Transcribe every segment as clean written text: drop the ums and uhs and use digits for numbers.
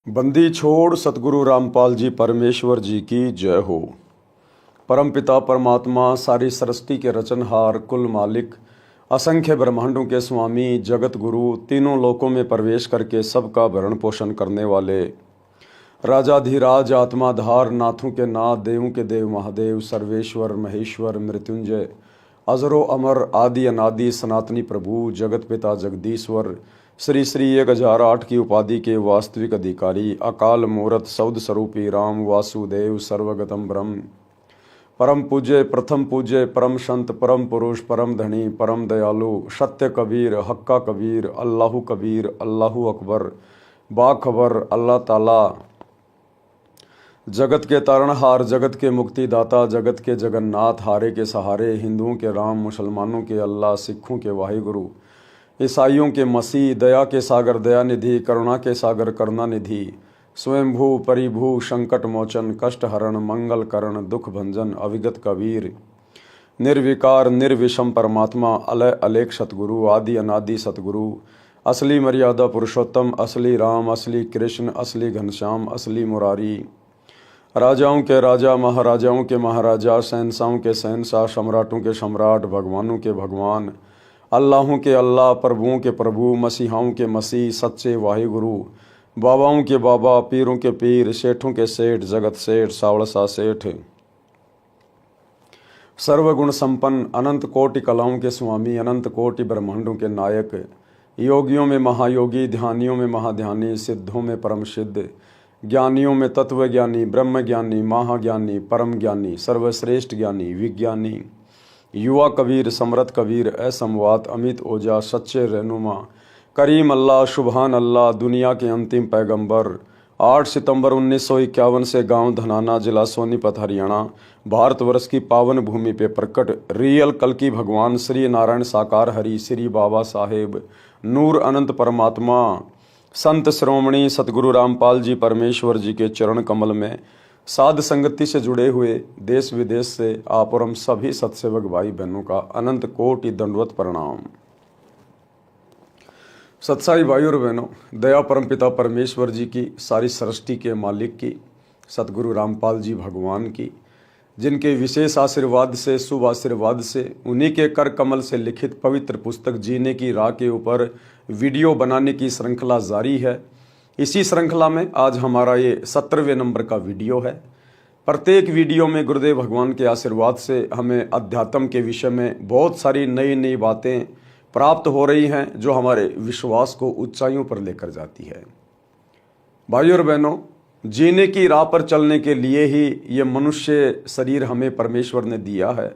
बंदी छोड़ सतगुरु रामपाल जी परमेश्वर जी की जय हो। परमपिता परमात्मा सारी सृष्टि के रचनहार कुल मालिक असंख्य ब्रह्मांडों के स्वामी जगत गुरु तीनों लोकों में प्रवेश करके सबका भरण पोषण करने वाले राजाधिराज आत्माधार नाथों के नाथ देवों के देव महादेव सर्वेश्वर महेश्वर मृत्युंजय अजरो अमर आदि अनादि सनातनी प्रभु जगत पिता जगदीश्वर श्री श्री 1008 की उपाधि के वास्तविक अधिकारी अकाल मूर्त सौद स्वरूपी राम वासुदेव सर्वगतम ब्रह्म परम पूज्य प्रथम पूज्य परम संत परम पुरुष परम धनी परम दयालु सत्य कबीर हक्का कबीर अल्लाहु कबीर अल्लाहु अकबर बाखबर अल्लाह ताला जगत के तारणहार जगत के मुक्तिदाता जगत के जगन्नाथ हारे के सहारे हिंदुओं के राम मुसलमानों के अल्लाह सिखों के वाहिगुरु ईसाइयों के मसीह दया के सागर दयानिधि करुणा के सागर करुणानिधि स्वयंभू परिभू संकट मोचन कष्ट हरण मंगल करण दुख भंजन अविगत कबीर निर्विकार निर्विषम परमात्मा अलय अलेख सतगुरु आदि अनादि सतगुरु असली मर्यादा पुरुषोत्तम असली राम असली कृष्ण असली घनश्याम असली मुरारी राजाओं के राजा महाराजाओं के महाराजा शहंशाहों के शहंशाह सम्राटों के सम्राट भगवानों के भगवान अल्लाहों के अल्लाह प्रभुओं के प्रभु मसीहाओं के मसीह सच्चे वाहिगुरु बाबाओं के बाबा पीरों के पीर सेठों के सेठ जगत सेठ सावड़सा सेठ सर्वगुण संपन्न अनंत कोटि कलाओं के स्वामी अनंत कोटि ब्रह्मांडों के नायक योगियों में महायोगी ध्यानियों में महाध्यानी सिद्धों में परम सिद्ध ज्ञानियों में तत्व ज्ञानी ब्रह्म ज्ञानी महाज्ञानी परम ज्ञानी सर्वश्रेष्ठ ज्ञानी विज्ञानी युवा कबीर समरथ कबीर असमवात अमित ओजा सच्चे रहनुमा करीम अल्लाह शुभान अल्लाह दुनिया के अंतिम पैगंबर 8 सितंबर 1951 से गांव धनाना जिला सोनीपत हरियाणा भारतवर्ष की पावन भूमि पे प्रकट रियल कल की भगवान श्री नारायण साकार हरि श्री बाबा साहेब नूर अनंत परमात्मा संत श्रोमणी सतगुरु रामपाल जी परमेश्वर जी के चरण कमल में साध संगति से जुड़े हुए देश विदेश से आप और हम सभी सत्सेवक भाई बहनों का अनंत कोटि दंडवत प्रणाम। सत्साई भाई और बहनों, दया परमपिता परमेश्वर जी की सारी सृष्टि के मालिक की सतगुरु रामपाल जी भगवान की जिनके विशेष आशीर्वाद से शुभ आशीर्वाद से उन्हीं के कर कमल से लिखित पवित्र पुस्तक जीने की राह के ऊपर वीडियो बनाने की श्रृंखला जारी है। इसी श्रृंखला में आज हमारा ये 17वें नंबर का वीडियो है। प्रत्येक वीडियो में गुरुदेव भगवान के आशीर्वाद से हमें अध्यात्म के विषय में बहुत सारी नई नई बातें प्राप्त हो रही हैं जो हमारे विश्वास को ऊंचाइयों पर लेकर जाती है। भाइयों और बहनों, जीने की राह पर चलने के लिए ही ये मनुष्य शरीर हमें परमेश्वर ने दिया है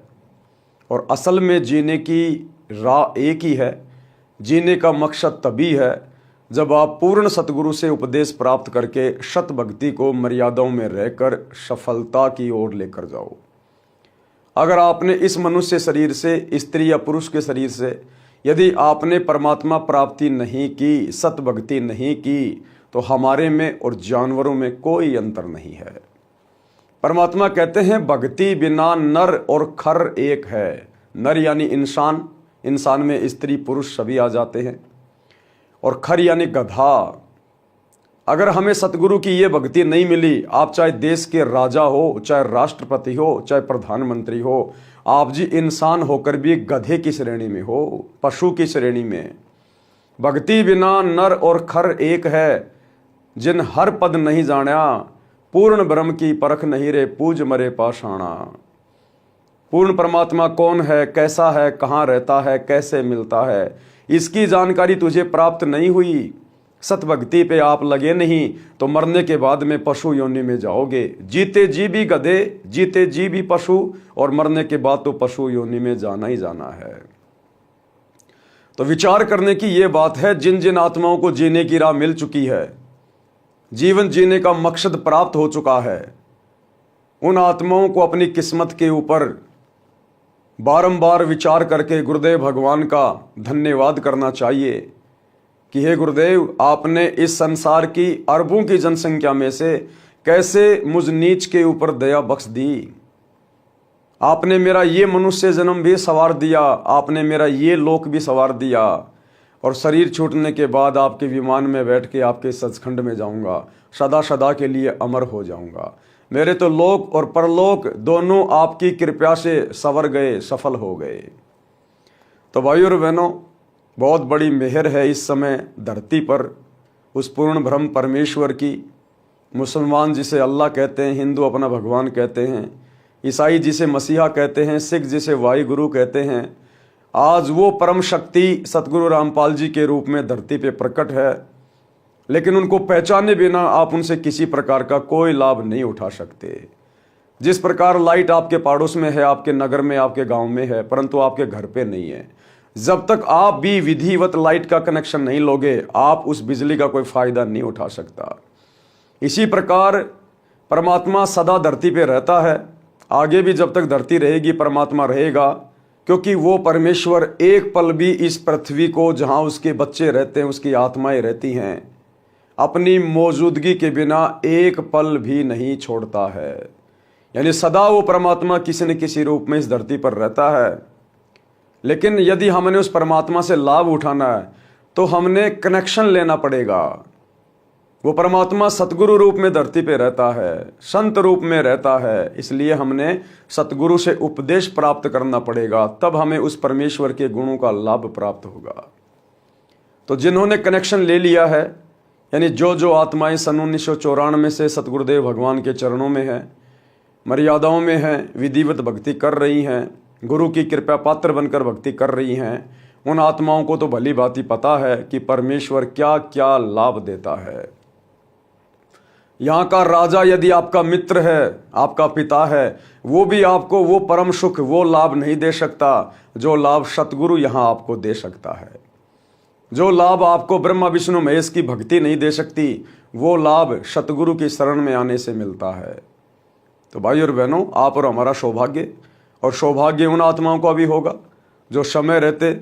और असल में जीने की राह एक ही है। जीने का मकसद तभी है जब आप पूर्ण सतगुरु से उपदेश प्राप्त करके शत भक्ति को मर्यादाओं में रहकर सफलता की ओर लेकर जाओ। अगर आपने इस मनुष्य शरीर से स्त्री या पुरुष के शरीर से यदि आपने परमात्मा प्राप्ति नहीं की सत भक्ति नहीं की तो हमारे में और जानवरों में कोई अंतर नहीं है। परमात्मा कहते हैं भक्ति बिना नर और खर एक है। नर यानी इंसान, इंसान में स्त्री पुरुष सभी आ जाते हैं, और खर यानी गधा। अगर हमें सतगुरु की ये भक्ति नहीं मिली, आप चाहे देश के राजा हो, चाहे राष्ट्रपति हो, चाहे प्रधानमंत्री हो, आप जी इंसान होकर भी गधे की श्रेणी में हो, पशु की श्रेणी में। भक्ति बिना नर और खर एक है, जिन हर पद नहीं जाना, पूर्ण ब्रह्म की परख नहीं रे पूज मरे पाषाणा। पूर्ण परमात्मा कौन है, कैसा है, कहाँ रहता है, कैसे मिलता है, इसकी जानकारी तुझे प्राप्त नहीं हुई, सतभक्ति पे आप लगे नहीं तो मरने के बाद में पशु योनि में जाओगे। जीते जी भी गधे, जीते जी भी पशु, और मरने के बाद तो पशु योनि में जाना ही जाना है। तो विचार करने की ये बात है, जिन जिन आत्माओं को जीने की राह मिल चुकी है, जीवन जीने का मकसद प्राप्त हो चुका है, उन आत्माओं को अपनी किस्मत के ऊपर बारंबार विचार करके गुरुदेव भगवान का धन्यवाद करना चाहिए कि हे गुरुदेव, आपने इस संसार की अरबों की जनसंख्या में से कैसे मुझ नीच के ऊपर दया बख्श दी। आपने मेरा ये मनुष्य जन्म भी संवार दिया, आपने मेरा ये लोक भी संवार दिया, और शरीर छूटने के बाद आपके विमान में बैठ के आपके सचखंड में जाऊंगा, सदा सदा के लिए अमर हो जाऊंगा। मेरे तो लोक और परलोक दोनों आपकी कृपा से संवर गए, सफल हो गए। तो भाइयों और बहनों, बहुत बड़ी मेहर है इस समय धरती पर उस पूर्ण ब्रह्म परमेश्वर की। मुसलमान जिसे अल्लाह कहते हैं, हिंदू अपना भगवान कहते हैं, ईसाई जिसे मसीहा कहते हैं, सिख जिसे वाहिगुरु कहते हैं, आज वो परम शक्ति सतगुरु रामपाल जी के रूप में धरती पे प्रकट है। लेकिन उनको पहचाने बिना आप उनसे किसी प्रकार का कोई लाभ नहीं उठा सकते। जिस प्रकार लाइट आपके पड़ोस में है, आपके नगर में, आपके गांव में है, परंतु आपके घर पे नहीं है, जब तक आप भी विधिवत लाइट का कनेक्शन नहीं लोगे, आप उस बिजली का कोई फायदा नहीं उठा सकता। इसी प्रकार परमात्मा सदा धरती पे रहता है, आगे भी जब तक धरती रहेगी परमात्मा रहेगा, क्योंकि वो परमेश्वर एक पल भी इस पृथ्वी को, जहां उसके बच्चे रहते हैं, उसकी आत्माएं रहती हैं, अपनी मौजूदगी के बिना एक पल भी नहीं छोड़ता है। यानी सदा वो परमात्मा किसी न किसी रूप में इस धरती पर रहता है। लेकिन यदि हमने उस परमात्मा से लाभ उठाना है तो हमने कनेक्शन लेना पड़ेगा। वो परमात्मा सतगुरु रूप में धरती पे रहता है, संत रूप में रहता है, इसलिए हमने सतगुरु से उपदेश प्राप्त करना पड़ेगा, तब हमें उस परमेश्वर के गुणों का लाभ प्राप्त होगा। तो जिन्होंने कनेक्शन ले लिया है, यानी जो आत्माएं सन 1994 से सतगुरुदेव भगवान के चरणों में हैं, मर्यादाओं में हैं, विधिवत भक्ति कर रही हैं, गुरु की कृपा पात्र बनकर भक्ति कर रही हैं, उन आत्माओं को तो भली भांति पता है कि परमेश्वर क्या क्या लाभ देता है। यहाँ का राजा यदि आपका मित्र है, आपका पिता है, वो भी आपको वो परम सुख, वो लाभ नहीं दे सकता जो लाभ सतगुरु यहाँ आपको दे सकता है। जो लाभ आपको ब्रह्मा विष्णु महेश की भक्ति नहीं दे सकती, वो लाभ सतगुरु की शरण में आने से मिलता है। तो भाई और बहनों, आप और हमारा सौभाग्य, और सौभाग्य उन आत्माओं का भी होगा जो समय रहते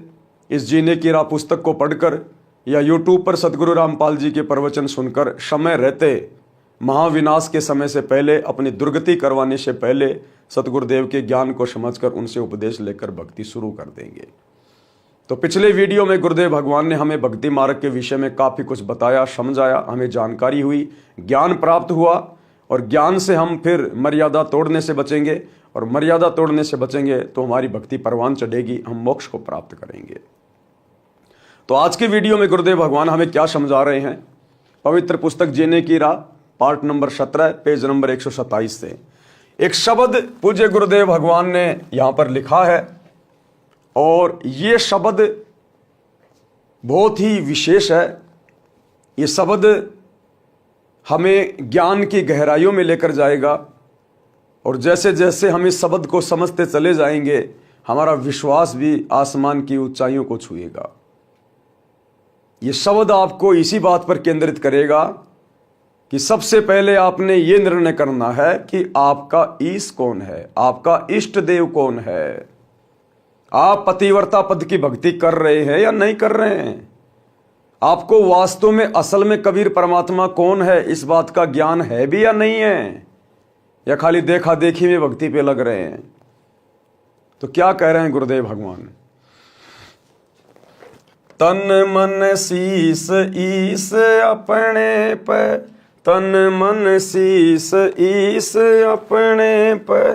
इस जीने की राह पुस्तक को पढ़कर या यूट्यूब पर सतगुरु रामपाल जी के प्रवचन सुनकर समय रहते, महाविनाश के समय से पहले, अपनी दुर्गति करवाने से पहले सतगुरुदेव के ज्ञान को समझकर उनसे उपदेश लेकर भक्ति शुरू कर देंगे। तो पिछले वीडियो में गुरुदेव भगवान ने हमें भक्ति मार्ग के विषय में काफ़ी कुछ बताया, समझाया, हमें जानकारी हुई, ज्ञान प्राप्त हुआ, और ज्ञान से हम फिर मर्यादा तोड़ने से बचेंगे, और मर्यादा तोड़ने से बचेंगे तो हमारी भक्ति परवान चढ़ेगी, हम मोक्ष को प्राप्त करेंगे। तो आज के वीडियो में गुरुदेव भगवान हमें क्या समझा रहे हैं, पवित्र पुस्तक जीने की राह पार्ट नंबर 17 पेज नंबर 127 से एक शब्द पूज्य गुरुदेव भगवान ने यहां पर लिखा है, और ये शब्द बहुत ही विशेष है। ये शब्द हमें ज्ञान की गहराइयों में लेकर जाएगा, और जैसे जैसे हम इस शब्द को समझते चले जाएंगे, हमारा विश्वास भी आसमान की ऊंचाइयों को छुएगा। ये शब्द आपको इसी बात पर केंद्रित करेगा कि सबसे पहले आपने ये निर्णय करना है कि आपका ईश कौन है, आपका इष्ट देव कौन है। आप पतिव्रता पद की भक्ति कर रहे हैं या नहीं कर रहे हैं? आपको वास्तव में असल में कबीर परमात्मा कौन है, इस बात का ज्ञान है भी या नहीं है, या खाली देखा देखी में भक्ति पे लग रहे हैं? तो क्या कह रहे हैं गुरुदेव भगवान, तन मन शीस ईस अपने पे, तन मन शीस ईस अपने पे,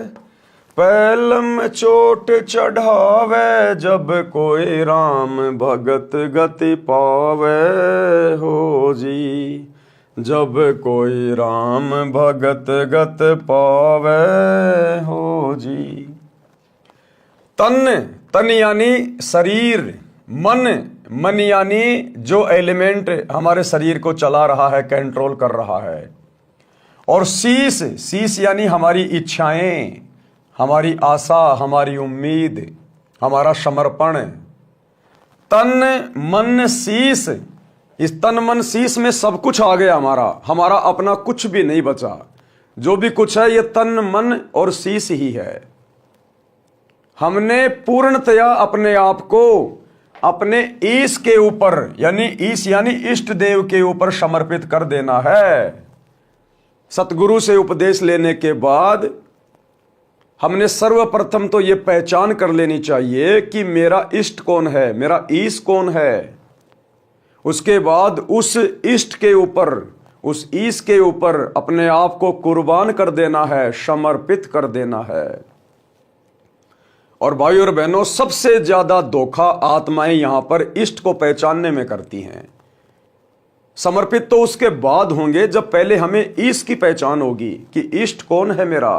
पैलम चोट चढ़ावे, जब कोई राम भगत गति पावे हो जी, जब कोई राम भगत गत पावे हो जी। तन यानी शरीर, मन यानी जो एलिमेंट हमारे शरीर को चला रहा है, कंट्रोल कर रहा है, और शीश यानी हमारी इच्छाएं, हमारी आशा, हमारी उम्मीद, हमारा समर्पण। तन मन शीश, इस तन मन शीश में सब कुछ आ गया, हमारा अपना कुछ भी नहीं बचा। जो भी कुछ है ये तन मन और शीश ही है। हमने पूर्णतया अपने आप को अपने ईश के ऊपर, यानी ईश यानी इष्ट देव के ऊपर समर्पित कर देना है। सतगुरु से उपदेश लेने के बाद हमने सर्वप्रथम तो ये पहचान कर लेनी चाहिए कि मेरा इष्ट कौन है, मेरा ईश कौन है। उसके बाद उस इष्ट के ऊपर, उस ईश के ऊपर अपने आप को कुर्बान कर देना है, समर्पित कर देना है। और भाई और बहनों, सबसे ज्यादा धोखा आत्माएं यहां पर इष्ट को पहचानने में करती हैं। समर्पित तो उसके बाद होंगे जब पहले हमें ईश की पहचान होगी कि इष्ट कौन है मेरा।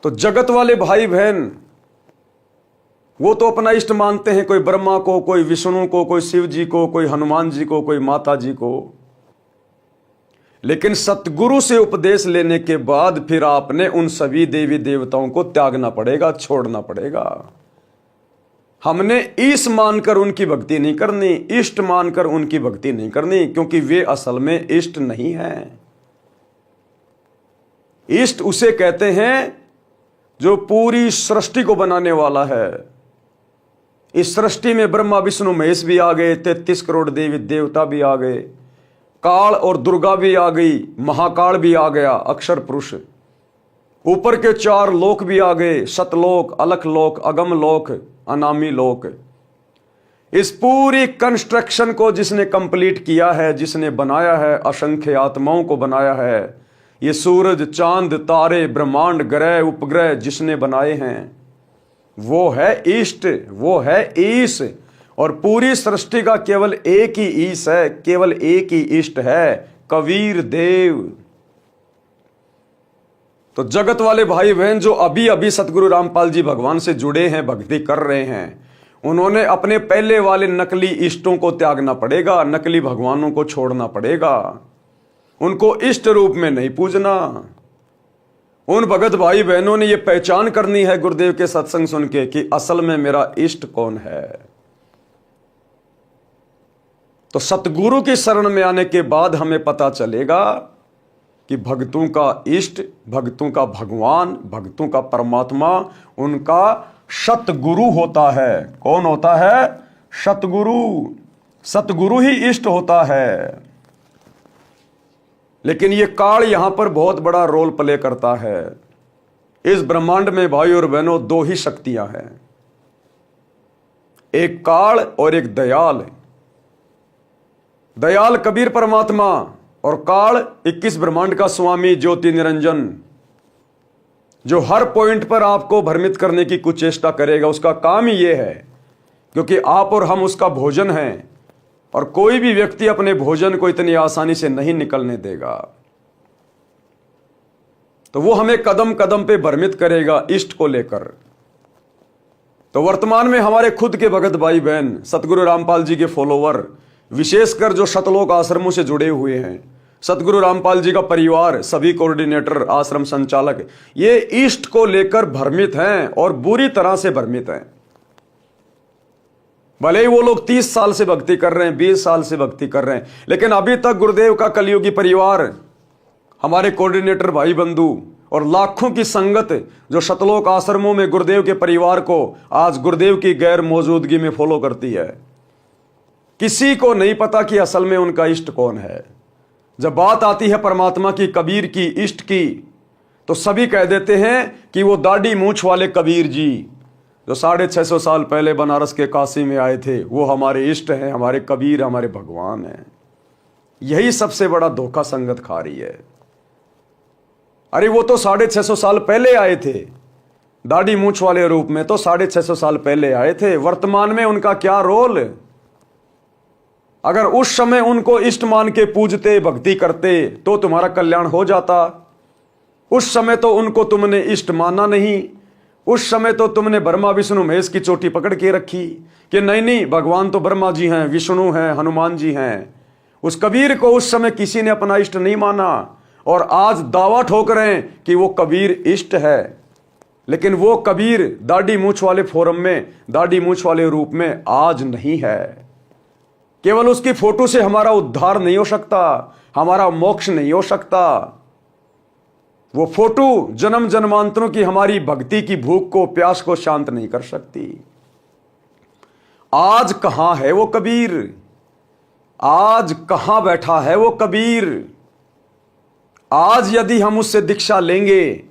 तो जगत वाले भाई बहन वो तो अपना इष्ट मानते हैं, कोई ब्रह्मा को, कोई विष्णु को, कोई शिव जी को, कोई हनुमान जी को, कोई माता जी को। लेकिन सतगुरु से उपदेश लेने के बाद फिर आपने उन सभी देवी देवताओं को त्यागना पड़ेगा, छोड़ना पड़ेगा। हमने ईश मानकर उनकी भक्ति नहीं करनी, इष्ट मानकर उनकी भक्ति नहीं करनी, क्योंकि वे असल में इष्ट नहीं हैं। इष्ट उसे कहते हैं जो पूरी सृष्टि को बनाने वाला है। इस सृष्टि में ब्रह्मा विष्णु महेश भी आ गए, 33 करोड़ देवी देवता भी आ गए, काल और दुर्गा भी आ गई, महाकाल भी आ गया, अक्षर पुरुष। ऊपर के 4 लोक भी आ गए, सतलोक, अलख लोक, अगम लोक, अनामी लोक। इस पूरी कंस्ट्रक्शन को जिसने कंप्लीट किया है, जिसने बनाया है, असंख्य आत्माओं को बनाया है, ये सूरज, चांद, तारे, ब्रह्मांड, ग्रह, उपग्रह जिसने बनाए हैं, वो है इष्ट, वो है ईश। और पूरी सृष्टि का केवल एक ही ईश है, केवल एक ही इष्ट है, कबीर देव। तो जगत वाले भाई बहन जो अभी अभी सतगुरु रामपाल जी भगवान से जुड़े हैं, भक्ति कर रहे हैं, उन्होंने अपने पहले वाले नकली इष्टों को त्यागना पड़ेगा, नकली भगवानों को छोड़ना पड़ेगा। उनको इष्ट रूप में नहीं पूजना। उन भगत भाई बहनों ने यह पहचान करनी है गुरुदेव के सत्संग सुन के कि असल में मेरा इष्ट कौन है। तो सतगुरु की शरण में आने के बाद हमें पता चलेगा कि भक्तों का इष्ट, भक्तों का भगवान, भक्तों का परमात्मा उनका सतगुरु होता है। कौन होता है? सतगुरु। सतगुरु ही इष्ट होता है। लेकिन ये काल यहां पर बहुत बड़ा रोल प्ले करता है। इस ब्रह्मांड में भाई और बहनों 2 ही शक्तियां हैं, एक काल और एक दयाल। दयाल कबीर परमात्मा और काल 21 ब्रह्मांड का स्वामी ज्योति निरंजन, जो हर पॉइंट पर आपको भ्रमित करने की कुछ चेष्टा करेगा। उसका काम ही यह है, क्योंकि आप और हम उसका भोजन हैं, और कोई भी व्यक्ति अपने भोजन को इतनी आसानी से नहीं निकलने देगा। तो वो हमें कदम कदम पे भ्रमित करेगा इष्ट को लेकर। तो वर्तमान में हमारे खुद के भगत भाई बहन, सतगुरु रामपाल जी के फॉलोवर, विशेषकर जो शतलोक आश्रमों से जुड़े हुए हैं, सतगुरु रामपाल जी का परिवार, सभी कोऑर्डिनेटर, आश्रम संचालक, ये इष्ट को लेकर भ्रमित हैं और बुरी तरह से भ्रमित हैं। भले ही वो लोग 30 साल से भक्ति कर रहे हैं, 20 साल से भक्ति कर रहे हैं, लेकिन अभी तक गुरुदेव का कलियुगी परिवार, हमारे कोऑर्डिनेटर भाई बंधु और लाखों की संगत जो शतलोक आश्रमों में गुरुदेव के परिवार को आज गुरुदेव की गैर मौजूदगी में फॉलो करती है, किसी को नहीं पता कि असल में उनका इष्ट कौन है। जब बात आती है परमात्मा की, कबीर की, इष्ट की, तो सभी कह देते हैं कि वो दाढ़ी मूंछ वाले कबीर जी जो 650 साल पहले बनारस के काशी में आए थे, वो हमारे इष्ट हैं, हमारे कबीर, हमारे भगवान हैं। यही सबसे बड़ा धोखा संगत खा रही है। अरे वो तो 650 साल पहले आए थे, दाढ़ी मूंछ वाले रूप में तो 650 साल पहले आए थे। वर्तमान में उनका क्या रोल? अगर उस समय उनको इष्ट मान के पूजते, भक्ति करते, तो तुम्हारा कल्याण हो जाता। उस समय तो उनको तुमने इष्ट माना नहीं। उस समय तो तुमने ब्रह्मा विष्णु महेश की चोटी पकड़ के रखी कि नहीं नहीं, भगवान तो ब्रह्मा जी हैं, विष्णु हैं, हनुमान जी हैं। उस कबीर को उस समय किसी ने अपना इष्ट नहीं माना, और आज दावा ठोक रहे हैं कि वो कबीर इष्ट है। लेकिन वो कबीर दाढ़ी मूंछ वाले फोरम में, दाढ़ी मूंछ वाले रूप में आज नहीं है। केवल उसकी फोटो से हमारा उद्धार नहीं हो सकता, हमारा मोक्ष नहीं हो सकता। वो फोटो जन्म जन्मांतरों की हमारी भक्ति की भूख को, प्यास को शांत नहीं कर सकती। आज कहां है वो कबीर? आज कहां बैठा है वो कबीर? आज यदि हम उससे दीक्षा लेंगे,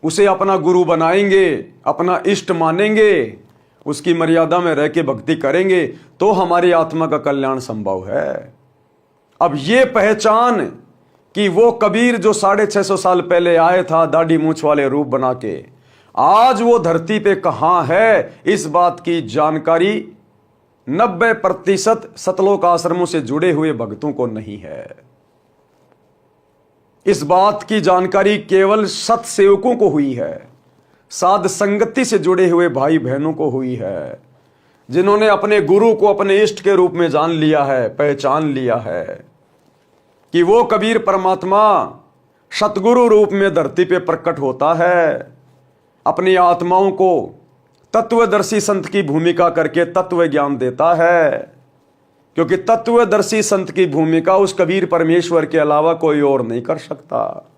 उसे अपना गुरु बनाएंगे, अपना इष्ट मानेंगे, उसकी मर्यादा में रह के भक्ति करेंगे तो हमारी आत्मा का कल्याण संभव है। अब ये पहचान कि वो कबीर जो 650 साल पहले आए था दाढ़ी मूंछ वाले रूप बना के, आज वो धरती पे कहां है, इस बात की जानकारी 90% सतलोक आश्रमों से जुड़े हुए भक्तों को नहीं है। इस बात की जानकारी केवल सत्सेवकों को हुई है, साध संगति से जुड़े हुए भाई बहनों को हुई है, जिन्होंने अपने गुरु को अपने इष्ट के रूप में जान लिया है, पहचान लिया है कि वो कबीर परमात्मा सतगुरु रूप में धरती पे प्रकट होता है, अपनी आत्माओं को तत्वदर्शी संत की भूमिका करके तत्व ज्ञान देता है, क्योंकि तत्वदर्शी संत की भूमिका उस कबीर परमेश्वर के अलावा कोई और नहीं कर सकता।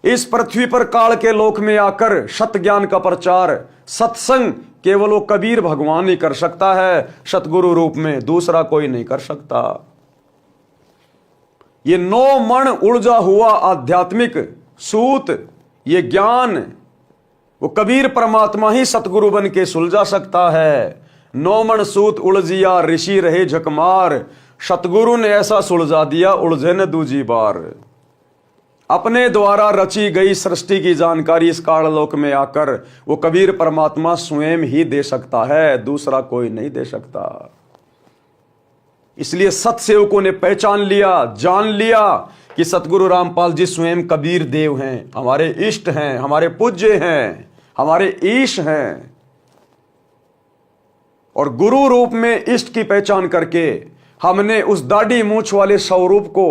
इस पृथ्वी पर काल के लोक में आकर सत ज्ञान का प्रचार, सत्संग केवल वो कबीर भगवान ही कर सकता है, सतगुरु रूप में दूसरा कोई नहीं कर सकता। ये 9 मण उलझा हुआ आध्यात्मिक सूत, ये ज्ञान वो कबीर परमात्मा ही सतगुरु बन के सुलझा सकता है। 9 मण सूत उलझिया ऋषि रहे झकमार, सतगुरु ने ऐसा सुलझा दिया उलझे न दूजी बार। अपने द्वारा रची गई सृष्टि की जानकारी इस काललोक में आकर वो कबीर परमात्मा स्वयं ही दे सकता है, दूसरा कोई नहीं दे सकता। इसलिए सत्सेवकों ने पहचान लिया, जान लिया कि सतगुरु रामपाल जी स्वयं कबीर देव हैं, हमारे इष्ट हैं, हमारे पूज्य हैं, हमारे ईश हैं। और गुरु रूप में इष्ट की पहचान करके हमने उस दाढ़ी मूंछ वाले स्वरूप को,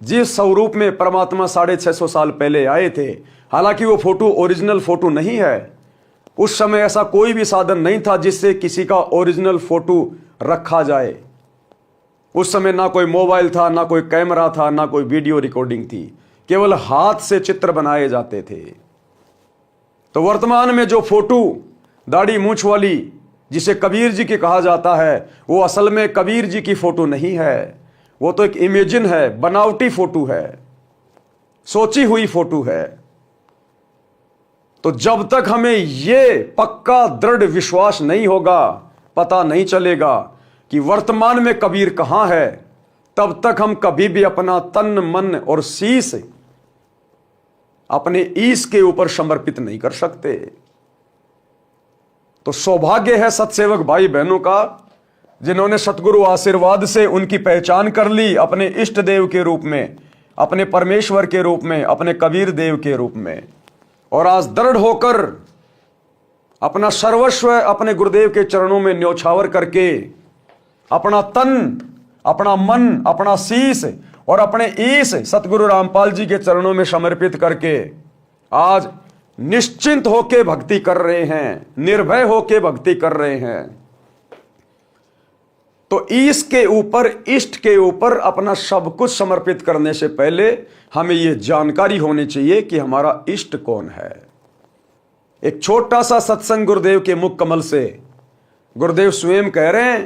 जिस स्वरूप में परमात्मा 650 साल पहले आए थे, हालांकि वो फोटो ओरिजिनल फोटो नहीं है, उस समय ऐसा कोई भी साधन नहीं था जिससे किसी का ओरिजिनल फोटो रखा जाए। उस समय ना कोई मोबाइल था, ना कोई कैमरा था, ना कोई वीडियो रिकॉर्डिंग थी, केवल हाथ से चित्र बनाए जाते थे। तो वर्तमान में जो फोटो दाढ़ी मूंछ वाली जिसे कबीर जी की कहा जाता है, वो असल में कबीर जी की फोटो नहीं है, वो तो एक इमेजिन है, बनावटी फोटो है, सोची हुई फोटो है। तो जब तक हमें ये पक्का दृढ़ विश्वास नहीं होगा, पता नहीं चलेगा कि वर्तमान में कबीर कहां है, तब तक हम कभी भी अपना तन मन और शीश अपने ईश के ऊपर समर्पित नहीं कर सकते। तो सौभाग्य है सत्सेवक भाई बहनों का, जिन्होंने सतगुरु आशीर्वाद से उनकी पहचान कर ली अपने इष्ट देव के रूप में, अपने परमेश्वर के रूप में, अपने कबीर देव के रूप में, और आज दृढ़ होकर अपना सर्वस्व अपने गुरुदेव के चरणों में न्योछावर करके अपना तन, अपना मन, अपना शीश और अपने ईश सतगुरु रामपाल जी के चरणों में समर्पित करके आज निश्चिंत होके भक्ति कर रहे हैं, निर्भय होके भक्ति कर रहे हैं। तो ईश के ऊपर, इष्ट के ऊपर अपना सब कुछ समर्पित करने से पहले हमें यह जानकारी होनी चाहिए कि हमारा इष्ट कौन है। एक छोटा सा सत्संग गुरुदेव के मुख कमल से गुरुदेव स्वयं कह रहे हैं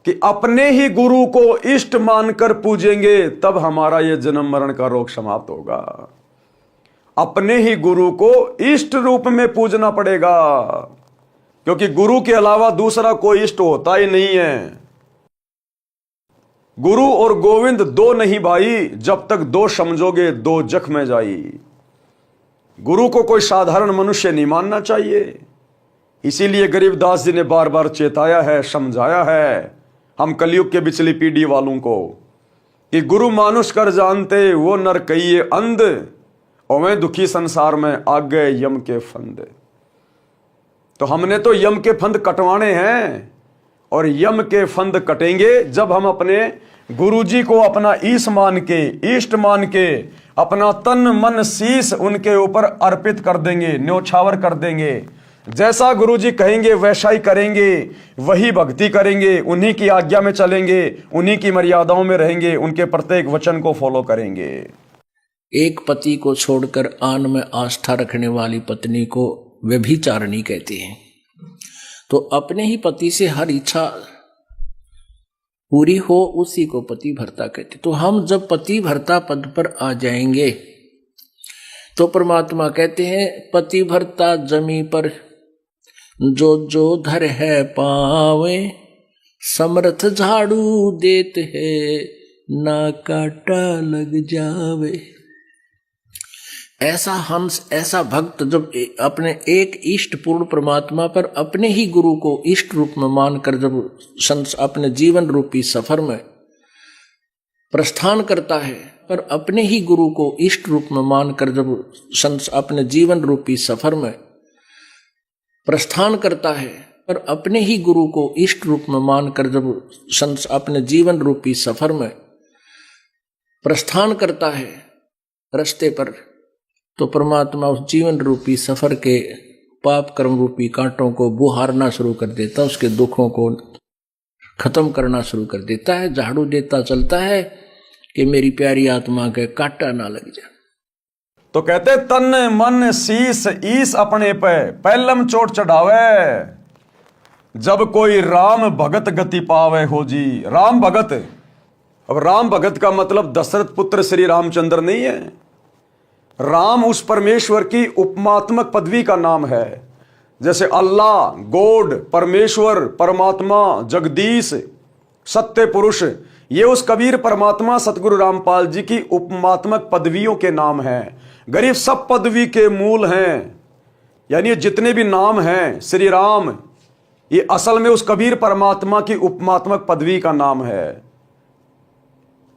कि अपने ही गुरु को इष्ट मानकर पूजेंगे तब हमारा यह जन्म मरण का रोग समाप्त होगा। अपने ही गुरु को इष्ट रूप में पूजना पड़ेगा, क्योंकि गुरु के अलावा दूसरा कोई इष्ट होता ही नहीं है। गुरु और गोविंद दो नहीं भाई, जब तक दो समझोगे दो जख में जाई। गुरु को कोई साधारण मनुष्य नहीं मानना चाहिए। इसीलिए गरीबदास जी ने बार बार चेताया है, समझाया है हम कलयुग के बिचली पीढ़ी वालों को कि गुरु मानुष कर जानते वो नर कहिए अंध, और मैं दुखी संसार में आ गए यम के फंद। तो हमने तो यम के फंद कटवाने हैं, और यम के फंद कटेंगे जब हम अपने गुरु जी को अपना ईश मान के, इष्ट मान के, अपना तन मन शीश उनके ऊपर अर्पित कर देंगे, न्योछावर कर देंगे। जैसा गुरु जी कहेंगे वैसा ही करेंगे, वही भक्ति करेंगे, उन्हीं की आज्ञा में चलेंगे, उन्हीं की मर्यादाओं में रहेंगे, उनके प्रत्येक वचन को फॉलो करेंगे। एक पति को छोड़कर आन में आस्था रखने वाली पत्नी को व्यभिचारिणी कहते हैं। तो अपने ही पति से हर इच्छा पूरी हो उसी को पति भर्ता कहते। तो हम जब पति भर्ता पद पर आ जाएंगे तो परमात्मा कहते हैं पति भर्ता जमी पर जो जो धर है पावे, समर्थ झाड़ू देत है, ना काटा लग जावे। ऐसा हंस, ऐसा भक्त जब अपने एक इष्ट पूर्ण परमात्मा पर अपने ही गुरु को इष्ट रूप में मानकर जब अपने जीवन रूपी सफर में प्रस्थान करता है, पर अपने ही गुरु को इष्ट रूप में मानकर जब अपने जीवन रूपी सफर में प्रस्थान करता है, पर अपने ही गुरु को इष्ट रूप में मानकर जब अपने जीवन रूपी सफर में प्रस्थान करता है रास्ते पर, तो परमात्मा उस जीवन रूपी सफर के पाप कर्म रूपी कांटों को बुहारना शुरू कर देता, उसके दुखों को खत्म करना शुरू कर देता है, झाड़ू देता चलता है कि मेरी प्यारी आत्मा के कांटा ना लग जाए। तो कहते तन मन शीस ईस अपने पे पहलम चोट चढ़ावे, जब कोई राम भगत गति पावे हो जी। राम भगत, अब राम भगत का मतलब दशरथ पुत्र श्री रामचंद्र नहीं है। राम उस परमेश्वर की उपमात्मक पदवी का नाम है। जैसे अल्लाह, गॉड, परमेश्वर, परमात्मा, जगदीश, सत्य पुरुष, ये उस कबीर परमात्मा सतगुरु रामपाल जी की उपमात्मक पदवियों के नाम हैं। गरीब सब पदवी के मूल हैं, यानी जितने भी नाम हैं श्री राम, ये असल में उस कबीर परमात्मा की उपमात्मक पदवी का नाम है।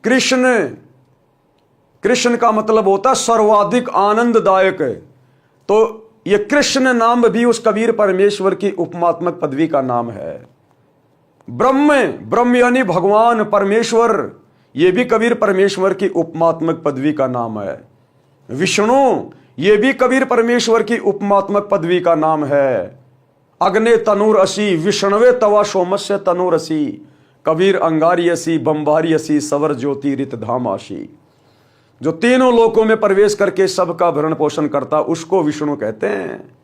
कृष्ण, कृष्ण का मतलब होता है सर्वाधिक आनंददायक, तो ये कृष्ण नाम भी उस कबीर परमेश्वर की उपमात्मक पदवी का नाम है। ब्रह्म, ब्रह्म यानी भगवान परमेश्वर, ये भी कबीर परमेश्वर की उपमात्मक पदवी का नाम है। विष्णु, ये भी कबीर परमेश्वर की उपमात्मक पदवी का नाम है। अग्ने तनुर असी विष्णवे तवा सोमस्य तनुर असी, कबीर अंगारी असी बंबारी असी सवर ज्योति रित धाम आशी। जो तीनों लोकों में प्रवेश करके सबका भरण पोषण करता, उसको विष्णु कहते हैं।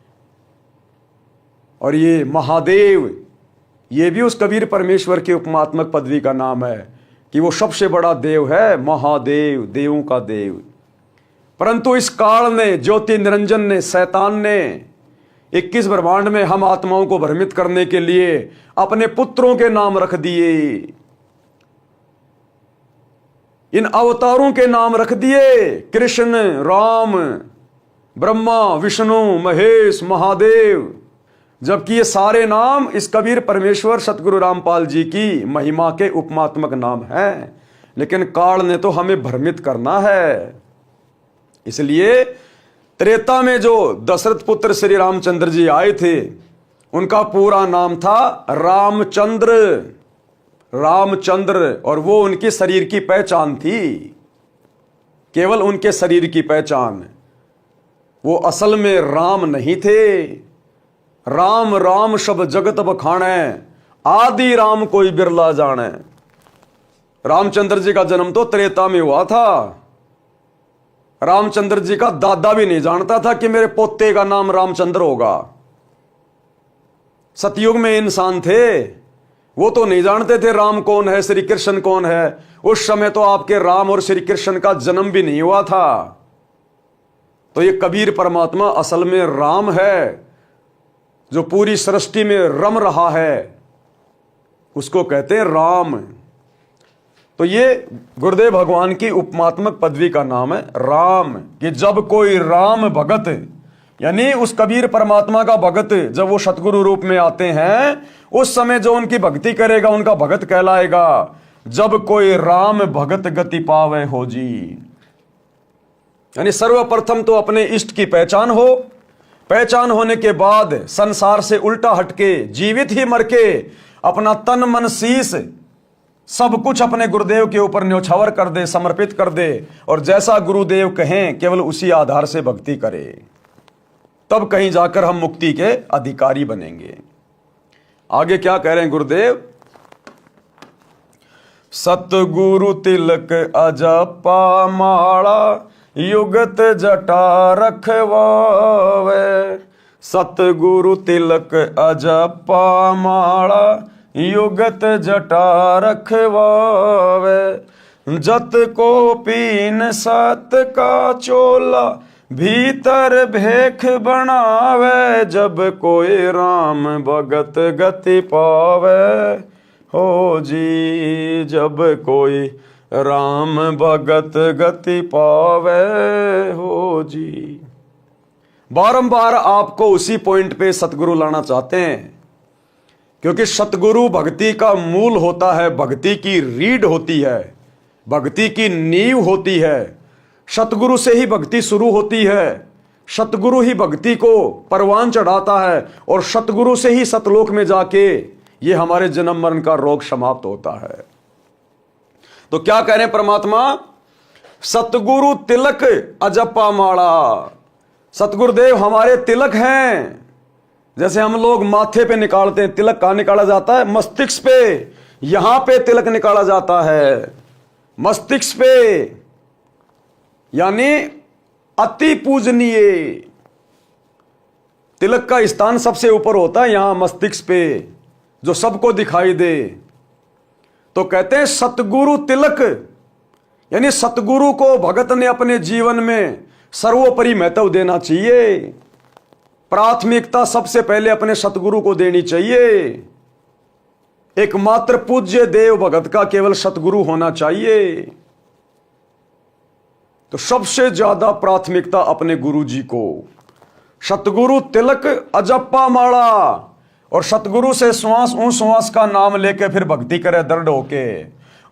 और ये महादेव, ये भी उस कबीर परमेश्वर की उपमात्मक पदवी का नाम है कि वो सबसे बड़ा देव है, महादेव, देवों का देव। परंतु इस काल ने, ज्योति निरंजन ने, शैतान ने 21 ब्रह्मांड में हम आत्माओं को भ्रमित करने के लिए अपने पुत्रों के नाम रख दिए, इन अवतारों के नाम रख दिए, कृष्ण, राम, ब्रह्मा, विष्णु, महेश, महादेव, जबकि ये सारे नाम इस कबीर परमेश्वर सतगुरु रामपाल जी की महिमा के उपमात्मक नाम हैं। लेकिन काल ने तो हमें भ्रमित करना है। इसलिए त्रेता में जो दशरथ पुत्र श्री रामचंद्र जी आए थे, उनका पूरा नाम था रामचंद्र, रामचंद्र, और वो उनके शरीर की पहचान थी, केवल उनके शरीर की पहचान। वो असल में राम नहीं थे। राम राम सब जगत बखाने, आदि राम कोई बिरला जाने। रामचंद्र जी का जन्म तो त्रेता में हुआ था। रामचंद्र जी का दादा भी नहीं जानता था कि मेरे पोते का नाम रामचंद्र होगा। सतयुग में इंसान थे, वो तो नहीं जानते थे राम कौन है, श्री कृष्ण कौन है। उस समय तो आपके राम और श्री कृष्ण का जन्म भी नहीं हुआ था। तो ये कबीर परमात्मा असल में राम है, जो पूरी सृष्टि में रम रहा है, उसको कहते हैं राम। तो ये गुरुदेव भगवान की उपमात्मक पदवी का नाम है राम। कि जब कोई राम भगत, यानी उस कबीर परमात्मा का भगत, जब वो सतगुरु रूप में आते हैं, उस समय जो उनकी भक्ति करेगा उनका भगत कहलाएगा। जब कोई राम भगत गति पावे हो जी, यानी सर्वप्रथम तो अपने इष्ट की पहचान हो, पहचान होने के बाद संसार से उल्टा हटके, जीवित ही मर के अपना तन मन शीस सब कुछ अपने गुरुदेव के ऊपर न्योछावर कर दे, समर्पित कर दे, और जैसा गुरुदेव कहें केवल उसी आधार से भक्ति करे, तब कहीं जाकर हम मुक्ति के अधिकारी बनेंगे। आगे क्या कह रहे हैं गुरुदेव? सतगुरु तिलक अजपा माला, युगत जटा रखवावे। सतगुरु तिलक अजपा माला, युगत जटा रखवावे। जत को पीन सत का चोला, भीतर भेख बनावे, जब कोई राम भगत गति पावे। हो जी जब कोई राम भगत गति पावे। हो जी बारंबार आपको उसी पॉइंट पे सतगुरु लाना चाहते हैं, क्योंकि सतगुरु भक्ति का मूल होता है, भक्ति की रीढ़ होती है, भक्ति की नींव होती है। सतगुरु से ही भक्ति शुरू होती है, सतगुरु ही भक्ति को परवान चढ़ाता है, और सतगुरु से ही सतलोक में जाके ये हमारे जन्म मरण का रोग समाप्त होता है। तो क्या कह रहे हैं परमात्मा? सतगुरु तिलक अजप्पा माला। सतगुरुदेव हमारे तिलक हैं। जैसे हम लोग माथे पे निकालते हैं, तिलक कहां निकाला जाता है? मस्तिष्क पे। यहां पे तिलक निकाला जाता है, मस्तिष्क पे, यानी अति पूजनीय। तिलक का स्थान सबसे ऊपर होता है, यहां मस्तिष्क पे, जो सबको दिखाई दे। तो कहते हैं सतगुरु तिलक, यानी सतगुरु को भगत ने अपने जीवन में सर्वोपरि महत्व देना चाहिए। प्राथमिकता सबसे पहले अपने सतगुरु को देनी चाहिए। एकमात्र पूज्य देव भगत का केवल सतगुरु होना चाहिए। तो सबसे ज्यादा प्राथमिकता अपने गुरु जी को। सतगुरु तिलक अजप्पा माला, और सतगुरु से श्वास उन श्वास का नाम लेके फिर भक्ति करे दृढ़ होके,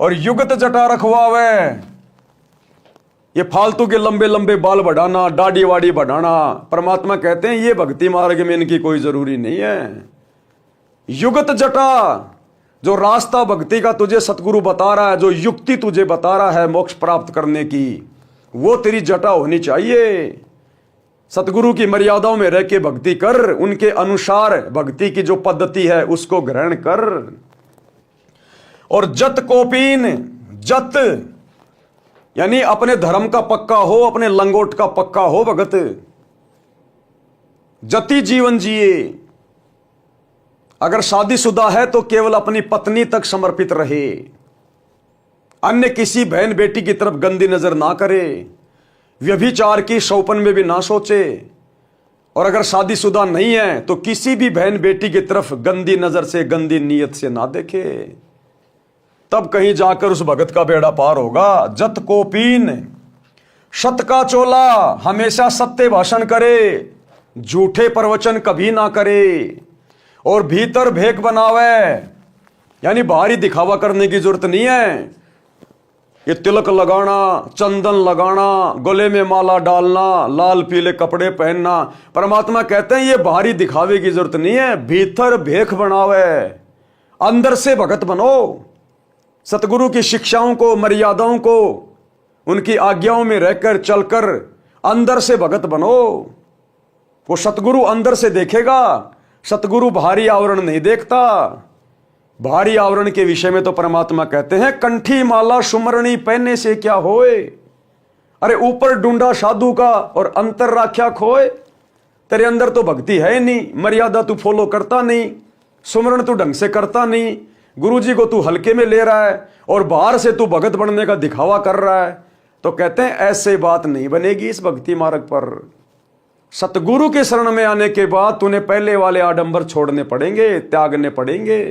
और युगत जटा रखवावे। ये फालतू के लंबे लंबे बाल बढ़ाना, दाढ़ी वाड़ी बढ़ाना, परमात्मा कहते हैं ये भक्ति मार्ग में इनकी कोई जरूरी नहीं है। युगत जटा, जो रास्ता भक्ति का तुझे सतगुरु बता रहा है, जो युक्ति तुझे बता रहा है मोक्ष प्राप्त करने की, वो तेरी जटा होनी चाहिए। सतगुरु की मर्यादाओं में रह के भक्ति कर, उनके अनुसार भक्ति की जो पद्धति है उसको ग्रहण कर। और जत कोपीन, जत यानी अपने धर्म का पक्का हो, अपने लंगोट का पक्का हो भगत। जति जीवन जिए। अगर शादीशुदा है तो केवल अपनी पत्नी तक समर्पित रहे, अन्य किसी बहन बेटी की तरफ गंदी नजर ना करे, व्यभिचार की शौपन में भी ना सोचे। और अगर शादीशुदा नहीं है तो किसी भी बहन बेटी की तरफ गंदी नजर से, गंदी नीयत से ना देखे, तब कहीं जाकर उस भगत का बेड़ा पार होगा। जत को पीन, सत का चोला, हमेशा सत्य भाषण करे, झूठे प्रवचन कभी ना करे, और भीतर भेक बनावे, यानी बाहरी दिखावा करने की जरूरत नहीं है। ये तिलक लगाना, चंदन लगाना, गले में माला डालना, लाल पीले कपड़े पहनना, परमात्मा कहते हैं ये बाहरी दिखावे की जरूरत नहीं है। भीतर भेख बनावे, अंदर से भगत बनो। सतगुरु की शिक्षाओं को, मर्यादाओं को, उनकी आज्ञाओं में रहकर चलकर अंदर से भगत बनो। वो सतगुरु अंदर से देखेगा, सतगुरु बाहरी आवरण नहीं देखता। बाहरी आवरण के विषय में तो परमात्मा कहते हैं कंठी माला सुमरणी पहनने से क्या होए। अरे ऊपर ढूंढा साधु का और अंतर राख्या खोए। तेरे अंदर तो भक्ति है नहीं, मर्यादा तू फॉलो करता नहीं, सुमरण तू ढंग से करता नहीं, गुरुजी को तू हल्के में ले रहा है, और बाहर से तू भगत बनने का दिखावा कर रहा है। तो कहते हैं ऐसे बात नहीं बनेगी इस भक्ति मार्ग पर। सतगुरु के शरण में आने के बाद तूने पहले वाले आडंबर छोड़ने पड़ेंगे, त्यागने पड़ेंगे।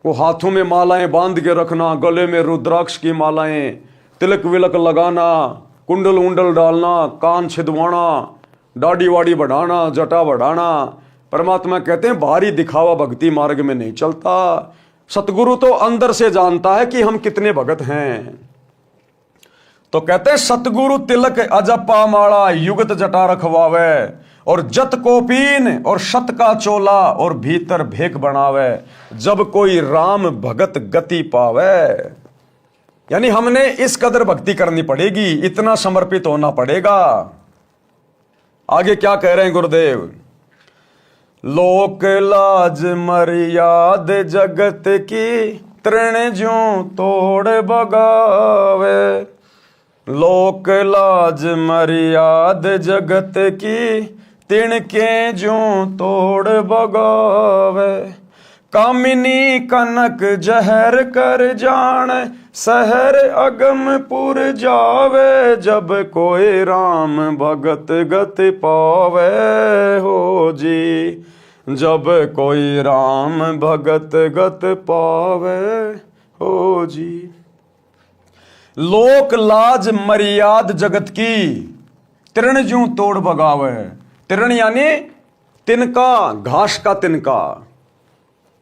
वो हाथों में मालाएं बांध के रखना, गले में रुद्राक्ष की मालाएं, तिलक विलक लगाना, कुंडल उंडल डालना, कान छिदवाना, दाढ़ी वाड़ी बढ़ाना, जटा बढ़ाना, परमात्मा कहते हैं बाहरी दिखावा भक्ति मार्ग में नहीं चलता। सतगुरु तो अंदर से जानता है कि हम कितने भगत हैं। तो कहते हैं सतगुरु तिलक अजप्पा माला, युगत जटा रखवावे, और जत कोपीन, और सत का चोला, और भीतर भेक बनावे, जब कोई राम भगत गति पावे। यानी हमने इस कदर भक्ति करनी पड़ेगी, इतना समर्पित होना पड़ेगा। आगे क्या कह रहे हैं गुरुदेव? लोक लाज मर्याद जगत की, तृण ज्यों तोड़ बगावे। लोक लाज मर्याद जगत की, तिण के ज्यों तोड़ बगावे। कामिनी कनक जहर कर जान, शहर अगमपुर जावे, जब कोई राम भगत गत पावे हो जी, जब कोई राम भगत गत पावे हो जी। लोक लाज मर्याद जगत की, तृण ज्यों तोड़ भगावे। तृण यानी तिनका, घास का तिनका।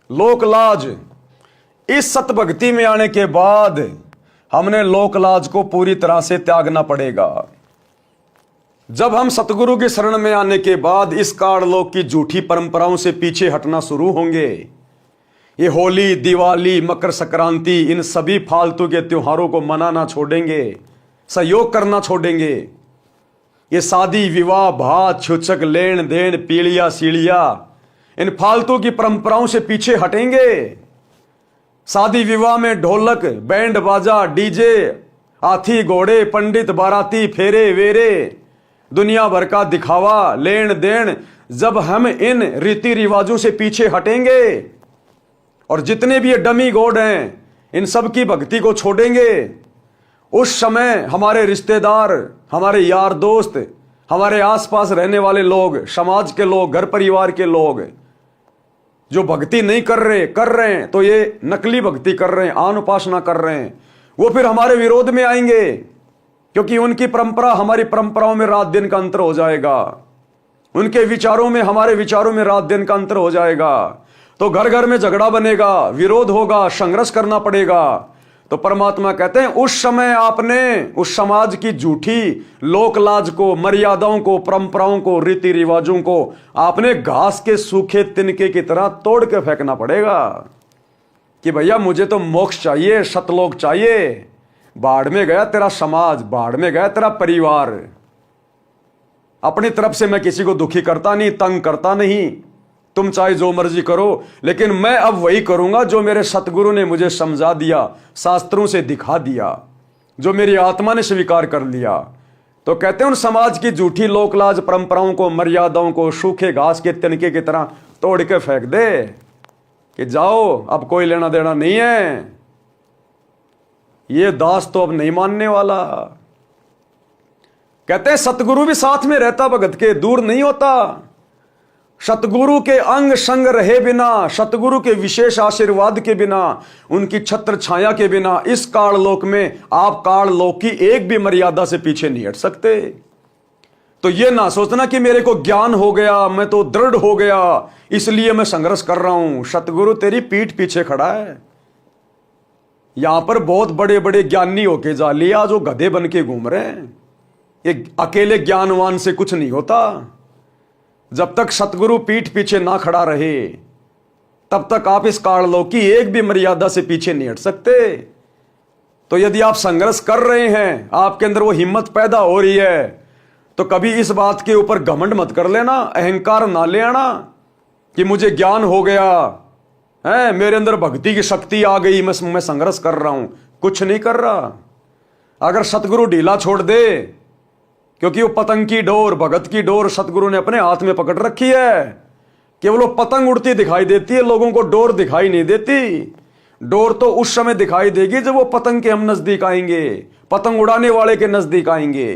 लोक लाज, इस सतभक्ति में आने के बाद हमने लोक लाज को पूरी तरह से त्यागना पड़ेगा। जब हम सतगुरु की शरण में आने के बाद इस काललोक की झूठी परंपराओं से पीछे हटना शुरू होंगे, ये होली, दिवाली, मकर संक्रांति, इन सभी फालतू के त्योहारों को मनाना छोड़ेंगे, सहयोग करना छोड़ेंगे। ये शादी, विवाह, भात, छूछक, लेन देन, पीलिया सीढ़िया, इन फालतू की परंपराओं से पीछे हटेंगे। शादी विवाह में ढोलक, बैंड बाजा, डीजे, हाथी घोड़े, पंडित बाराती, फेरे वेरे, दुनिया भर का दिखावा, लेन देन, जब हम इन रीति रिवाजों से पीछे हटेंगे और जितने भी ये डमी गॉड हैं इन सब की भक्ति को छोड़ेंगे, उस समय हमारे रिश्तेदार, हमारे यार दोस्त, हमारे आसपास रहने वाले लोग, समाज के लोग, घर परिवार के लोग जो भक्ति नहीं कर रहे हैं तो ये नकली भक्ति कर रहे हैं, आन उपासना कर रहे हैं, वो फिर हमारे विरोध में आएंगे, क्योंकि उनकी परंपरा हमारी परंपराओं में रात दिन का अंतर हो जाएगा, उनके विचारों में हमारे विचारों में रात दिन का अंतर हो जाएगा। तो घर घर में झगड़ा बनेगा, विरोध होगा, संघर्ष करना पड़ेगा। तो परमात्मा कहते हैं उस समय आपने उस समाज की झूठी लोक लाज को, मर्यादाओं को, परंपराओं को, रीति रिवाजों को आपने घास के सूखे तिनके की तरह तोड़ के फेंकना पड़ेगा कि भैया मुझे तो मोक्ष चाहिए, सतलोक चाहिए। बाढ़ में गया तेरा समाज, बाढ़ में गया तेरा परिवार। अपनी तरफ से मैं किसी को दुखी करता नहीं, तंग करता नहीं, तुम चाहे जो मर्जी करो, लेकिन मैं अब वही करूंगा जो मेरे सतगुरु ने मुझे समझा दिया, शास्त्रों से दिखा दिया, जो मेरी आत्मा ने स्वीकार कर लिया। तो कहते हैं उन समाज की झूठी लोकलाज परंपराओं को, मर्यादाओं को सूखे घास के तिनके की तरह तोड़ के फेंक दे कि जाओ, अब कोई लेना देना नहीं है, ये दास तो अब नहीं मानने वाला। कहते हैं सतगुरु भी साथ में रहता भगत के, दूर नहीं होता। सतगुरु के अंग संग रहे बिना, सतगुरु के विशेष आशीर्वाद के बिना, उनकी छत्र छाया के बिना इस काललोक में आप काललोक की एक भी मर्यादा से पीछे नहीं हट सकते। तो ये ना सोचना कि मेरे को ज्ञान हो गया, मैं तो दृढ़ हो गया, इसलिए मैं संघर्ष कर रहा हूं। सतगुरु तेरी पीठ पीछे खड़ा है। यहां पर बहुत बड़े बड़े ज्ञानी होके जा लिया जो गधे बन के घूम रहे हैं। ये अकेले ज्ञानवान से कुछ नहीं होता। जब तक सतगुरु पीठ पीछे ना खड़ा रहे तब तक आप इस काललोक की एक भी मर्यादा से पीछे नहीं हट सकते। तो यदि आप संघर्ष कर रहे हैं, आपके अंदर वो हिम्मत पैदा हो रही है, तो कभी इस बात के ऊपर घमंड मत कर लेना, अहंकार ना ले आना कि मुझे ज्ञान हो गया है, मेरे अंदर भक्ति की शक्ति आ गई, मैं संघर्ष कर रहा हूं। कुछ नहीं कर रहा। अगर सतगुरु ढीला छोड़ दे, क्योंकि वो पतंग की डोर, भगत की डोर सतगुरु ने अपने हाथ में पकड़ रखी है, केवल वो पतंग उड़ती दिखाई देती है, लोगों को डोर दिखाई नहीं देती। डोर तो उस समय दिखाई देगी जब वो पतंग के हम नजदीक आएंगे, पतंग उड़ाने वाले के नजदीक आएंगे,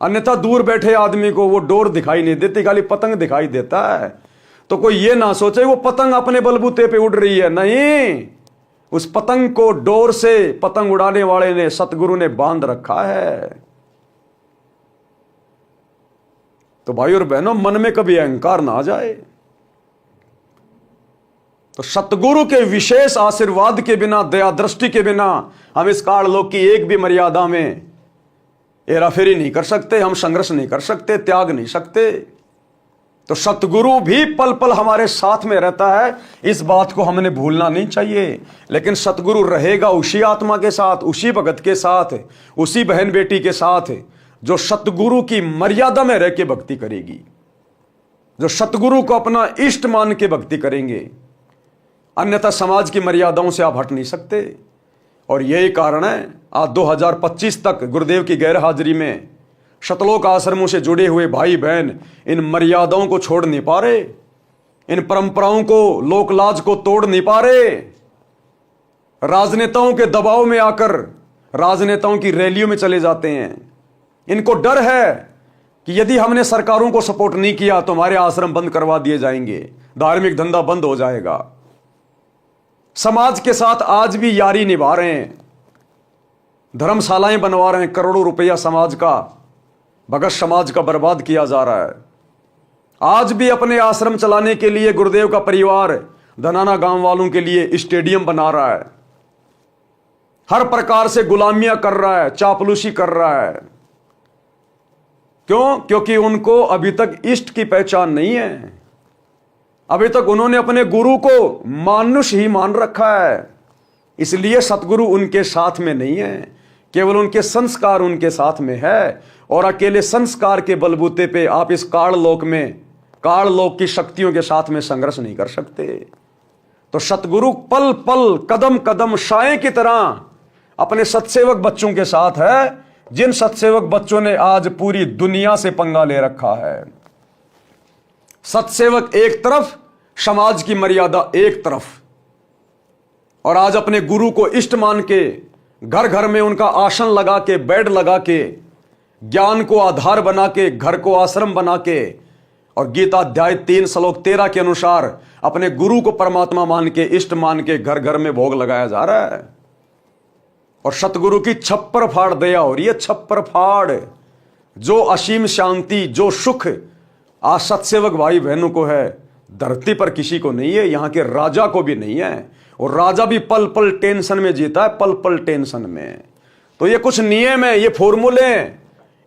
अन्यथा दूर बैठे आदमी को वो डोर दिखाई नहीं देती, खाली पतंग दिखाई देता है। तो कोई ये ना सोचे वो पतंग अपने बलबूते पे उड़ रही है, नहीं, उस पतंग को डोर से पतंग उड़ाने वाले ने, सतगुरु ने बांध रखा है। तो भाई और बहनों, मन में कभी अहंकार ना आ जाए। तो सतगुरु के विशेष आशीर्वाद के बिना, दया दृष्टि के बिना हम इस काललोक की एक भी मर्यादा में हेराफेरी नहीं कर सकते, हम संघर्ष नहीं कर सकते, त्याग नहीं सकते। तो सतगुरु भी पल पल हमारे साथ में रहता है, इस बात को हमने भूलना नहीं चाहिए। लेकिन सतगुरु रहेगा उसी आत्मा के साथ, उसी भगत के साथ, उसी बहन बेटी के साथ जो सतगुरु की मर्यादा में रह के भक्ति करेगी, जो सतगुरु को अपना इष्ट मान के भक्ति करेंगे। अन्यथा समाज की मर्यादाओं से आप हट नहीं सकते। और यही कारण है आज 2025 तक गुरुदेव की गैर हाजिरी में सतलोक आश्रमों से जुड़े हुए भाई बहन इन मर्यादाओं को छोड़ नहीं पा रहे, इन परंपराओं को, लोकलाज को तोड़ नहीं पा रहे। राजनेताओं के दबाव में आकर राजनेताओं की रैलियों में चले जाते हैं। इनको डर है कि यदि हमने सरकारों को सपोर्ट नहीं किया तो हमारे आश्रम बंद करवा दिए जाएंगे, धार्मिक धंधा बंद हो जाएगा। समाज के साथ आज भी यारी निभा रहे हैं, धर्मशालाएं बनवा रहे हैं, करोड़ों रुपया समाज का, भगत समाज का बर्बाद किया जा रहा है। आज भी अपने आश्रम चलाने के लिए गुरुदेव का परिवार धनाना गांव वालों के लिए स्टेडियम बना रहा है, हर प्रकार से गुलामियां कर रहा है, चापलूसी कर रहा है। क्यों? क्योंकि उनको अभी तक इष्ट की पहचान नहीं है। अभी तक उन्होंने अपने गुरु को मानुष ही मान रखा है, इसलिए सतगुरु उनके साथ में नहीं है, केवल उनके संस्कार उनके साथ में है। और अकेले संस्कार के बलबूते पे आप इस काल लोक की शक्तियों के साथ में संघर्ष नहीं कर सकते। तो सतगुरु पल पल कदम कदम साए की तरह अपने सत्सेवक बच्चों के साथ है, जिन सत्सेवक बच्चों ने आज पूरी दुनिया से पंगा ले रखा है। सत्सेवक एक तरफ, समाज की मर्यादा एक तरफ, और आज अपने गुरु को इष्ट मान के घर घर में उनका आसन लगा के, बेड लगा के, ज्ञान को आधार बना के, घर को आश्रम बना के, और गीता अध्याय 3 श्लोक 13 के अनुसार अपने गुरु को परमात्मा मान के, इष्ट मान के घर घर में भोग लगाया जा रहा है। और सतगुरु की छप्पर फाड़ दया हो रही है, छप्पर फाड़। जो असीम शांति, जो सुख आज सत्सेवक भाई बहनों को है, धरती पर किसी को नहीं है, यहां के राजा को भी नहीं है। और राजा भी पल पल टेंशन में जीता है, पल पल टेंशन में। तो ये कुछ नियम है, ये फॉर्मूले,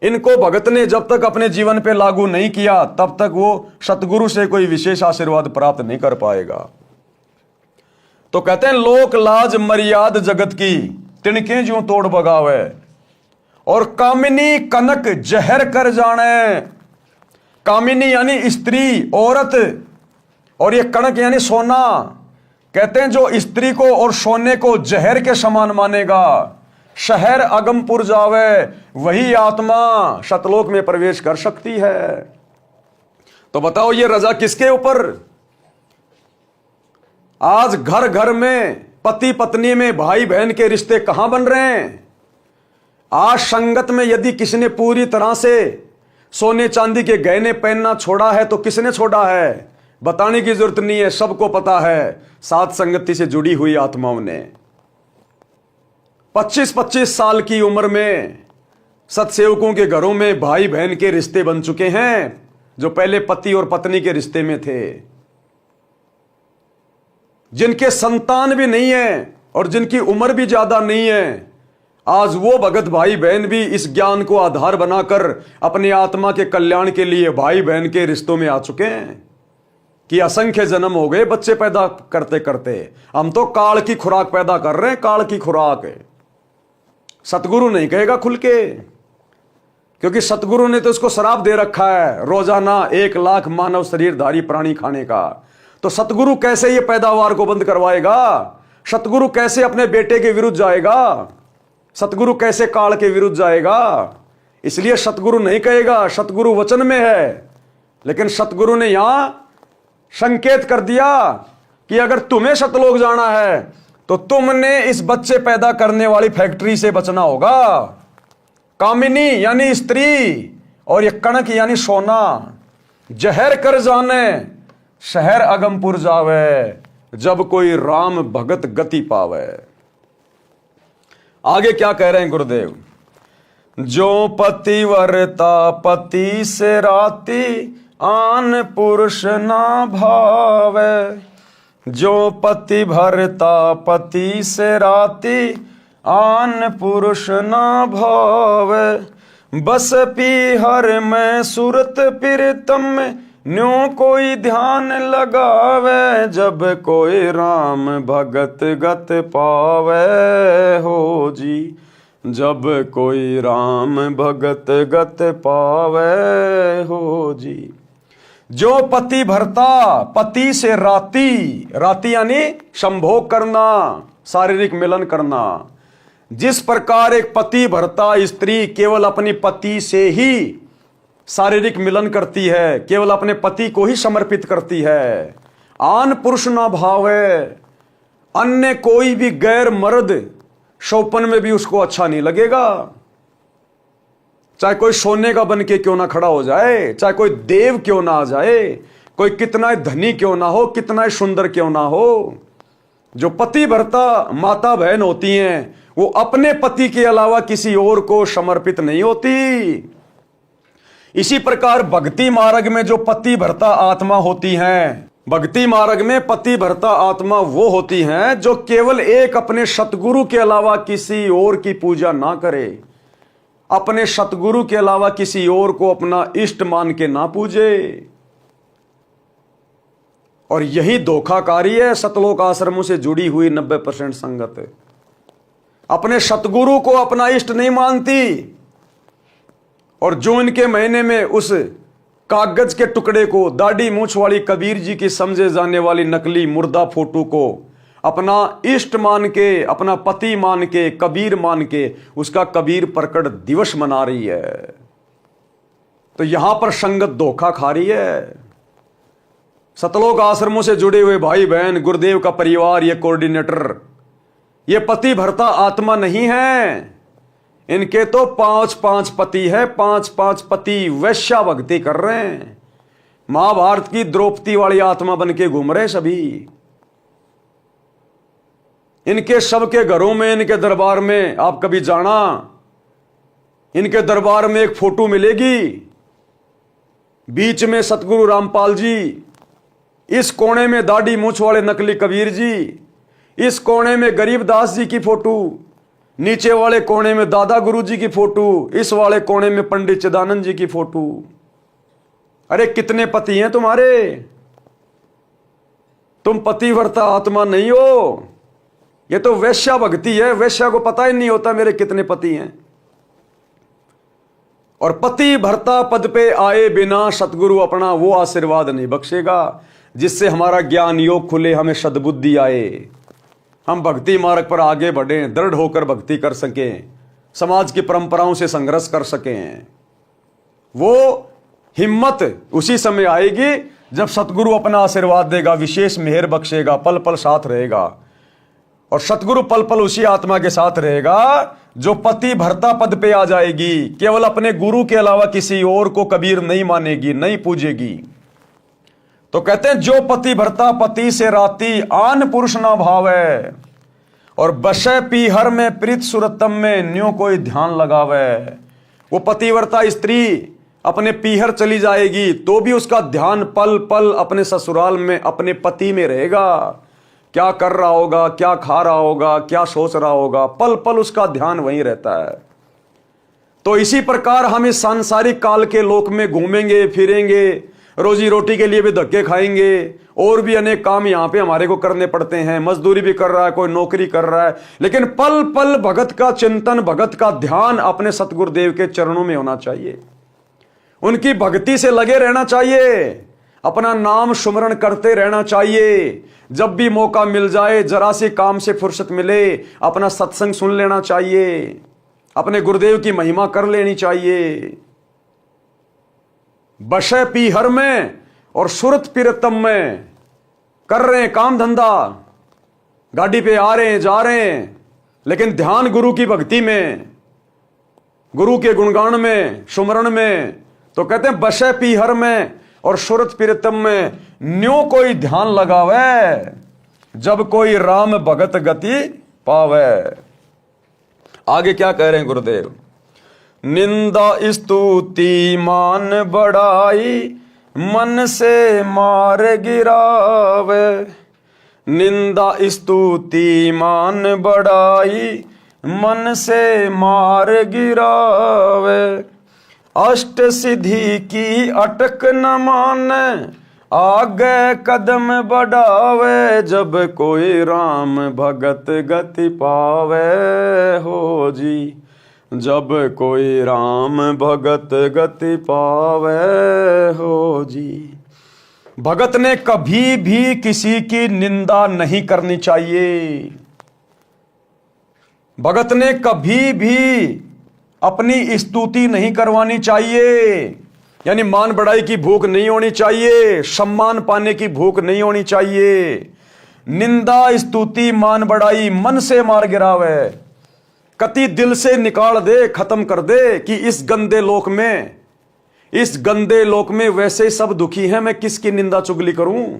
इनको भगत ने जब तक अपने जीवन पे लागू नहीं किया तब तक वो सतगुरु से कोई विशेष आशीर्वाद प्राप्त नहीं कर पाएगा। तो कहते हैं लोक लाज मर्याद जगत की, तिनके ज्यों तोड़ बगावे, और कामिनी कनक जहर कर जाने। कामिनी यानी स्त्री, औरत, और ये कनक यानी सोना। कहते हैं जो स्त्री को और सोने को जहर के समान मानेगा, शहर अगमपुर जावे, वही आत्मा सतलोक में प्रवेश कर सकती है। तो बताओ ये रजा किसके ऊपर? आज घर घर में, पति पत्नी में, भाई बहन के रिश्ते कहां बन रहे हैं? आज संगत में यदि किसी ने पूरी तरह से सोने चांदी के गहने पहनना छोड़ा है तो किसने छोड़ा है? बताने की जरूरत नहीं है, सबको पता है। साथ संगति से जुड़ी हुई आत्माओं ने 25-25 साल की उम्र में सत्सेवकों के घरों में भाई बहन के रिश्ते बन चुके हैं, जो पहले पति और पत्नी के रिश्ते में थे, जिनके संतान भी नहीं है और जिनकी उम्र भी ज्यादा नहीं है। आज वो भगत भाई बहन भी इस ज्ञान को आधार बनाकर अपनी आत्मा के कल्याण के लिए भाई बहन के रिश्तों में आ चुके हैं कि असंख्य जन्म हो गए बच्चे पैदा करते करते, हम तो काल की खुराक पैदा कर रहे हैं, काल की खुराक। सतगुरु नहीं कहेगा खुल के, क्योंकि सतगुरु ने तो इसको श्राप दे रखा है रोजाना 1 लाख मानव शरीरधारी प्राणी खाने का। तो सतगुरु कैसे ये पैदावार को बंद करवाएगा? सतगुरु कैसे अपने बेटे के विरुद्ध जाएगा? सतगुरु कैसे काल के विरुद्ध जाएगा? इसलिए सतगुरु नहीं कहेगा, सतगुरु वचन में है। लेकिन सतगुरु ने यहां संकेत कर दिया कि अगर तुम्हें सतलोक जाना है तो तुमने इस बच्चे पैदा करने वाली फैक्ट्री से बचना होगा। कामिनी यानी स्त्री, और ये कणक यानी सोना। जहर कर जाने, शहर अगमपुर जावे, जब कोई राम भगत गति पावे। आगे क्या कह रहे हैं गुरुदेव? जो पतिव्रता पति से राती, आन पुरुष ना भावे। जो पति भरता पति से राती, आन पुरुष ना भावे। बस पीहर में सुरत प्रीतम में, न्यों कोई ध्यान लगावे। जब कोई राम भगत गत पावे हो जी, जब कोई राम भगत गत पावे हो जी। जो पति भरता, पति से राती, राती यानी संभोग करना, शारीरिक मिलन करना। जिस प्रकार एक पति भरता स्त्री केवल अपनी पति से ही शारीरिक मिलन करती है, केवल अपने पति को ही समर्पित करती है, आन पुरुष ना भावे। अन्य कोई भी गैर मर्द शौपन में भी उसको अच्छा नहीं लगेगा। चाहे कोई सोने का बन के क्यों ना खड़ा हो जाए, चाहे कोई देव क्यों ना आ जाए, कोई कितना धनी क्यों ना हो, कितना सुंदर क्यों ना हो, जो पति भर्ता माता बहन होती हैं वो अपने पति के अलावा किसी और को समर्पित नहीं होती। इसी प्रकार भक्ति मार्ग में जो पति भर्ता आत्मा होती हैं, भक्ति मार्ग में पति भर्ता आत्मा वो होती हैं जो केवल एक अपने सतगुरु के अलावा किसी और की पूजा ना करे, अपने सतगुरु के अलावा किसी और को अपना इष्ट मान के ना पूजे। और यही धोखाकारी है सतलोक आश्रमों से जुड़ी हुई 90% संगत। अपने सतगुरु को अपना इष्ट नहीं मानती, और जो इनके महीने में उस कागज के टुकड़े को, दाढ़ी मूछ वाली कबीर जी की समझे जाने वाली नकली मुर्दा फोटो को अपना इष्ट मान के, अपना पति मान के, कबीर मान के उसका कबीर प्रकट दिवस मना रही है। तो यहां पर संगत धोखा खा रही है। सतलोक आश्रमों से जुड़े हुए भाई बहन, गुरुदेव का परिवार, ये कोऑर्डिनेटर, ये पति भर्ता आत्मा नहीं है। इनके तो 5-5 पति है, 5-5 पति वैश्या भक्ति कर रहे हैं। महाभारत की द्रौपदी वाली आत्मा बन के घूम रहे सभी। इनके सबके घरों में, इनके दरबार में आप कभी जाना, इनके दरबार में एक फोटो मिलेगी, बीच में सतगुरु रामपाल जी, इस कोने में दाढ़ी मूछ वाले नकली कबीर जी, इस कोने में गरीबदास जी की फोटो, नीचे वाले कोने में दादा गुरु जी की फोटो, इस वाले कोने में पंडित चिदानंद जी की फोटो। अरे कितने पति हैं तुम्हारे? तुम पतिव्रता आत्मा नहीं हो, ये तो वैश्या भक्ति है। वैश्या को पता ही नहीं होता मेरे कितने पति हैं। और पति भर्ता पद पे आए बिना सतगुरु अपना वो आशीर्वाद नहीं बख्शेगा जिससे हमारा ज्ञान योग खुले, हमें सद्बुद्धि आए, हम भक्ति मार्ग पर आगे बढ़ें, दृढ़ होकर भक्ति कर सकें, समाज की परंपराओं से संघर्ष कर सकें। वो हिम्मत उसी समय आएगी जब सतगुरु अपना आशीर्वाद देगा, विशेष मेहर बख्शेगा, पल पल साथ रहेगा। और सतगुरु पल पल उसी आत्मा के साथ रहेगा जो पति भर्ता पद पे आ जाएगी, केवल अपने गुरु के अलावा किसी और को कबीर नहीं मानेगी, नहीं पूजेगी। तो कहते हैं जो पति भर्ता पति से राती आन पुरुष ना भावे, और बसे पीहर में प्रीत सुरतम में न्यू कोई ध्यान लगावे। वो पतिव्रता स्त्री अपने पीहर चली जाएगी तो भी उसका ध्यान पल पल अपने ससुराल में, अपने पति में रहेगा। क्या कर रहा होगा, क्या खा रहा होगा, क्या सोच रहा होगा, पल पल उसका ध्यान वहीं रहता है। तो इसी प्रकार हम इस सांसारिक काल के लोक में घूमेंगे फिरेंगे, रोजी रोटी के लिए भी धक्के खाएंगे, और भी अनेक काम यहां पे हमारे को करने पड़ते हैं, मजदूरी भी कर रहा है, कोई नौकरी कर रहा है, लेकिन पल पल भगत का चिंतन, भगत का ध्यान अपने सतगुरुदेव के चरणों में होना चाहिए। उनकी भक्ति से लगे रहना चाहिए, अपना नाम सुमरण करते रहना चाहिए। जब भी मौका मिल जाए, जरा से काम से फुर्सत मिले, अपना सत्संग सुन लेना चाहिए, अपने गुरुदेव की महिमा कर लेनी चाहिए। बशे पीहर में और सुरत पीरतम में कर रहे हैं काम धंधा, गाड़ी पे आ रहे हैं जा रहे हैं, लेकिन ध्यान गुरु की भक्ति में, गुरु के गुणगान में, सुमरण में। तो कहते हैं बशे पीहर में और सुरत पीरतम में न्यो कोई ध्यान लगावे, जब कोई राम भगत गति पावे। आगे क्या कह रहे हैं गुरुदेव? निंदा स्तुति मान बढ़ाई मन से मार गिरावे। निंदा स्तुति मान बढ़ाई मन से मार गिरावे। अष्ट सिद्धि की अटक न माने आगे कदम बढ़ावे। जब कोई राम भगत गति पावे हो जी, जब कोई राम भगत गति पावे हो जी। भगत ने कभी भी किसी की निंदा नहीं करनी चाहिए। भगत ने कभी भी अपनी स्तुति नहीं करवानी चाहिए, यानी मान बढ़ाई की भूख नहीं होनी चाहिए, सम्मान पाने की भूख नहीं होनी चाहिए। निंदा स्तुति मान बढ़ाई मन से मार गिरावे। कति दिल से निकाल दे, खत्म कर दे कि इस गंदे लोक में वैसे सब दुखी हैं, मैं किसकी निंदा चुगली करूं।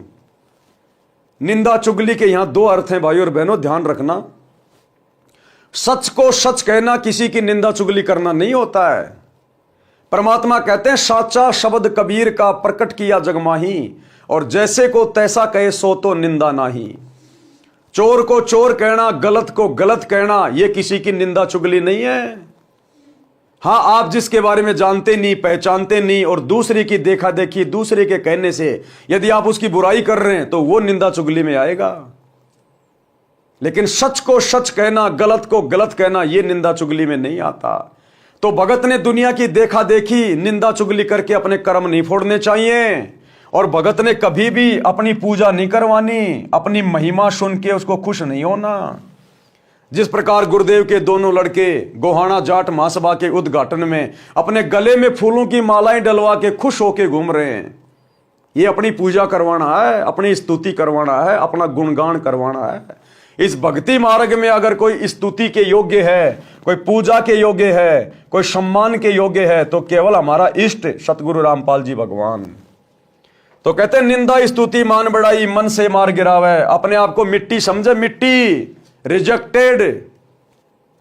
निंदा चुगली के यहां दो अर्थ हैं भाई और बहनों, ध्यान रखना। सच को सच कहना किसी की निंदा चुगली करना नहीं होता है। परमात्मा कहते हैं साचा शब्द कबीर का प्रकट किया जगमाही, और जैसे को तैसा कहे सो तो निंदा नाही। चोर को चोर कहना, गलत को गलत कहना, यह किसी की निंदा चुगली नहीं है। हां, आप जिसके बारे में जानते नहीं, पहचानते नहीं, और दूसरे की देखा देखी, दूसरे के कहने से यदि आप उसकी बुराई कर रहे हैं तो वो निंदा चुगली में आएगा। लेकिन सच को सच कहना, गलत को गलत कहना, यह निंदा चुगली में नहीं आता। तो भगत ने दुनिया की देखा देखी, निंदा चुगली करके अपने कर्म नहीं फोड़ने चाहिए, और भगत ने कभी भी अपनी पूजा नहीं करवानी, अपनी महिमा सुन के उसको खुश नहीं होना। जिस प्रकार गुरुदेव के दोनों लड़के गोहाना जाट महासभा के उद्घाटन में अपने गले में फूलों की मालाएं डलवा के खुश होके घूम रहे हैं, ये अपनी पूजा करवाना है, अपनी स्तुति करवाना है, अपना गुणगान करवाना है। इस भक्ति मार्ग में अगर कोई स्तुति के योग्य है, कोई पूजा के योग्य है, कोई सम्मान के योग्य है, तो केवल हमारा इष्ट सतगुरु रामपाल जी भगवान। तो कहते हैं निंदा स्तुति मान बढ़ाई मन से मार गिरावे। अपने आप को मिट्टी समझे, मिट्टी, रिजेक्टेड,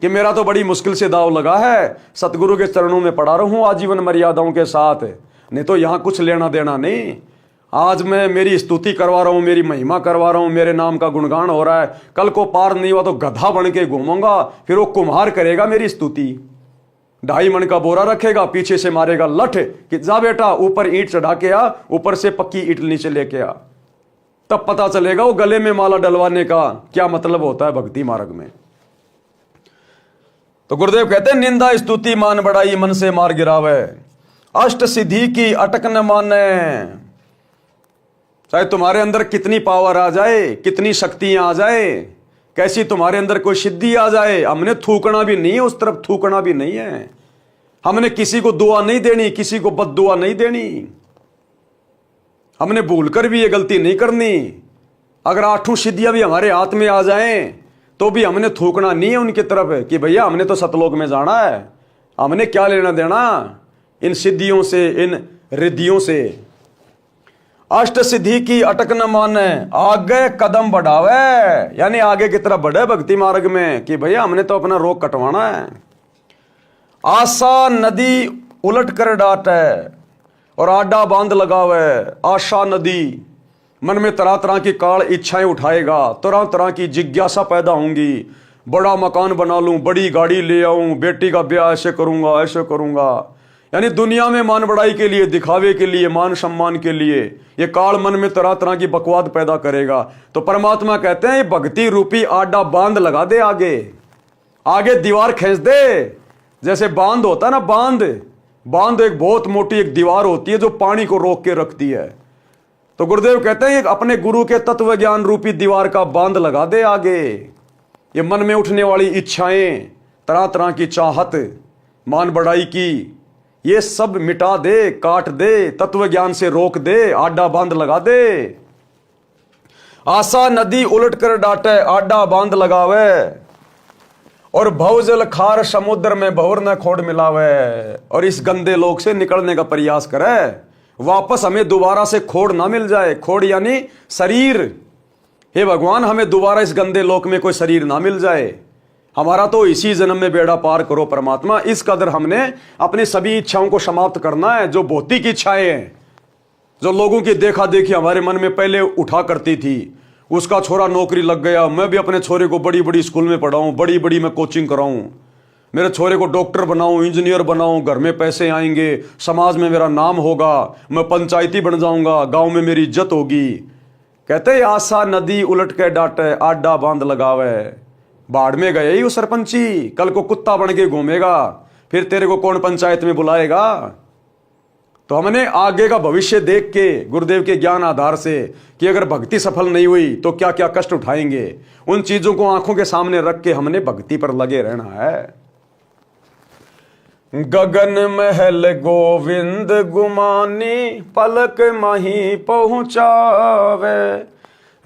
कि मेरा तो बड़ी मुश्किल से दाव लगा है, सतगुरु के चरणों में पड़ा रहूं आजीवन मर्यादाओं के साथ, नहीं तो यहां कुछ लेना देना नहीं। आज मैं मेरी स्तुति करवा रहा हूं, मेरी महिमा करवा रहा हूं, मेरे नाम का गुणगान हो रहा है, कल को पार नहीं हुआ तो गधा बन के घूमूंगा, फिर वो कुम्हार करेगा मेरी स्तुति। 2.5 मन का बोरा रखेगा, पीछे से मारेगा लठ कि जा बेटा ऊपर ईंट चढ़ा के आ, ऊपर से पक्की ईंट नीचे लेके आ। तब पता चलेगा वो गले में माला डलवाने का क्या मतलब होता है भक्ति मार्ग में। तो गुरुदेव कहते हैं निंदा स्तुति मान बढ़ाई मन से मार गिरावे। अष्ट सिद्धि की अटक न माने। चाहे तुम्हारे अंदर कितनी पावर आ जाए, कितनी शक्तियां आ जाए, कैसी तुम्हारे अंदर कोई सिद्धि आ जाए, हमने थूकना भी नहीं है, उस तरफ थूकना भी नहीं है। हमने किसी को दुआ नहीं देनी, किसी को बद दुआ नहीं देनी, हमने भूलकर भी ये गलती नहीं करनी। अगर 8 सिद्धियां भी हमारे हाथ में आ जाएं तो भी हमने थूकना नहीं है उनकी तरफ कि भैया हमने तो सतलोक में जाना है, हमने क्या लेना देना इन सिद्धियों से, इन रिद्धियों से। अष्ट सिद्धि की अटक न माने, आगे कदम बढ़ावे, यानी आगे की तरफ बढ़े भक्ति मार्ग में कि भैया हमने तो अपना रोग कटवाना है। आशा नदी उलट कर डाटे और आडा बांध लगावे। आशा नदी मन में तरह तरह की काल इच्छाएं उठाएगा, तरह तरह की जिज्ञासा पैदा होंगी। बड़ा मकान बना लूं, बड़ी गाड़ी ले आऊं, बेटी का ब्याह ऐसे करूंगा, ऐसे करूंगा, यानी दुनिया में मान बढ़ाई के लिए, दिखावे के लिए, मान सम्मान के लिए ये काल मन में तरह तरह की बकवाद पैदा करेगा। तो परमात्मा कहते हैं ये भक्ति रूपी आडा बांध लगा दे, आगे आगे दीवार खींच दे। जैसे बांध होता है ना, बांध एक बहुत मोटी एक दीवार होती है जो पानी को रोक के रखती है। तो गुरुदेव कहते हैं अपने गुरु के तत्व ज्ञान रूपी दीवार का बांध लगा दे आगे। ये मन में उठने वाली इच्छाएं, तरह तरह की चाहत, मान बढ़ाई की, ये सब मिटा दे, काट दे, तत्व ज्ञान से रोक दे, आडा बांध लगा दे। आशा नदी उलट कर डाटे, आडा बांध लगावे और भवजल खार समुद्र में भवर न खोड़ मिलावे। और इस गंदे लोक से निकलने का प्रयास करे, वापस हमें दोबारा से खोड़ ना मिल जाए। खोड़ यानी शरीर। हे भगवान हमें दोबारा इस गंदे लोक में कोई शरीर ना मिल जाए, हमारा तो इसी जन्म में बेड़ा पार करो परमात्मा। इस कदर हमने अपनी सभी इच्छाओं को समाप्त करना है। जो भौतिक इच्छाएं हैं, जो लोगों की देखा देखी हमारे मन में पहले उठा करती थी, उसका छोरा नौकरी लग गया, मैं भी अपने छोरे को बड़ी बड़ी स्कूल में पढ़ाऊं, बड़ी बड़ी मैं कोचिंग कराऊं, मेरे छोरे को डॉक्टर बनाऊं, इंजीनियर बनाऊं, घर में पैसे आएंगे, समाज में मेरा नाम होगा, मैं पंचायती बन जाऊंगा, गांव में मेरी इज्जत होगी। कहते आशा नदी उलट के डाटे, आडा बांध लगावे। बाढ़ में गए ही वो सरपंची, कल को कुत्ता बन के घूमेगा, फिर तेरे को कौन पंचायत में बुलाएगा। तो हमने आगे का भविष्य देख के गुरुदेव के ज्ञान आधार से कि अगर भक्ति सफल नहीं हुई तो क्या क्या कष्ट उठाएंगे, उन चीजों को आंखों के सामने रख के हमने भक्ति पर लगे रहना है। गगन महल गोविंद गुमानी, पलक मही पहुंचावे।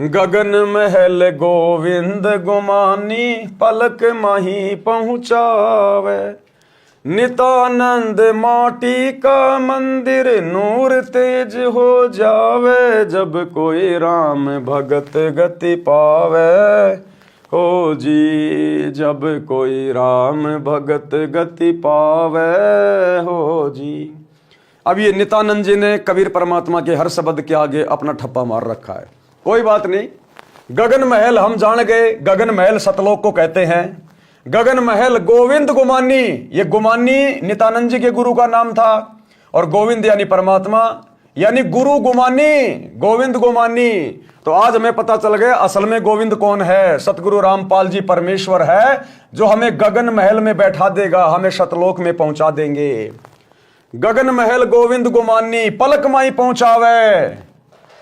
गगन महल गोविंद गुमानी, पलक माही पहुँचावे। नितानंद माटी का मंदिर, नूर तेज हो जावे। जब कोई राम भगत गति पावे, हो जी जब कोई राम भगत गति पावे, हो जी। अब ये नित्यानंद जी ने कबीर परमात्मा के हर शब्द के आगे अपना ठप्पा मार रखा है। कोई बात नहीं, गगन महल हम जान गए, गगन महल सतलोक को कहते हैं। गगन महल गोविंद गुमानी, ये गुमानी नित्यानंद जी के गुरु का नाम था, और गोविंद यानी परमात्मा, यानी गुरु गुमानी, गोविंद गुमानी। तो आज हमें पता चल गया असल में गोविंद कौन है। सतगुरु रामपाल जी परमेश्वर है, जो हमें गगन महल में बैठा देगा, हमें सतलोक में पहुंचा देंगे। गगन महल गोविंद गुमानी, पलक माई पहुंचावे।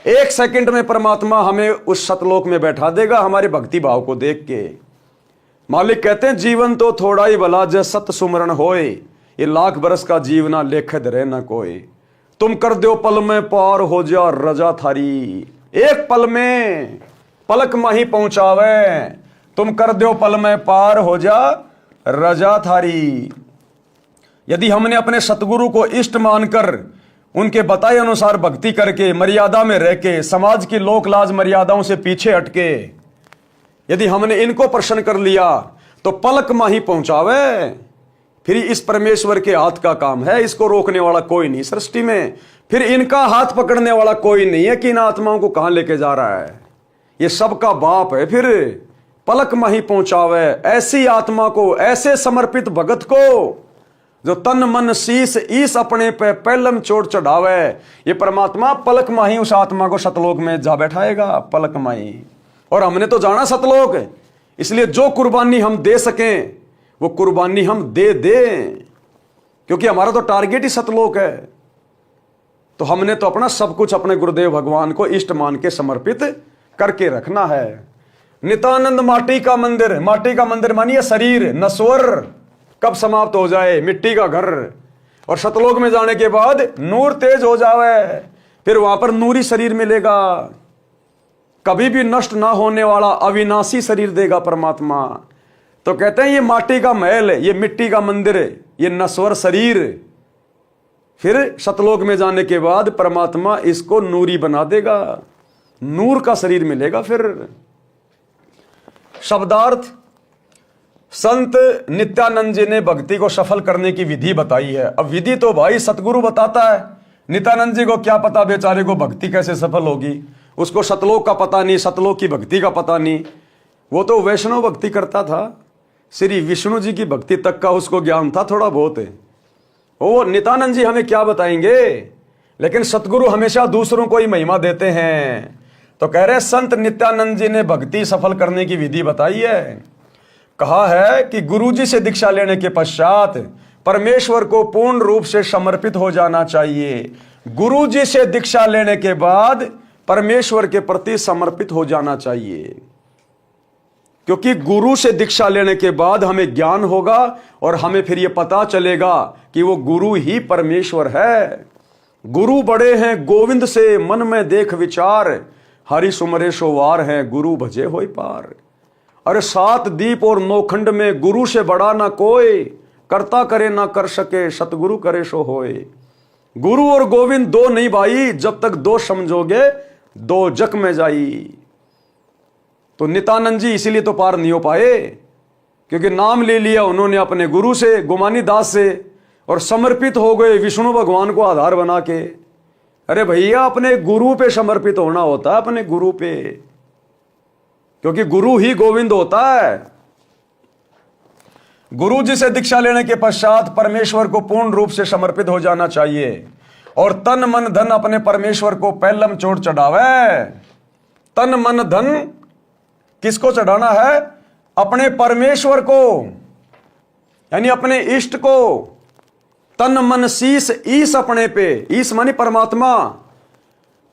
1 सेकंड में परमात्मा हमें उस सतलोक में बैठा देगा, हमारे भक्ति भाव को देख के। मालिक कहते हैं जीवन तो थोड़ा ही भला, जय सत सुमरण होए। ये लाख बरस का जीवना लेखद रहे ना कोई। तुम कर दो पल में पार हो जा रजा थारी। 1 पल में पलक माही पहुंचावे। तुम कर दो पल में पार हो जा रजा थारी। यदि हमने अपने सतगुरु को इष्ट मानकर उनके बताए अनुसार भक्ति करके, मर्यादा में रह के, समाज की लोक लाज मर्यादाओं से पीछे हटके यदि हमने इनको प्रसन्न कर लिया, तो पलक माही पहुंचावे। फिर इस परमेश्वर के हाथ का काम है, इसको रोकने वाला कोई नहीं सृष्टि में। फिर इनका हाथ पकड़ने वाला कोई नहीं है कि इन आत्माओं को कहां लेके जा रहा है। ये सबका बाप है। फिर पलक माही पहुंचावे ऐसी आत्मा को, ऐसे समर्पित भगत को, जो तन मन शीस ईस अपने पे पहलम चोट चढ़ावे। ये परमात्मा पलक माही उस आत्मा को सतलोक में जा बैठाएगा, पलक माही। और हमने तो जाना सतलोक, इसलिए जो कुर्बानी हम दे सकें वो कुर्बानी हम दे दें, क्योंकि हमारा तो टारगेट ही सतलोक है। तो हमने तो अपना सब कुछ अपने गुरुदेव भगवान को इष्ट मान के समर्पित करके रखना है। नित्यानंद माटी का मंदिर, माटी का मंदिर मानिए शरीर, नश्वर कब समाप्त हो जाए, मिट्टी का घर। और सतलोक में जाने के बाद नूर तेज हो जावे, फिर वहां पर नूरी शरीर मिलेगा, कभी भी नष्ट ना होने वाला अविनाशी शरीर देगा परमात्मा। तो कहते हैं ये माटी का महल है, ये मिट्टी का मंदिर है, ये नश्वर शरीर। फिर सतलोक में जाने के बाद परमात्मा इसको नूरी बना देगा, नूर का शरीर मिलेगा। फिर शब्दार्थ, संत नित्यानंद जी ने भक्ति को सफल करने की विधि बताई है। अब विधि तो भाई सतगुरु बताता है, नित्यानंद जी को क्या पता बेचारे को भक्ति कैसे सफल होगी। उसको सतलोक का पता नहीं, सतलोक की भक्ति का पता नहीं। वो तो वैष्णव भक्ति करता था, श्री विष्णु जी की भक्ति तक का उसको ज्ञान था, थोड़ा बहुत है। वो नित्यानंद जी हमें क्या बताएंगे। लेकिन सतगुरु हमेशा दूसरों को ही महिमा देते हैं। तो कह रहे संत नित्यानंद जी ने भक्ति सफल करने की विधि बताई है। कहा है कि गुरु जी से दीक्षा लेने के पश्चात परमेश्वर को पूर्ण रूप से समर्पित हो जाना चाहिए। गुरु जी से दीक्षा लेने के बाद परमेश्वर के प्रति समर्पित हो जाना चाहिए, क्योंकि गुरु से दीक्षा लेने के बाद हमें ज्ञान होगा और हमें फिर यह पता चलेगा कि वो गुरु ही परमेश्वर है। गुरु बड़े हैं गोविंद से मन में देख विचार, हरि सुमरे सोवार है गुरु भजे होय पार। अरे 7 दीप और 9 खंड में गुरु से बड़ा ना कोई, करता करे ना कर सके सतगुरु करे सो होए। गुरु और गोविंद दो नहीं भाई, जब तक 2 समझोगे 2 जक में जाई। तो नित्यानंद जी इसीलिए तो पार नहीं हो पाए, क्योंकि नाम ले लिया उन्होंने अपने गुरु से, गुमानी दास से, और समर्पित हो गए विष्णु भगवान को आधार बना के। अरे भैया अपने गुरु पे समर्पित होना होता है, अपने गुरु पे, क्योंकि गुरु ही गोविंद होता है। गुरु जी से दीक्षा लेने के पश्चात परमेश्वर को पूर्ण रूप से समर्पित हो जाना चाहिए और तन मन धन अपने परमेश्वर को पहलम चोट चढ़ावे। तन मन धन किसको चढ़ाना है? अपने परमेश्वर को, यानी अपने इष्ट को। तन मन शीस ईस अपने पे, ईस मानी परमात्मा।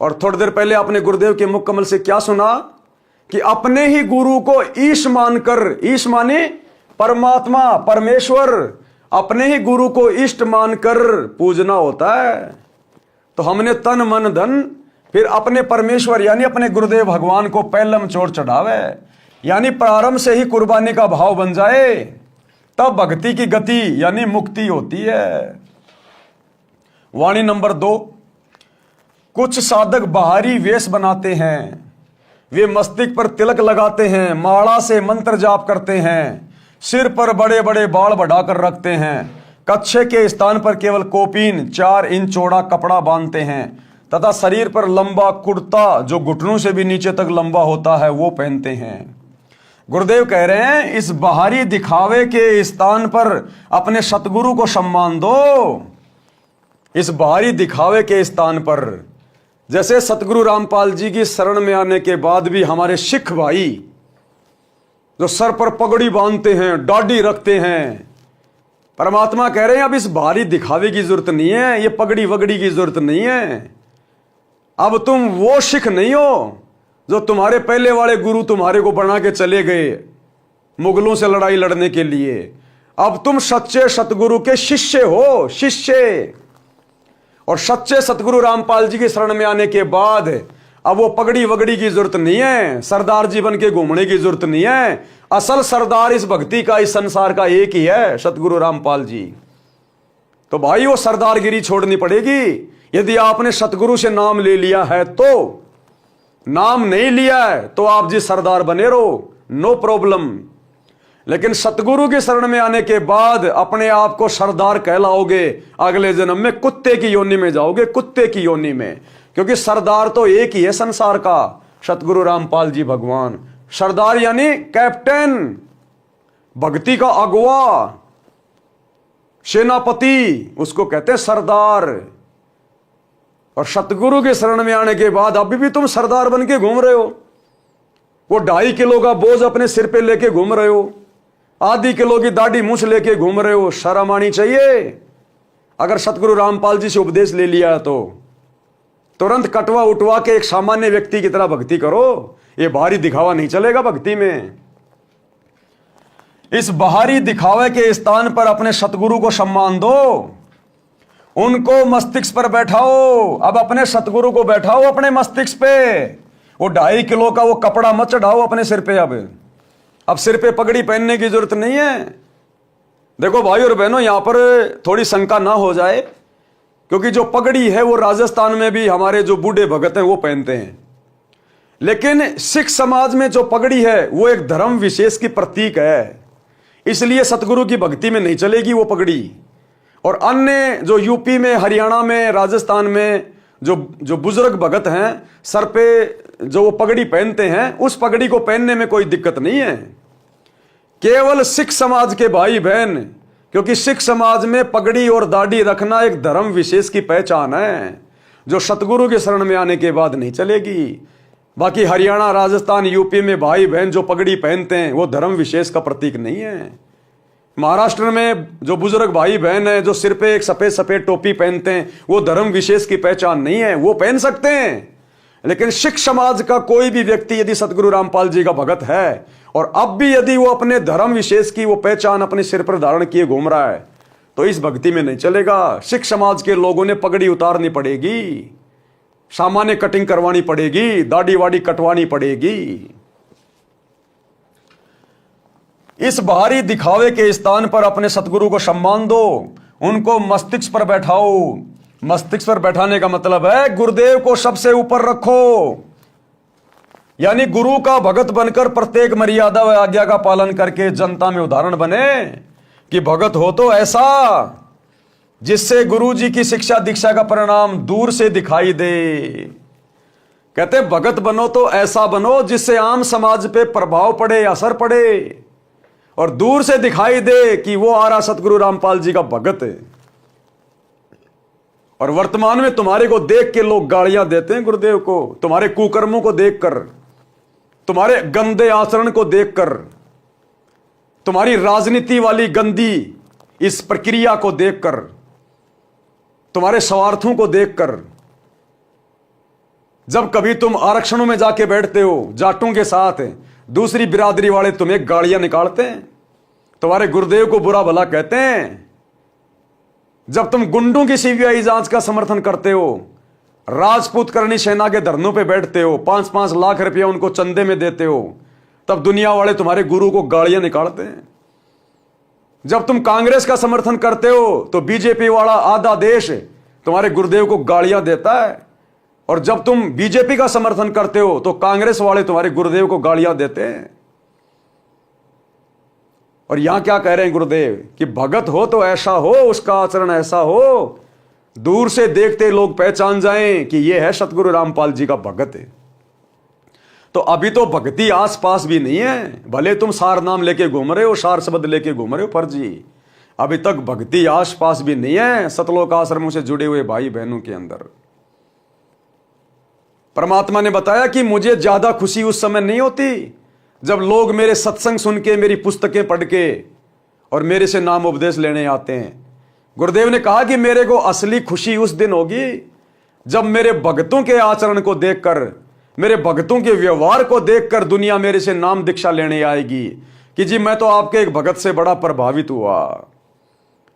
और थोड़ी देर पहले आपने गुरुदेव के मुख कमल से क्या सुना कि अपने ही गुरु को ईश मानकर, ईश माने परमात्मा परमेश्वर, अपने ही गुरु को इष्ट मानकर पूजना होता है। तो हमने तन मन धन फिर अपने परमेश्वर यानी अपने गुरुदेव भगवान को पहलम चोर चढ़ावे, यानी प्रारंभ से ही कुर्बानी का भाव बन जाए, तब भक्ति की गति यानी मुक्ति होती है। वाणी नंबर 2, कुछ साधक बाहरी वेश बनाते हैं, वे मस्तिष्क पर तिलक लगाते हैं, माला से मंत्र जाप करते हैं, सिर पर बड़े बड़े बाल बढ़ाकर रखते हैं, कच्छे के स्थान पर केवल कोपीन 4 इंच चौड़ा कपड़ा बांधते हैं तथा शरीर पर लंबा कुर्ता जो घुटनों से भी नीचे तक लंबा होता है वो पहनते हैं। गुरुदेव कह रहे हैं इस बाहरी दिखावे के स्थान पर अपने सतगुरु को सम्मान दो। इस बाहरी दिखावे के स्थान पर जैसे सतगुरु रामपाल जी की शरण में आने के बाद भी हमारे सिख भाई जो सर पर पगड़ी बांधते हैं, दाढ़ी रखते हैं, परमात्मा कह रहे हैं अब इस बाहरी दिखावे की जरूरत नहीं है, ये पगड़ी वगड़ी की जरूरत नहीं है। अब तुम वो सिख नहीं हो जो तुम्हारे पहले वाले गुरु तुम्हारे को बना के चले गए मुगलों से लड़ाई लड़ने के लिए। अब तुम सच्चे सतगुरु के शिष्य हो, शिष्य। और सच्चे सतगुरु रामपाल जी की शरण में आने के बाद अब वो पगड़ी वगड़ी की जरूरत नहीं है, सरदार जीवन के घूमने की जरूरत नहीं है। असल सरदार इस भक्ति का, इस संसार का एक ही है, सतगुरु रामपाल जी। तो भाई वो सरदारगिरी छोड़नी पड़ेगी। यदि आपने सतगुरु से नाम ले लिया है तो, नाम नहीं लिया है तो आप जी सरदार बने रहो, नो प्रॉब्लम। लेकिन सतगुरु की शरण में आने के बाद अपने आप को सरदार कहलाओगे, अगले जन्म में कुत्ते की योनि में जाओगे, कुत्ते की योनि में। क्योंकि सरदार तो एक ही है संसार का, सतगुरु रामपाल जी भगवान। सरदार यानी कैप्टन, भक्ति का अगुवा, सेनापति, उसको कहते हैं सरदार। और सतगुरु के शरण में आने के बाद अभी भी तुम सरदार बन के घूम रहे हो। वो 2.5 किलो का बोझ अपने सिर पे लेके घूम रहे हो, आधी किलो की दाढ़ी मूछ लेके घूम रहे हो। शर्म आनी चाहिए। अगर सतगुरु रामपाल जी से उपदेश ले लिया है तो तुरंत कटवा उठवा के एक सामान्य व्यक्ति की तरह भक्ति करो। ये बाहरी दिखावा नहीं चलेगा भक्ति में। इस बाहरी दिखावे के स्थान पर अपने सतगुरु को सम्मान दो, उनको मस्तिष्क पर बैठाओ। अब अपने सतगुरु को बैठाओ अपने मस्तिष्क पे। वो 2.5 किलो का वो कपड़ा मत चढ़ाओ अपने सिर पे। अब सिर पे पगड़ी पहनने की जरूरत नहीं है। देखो भाई और बहनों, यहां पर थोड़ी शंका ना हो जाए, क्योंकि जो पगड़ी है वो राजस्थान में भी हमारे जो बूढ़े भगत हैं वो पहनते हैं। लेकिन सिख समाज में जो पगड़ी है वो एक धर्म विशेष की प्रतीक है, इसलिए सतगुरु की भक्ति में नहीं चलेगी वो पगड़ी। और अन्य जो यूपी में, हरियाणा में, राजस्थान में जो बुजुर्ग भगत हैं, सर पे जो वो पगड़ी पहनते हैं, उस पगड़ी को पहनने में कोई दिक्कत नहीं है। केवल सिख समाज के भाई बहन, क्योंकि सिख समाज में पगड़ी और दाढ़ी रखना एक धर्म विशेष की पहचान है, जो सतगुरु के शरण में आने के बाद नहीं चलेगी। बाकी हरियाणा, राजस्थान, यूपी में भाई बहन जो पगड़ी पहनते हैं वो धर्म विशेष का प्रतीक नहीं है। महाराष्ट्र में जो बुजुर्ग भाई बहन है जो सिर पे एक सफेद सफेद टोपी पहनते हैं वो धर्म विशेष की पहचान नहीं है, वो पहन सकते हैं। लेकिन सिख समाज का कोई भी व्यक्ति यदि सतगुरु रामपाल जी का भगत है और अब भी यदि वो अपने धर्म विशेष की वो पहचान अपने सिर पर धारण किए घूम रहा है तो इस भक्ति में नहीं चलेगा। सिख समाज के लोगों ने पगड़ी उतारनी पड़ेगी, सामान्य कटिंग करवानी पड़ेगी, दाढ़ी वाड़ी कटवानी पड़ेगी। इस बाहरी दिखावे के स्थान पर अपने सतगुरु को सम्मान दो, उनको मस्तिष्क पर बैठाओ। मस्तिष्क पर बैठाने का मतलब है गुरुदेव को सबसे ऊपर रखो, यानी गुरु का भगत बनकर प्रत्येक मर्यादा व आज्ञा का पालन करके जनता में उदाहरण बने कि भगत हो तो ऐसा जिससे गुरु जी की शिक्षा दीक्षा का परिणाम दूर से दिखाई दे। कहते भगत बनो तो ऐसा बनो जिससे आम समाज पे प्रभाव पड़े, असर पड़े और दूर से दिखाई दे कि वो आ रहा सतगुरु रामपाल जी का भगत है। और वर्तमान में तुम्हारे को देख के लोग गालियां देते हैं गुरुदेव को, तुम्हारे कुकर्मों को देखकर, तुम्हारे गंदे आचरण को देखकर, तुम्हारी राजनीति वाली गंदी इस प्रक्रिया को देखकर, तुम्हारे स्वार्थों को देखकर। जब कभी तुम आरक्षणों में जाके बैठते हो जाटों के साथ, दूसरी बिरादरी वाले तुम्हें गालियां निकालते हैं, तुम्हारे गुरुदेव को बुरा भला कहते हैं। जब तुम गुंडों की सीबीआई जांच का समर्थन करते हो राजपूत करनी सेना के धरनों पे बैठते हो, 5-5 लाख रुपया उनको चंदे में देते हो, तब दुनिया वाले तुम्हारे गुरु को गालियां निकालते हैं। जब तुम कांग्रेस का समर्थन करते हो तो बीजेपी वाला आधा देश तुम्हारे गुरुदेव को गालियां देता है, और जब तुम बीजेपी का समर्थन करते हो तो कांग्रेस वाले तुम्हारे गुरुदेव को गालियां देते हैं। और यहां क्या कह रहे हैं गुरुदेव कि भगत हो तो ऐसा हो, उसका आचरण ऐसा हो, दूर से देखते लोग पहचान जाएं कि यह है सतगुरु रामपाल जी का भगत है। तो अभी तो भक्ति आस पास भी नहीं है, भले तुम सार नाम लेके घूम रहे हो, सार शब्द लेके घूम रहे हो फर्जी, अभी तक भक्ति आस पास भी नहीं है सतलोक आश्रमों से जुड़े हुए भाई बहनों के अंदर। परमात्मा ने बताया कि मुझे ज्यादा खुशी उस समय नहीं होती जब लोग मेरे सत्संग सुन के, मेरी पुस्तकें पढ़ के और मेरे से नाम उपदेश लेने आते हैं। गुरुदेव ने कहा कि मेरे को असली खुशी उस दिन होगी जब मेरे भक्तों के आचरण को देखकर, मेरे भक्तों के व्यवहार को देखकर दुनिया मेरे से नाम दीक्षा लेने आएगी कि जी मैं तो आपके एक भगत से बड़ा प्रभावित हुआ,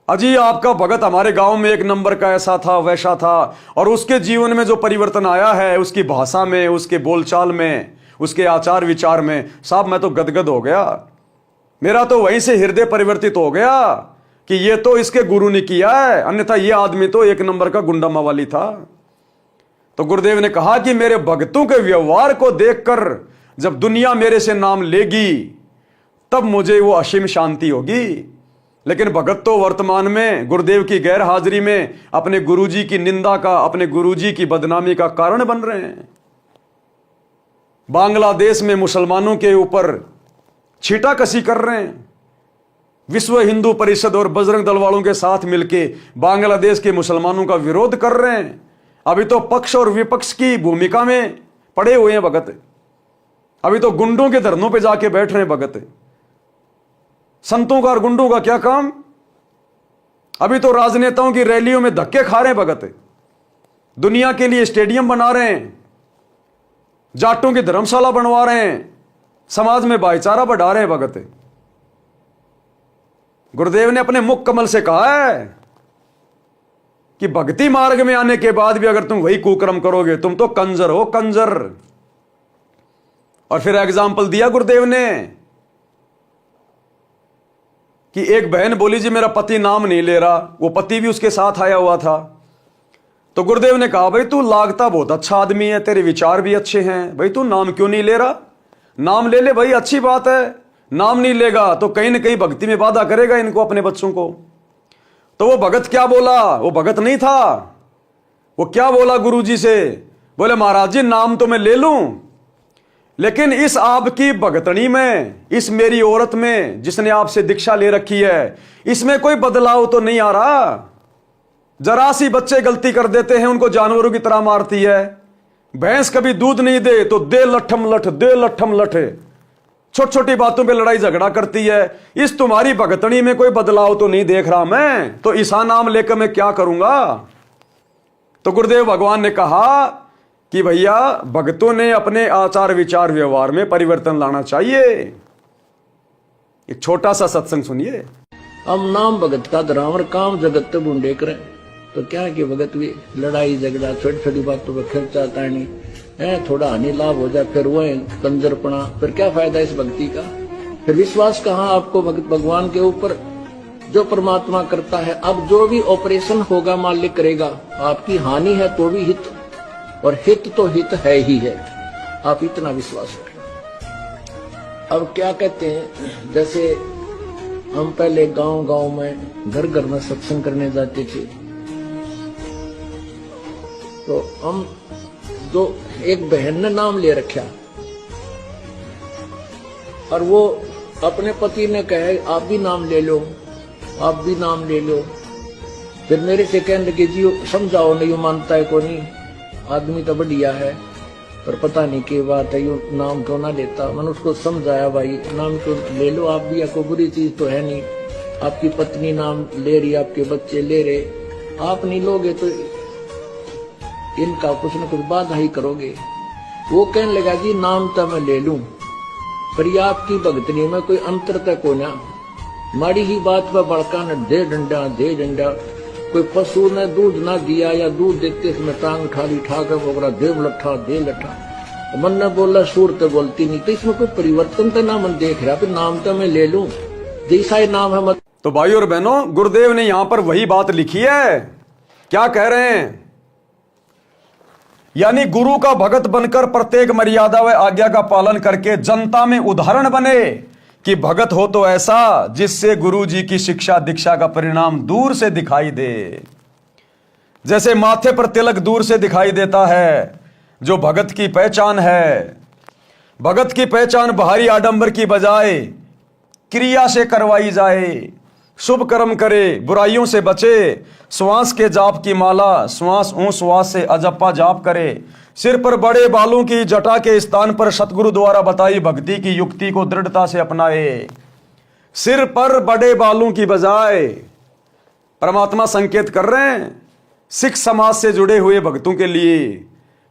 अजी आपका भगत हमारे गांव में एक नंबर का ऐसा था वैसा था, और उसके जीवन में जो परिवर्तन आया है, उसकी भाषा में, उसके बोलचाल में, उसके आचार विचार में, साहब मैं तो गदगद हो गया। मेरा तो वहीं से हृदय परिवर्तित हो गया कि ये तो इसके गुरु ने किया है, अन्यथा ये आदमी तो एक नंबर का गुंडा मवाली था। तो गुरुदेव ने कहा कि मेरे भक्तों के व्यवहार को देखकर जब दुनिया मेरे से नाम लेगी तब मुझे वो असीम शांति होगी। लेकिन भगत तो वर्तमान में गुरुदेव की गैर हाजिरी में अपने गुरुजी की निंदा का, अपने गुरुजी की बदनामी का कारण बन रहे हैं। बांग्लादेश में मुसलमानों के ऊपर छीटाकशी कर रहे हैं। विश्व हिंदू परिषद और बजरंग दल वालों के साथ मिलकर बांग्लादेश के मुसलमानों का विरोध कर रहे हैं। अभी तो पक्ष और विपक्ष की भूमिका में पड़े हुए हैं भगत। अभी तो गुंडों के धरनों पे जाके बैठ रहे हैं भगत। संतों का और गुंडों का क्या काम? अभी तो राजनेताओं की रैलियों में धक्के खा रहे हैं भगत। दुनिया के लिए स्टेडियम बना रहे हैं, जाटों की धर्मशाला बनवा रहे हैं, समाज में भाईचारा बढ़ा रहे हैं भगत। गुरुदेव ने अपने मुख कमल से कहा है कि भक्ति मार्ग में आने के बाद भी अगर तुम वही कुकर्म करोगे तुम तो कंजर हो, कंजर। और फिर एग्जाम्पल दिया गुरुदेव ने कि एक बहन बोली जी मेरा पति नाम नहीं ले रहा, वो पति भी उसके साथ आया हुआ था। तो गुरुदेव ने कहा भाई तू लागता बहुत अच्छा आदमी है, तेरे विचार भी अच्छे हैं, भाई तू नाम क्यों नहीं ले रहा? नाम ले ले भाई, अच्छी बात है। नाम नहीं लेगा तो कहीं ना कहीं भक्ति में बाधा करेगा इनको, अपने बच्चों को। तो वो भगत क्या बोला? वो भगत नहीं था। वो क्या बोला गुरुजी से? बोले महाराज जी नाम तो मैं ले लूं, लेकिन इस आपकी भगतनी में, इस मेरी औरत में जिसने आपसे दीक्षा ले रखी है, इसमें कोई बदलाव तो नहीं आ रहा। जरा सी बच्चे गलती कर देते हैं उनको जानवरों की तरह मारती है। भैंस कभी दूध नहीं दे तो दे लठम लठ, दे लठम लठ, छोटी छोटी बातों पे लड़ाई झगड़ा करती है। इस तुम्हारी भगतनी में कोई बदलाव तो नहीं देख रहा मैं, तो ईसा नाम लेकर मैं क्या करूंगा? तो गुरुदेव भगवान ने कहा कि भैया भक्तों ने अपने आचार विचार व्यवहार में परिवर्तन लाना चाहिए। एक छोटा सा सत्संग सुनिए। हम नाम भगत का धरावर काम जगत तो बूंदे करें, तो क्या कि भगत भी लड़ाई झगड़ा छोटी छोटी बातों पर खर्चा तानी है, थोड़ा हानि लाभ हो जाए फिर वो कंजरपना, फिर क्या फायदा इस भक्ति का? फिर विश्वास कहाँ आपको भगवान के ऊपर जो परमात्मा करता है? अब जो भी ऑपरेशन होगा मालिक करेगा, आपकी हानि है तो भी हित, और हित तो हित है ही है, आप इतना विश्वास रखें। अब क्या कहते हैं, जैसे हम पहले गांव गांव में घर घर में सत्संग करने जाते थे, तो हम जो एक बहन ने नाम ले रखा और वो अपने पति ने कहे आप भी नाम ले लो, आप भी नाम ले लो। फिर मेरे से कहने लगे जी समझाओ, नहीं मानता है को नहीं, आदमी तो बढ़िया है पर पता नहीं क्या बात है, यू नाम क्यों ना लेता। मैंने उसको समझाया भाई नाम तो ले लो आप भी, कोई बुरी चीज तो है नहीं। आपकी पत्नी नाम ले रही, आपके बच्चे ले रहे, आप नहीं लोगे तो इनका कुछ न कुछ बाधा ही करोगे। वो कहने लगा जी नाम तो मैं ले लूं, पर ये आपकी भगतनी में कोई अंतर तक हो ना, माड़ी ही बात पर बड़का न दे डंडा दे डंडा। कोई पशु ने दूध ना दिया या दूध देते समय टांग उठाली ठाकर बोगरा देव लट्ठा दे लट्ठा, तो मन ने बोला सूरत बोलती नहीं, तो इसमें कोई परिवर्तन तो ना मन देख रहा, फिर नाम तो मैं ले लूं जैसा ही नाम है मत। तो भाई और बहनों, गुरुदेव ने यहां पर वही बात लिखी है। क्या कह रहे हैं? यानी गुरु का भगत बनकर प्रत्येक मर्यादा व आज्ञा का पालन करके जनता में उदाहरण बने कि भगत हो तो ऐसा जिससे गुरु जी की शिक्षा दीक्षा का परिणाम दूर से दिखाई दे। जैसे माथे पर तिलक दूर से दिखाई देता है, जो भगत की पहचान है। भगत की पहचान बाहरी आडंबर की बजाय क्रिया से करवाई जाए। शुभ कर्म करे, बुराइयों से बचे, श्वास के जाप की माला श्वास ऊं श्वास से अजप्पा जाप करे, सिर पर बड़े बालों की जटा के स्थान पर सतगुरु द्वारा बताई भक्ति की युक्ति को दृढ़ता से अपनाए। सिर पर बड़े बालों की बजाय परमात्मा संकेत कर रहे हैं सिख समाज से जुड़े हुए भक्तों के लिए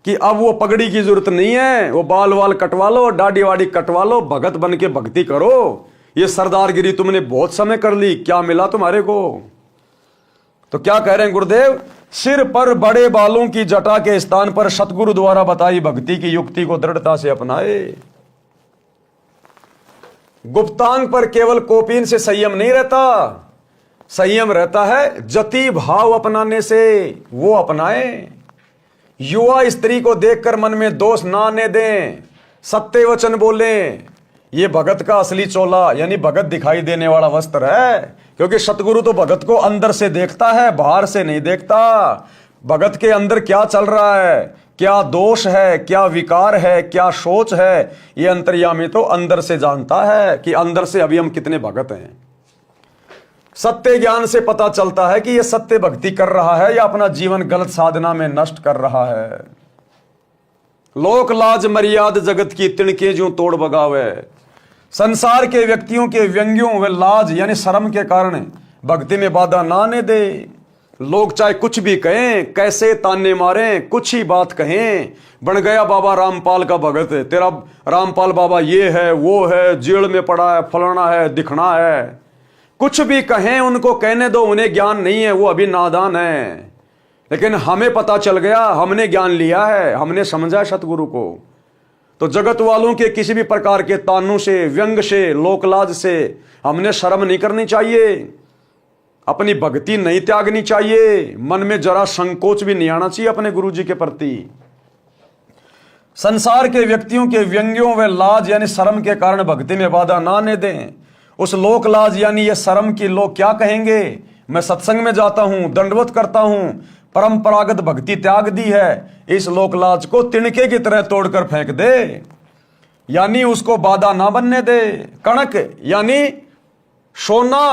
कि अब वो पगड़ी की जरूरत नहीं है, वो बाल वाल कटवा लो, दाढ़ी वाड़ी कटवा लो, भगत बन के भक्ति करो। ये सरदारगिरी तुमने बहुत समय कर ली, क्या मिला तुम्हारे को? तो क्या कह रहे हैं गुरुदेव? सिर पर बड़े बालों की जटा के स्थान पर सतगुरु द्वारा बताई भक्ति की युक्ति को दृढ़ता से अपनाए। गुप्तांग पर केवल कोपीन से संयम नहीं रहता, संयम रहता है जति भाव अपनाने से, वो अपनाए। युवा स्त्री को देखकर मन में दोष ना आने दें, सत्य वचन बोलें। ये भगत का असली चोला यानी भगत दिखाई देने वाला वस्त्र है, क्योंकि सतगुरु तो भगत को अंदर से देखता है, बाहर से नहीं देखता। भगत के अंदर क्या चल रहा है, क्या दोष है, क्या विकार है, क्या सोच है, ये अंतर्यामी तो अंदर से जानता है कि अंदर से अभी हम कितने भगत हैं। सत्य ज्ञान से पता चलता है कि ये सत्य भक्ति कर रहा है या अपना जीवन गलत साधना में नष्ट कर रहा है। लोक लाज मर्याद जगत की तिणके जो तोड़ बगावे। संसार के व्यक्तियों के व्यंग्यों व लाज यानी शर्म के कारण भक्ति में बाधा ना आने दे। लोग चाहे कुछ भी कहें, कैसे ताने मारें, कुछ ही बात कहें, बन गया बाबा रामपाल का भगत, तेरा रामपाल बाबा ये है वो है, जेल में पड़ा है, फलाना है, दिखना है, कुछ भी कहें उनको कहने दो, उन्हें ज्ञान नहीं है, वो अभी नादान है। लेकिन हमें पता चल गया, हमने ज्ञान लिया है, हमने समझा सतगुरु को। तो जगत वालों के किसी भी प्रकार के तानों से, व्यंग से, लोकलाज से हमने शर्म नहीं करनी चाहिए, अपनी भक्ति नहीं त्यागनी चाहिए, मन में जरा संकोच भी नहीं आना चाहिए अपने गुरु जी के प्रति। संसार के व्यक्तियों के व्यंग्यों व लाज यानी शर्म के कारण भक्ति में बाधा ना आने दें। उस लोक लाज यानी ये शर्म की लोग क्या कहेंगे, मैं सत्संग में जाता हूं, दंडवत करता हूं, परंपरागत भक्ति त्याग दी है, इस लोक लाज को तिनके की तरह तोड़कर फेंक दे, यानी उसको बाधा ना बनने दे। कणक यानी सोना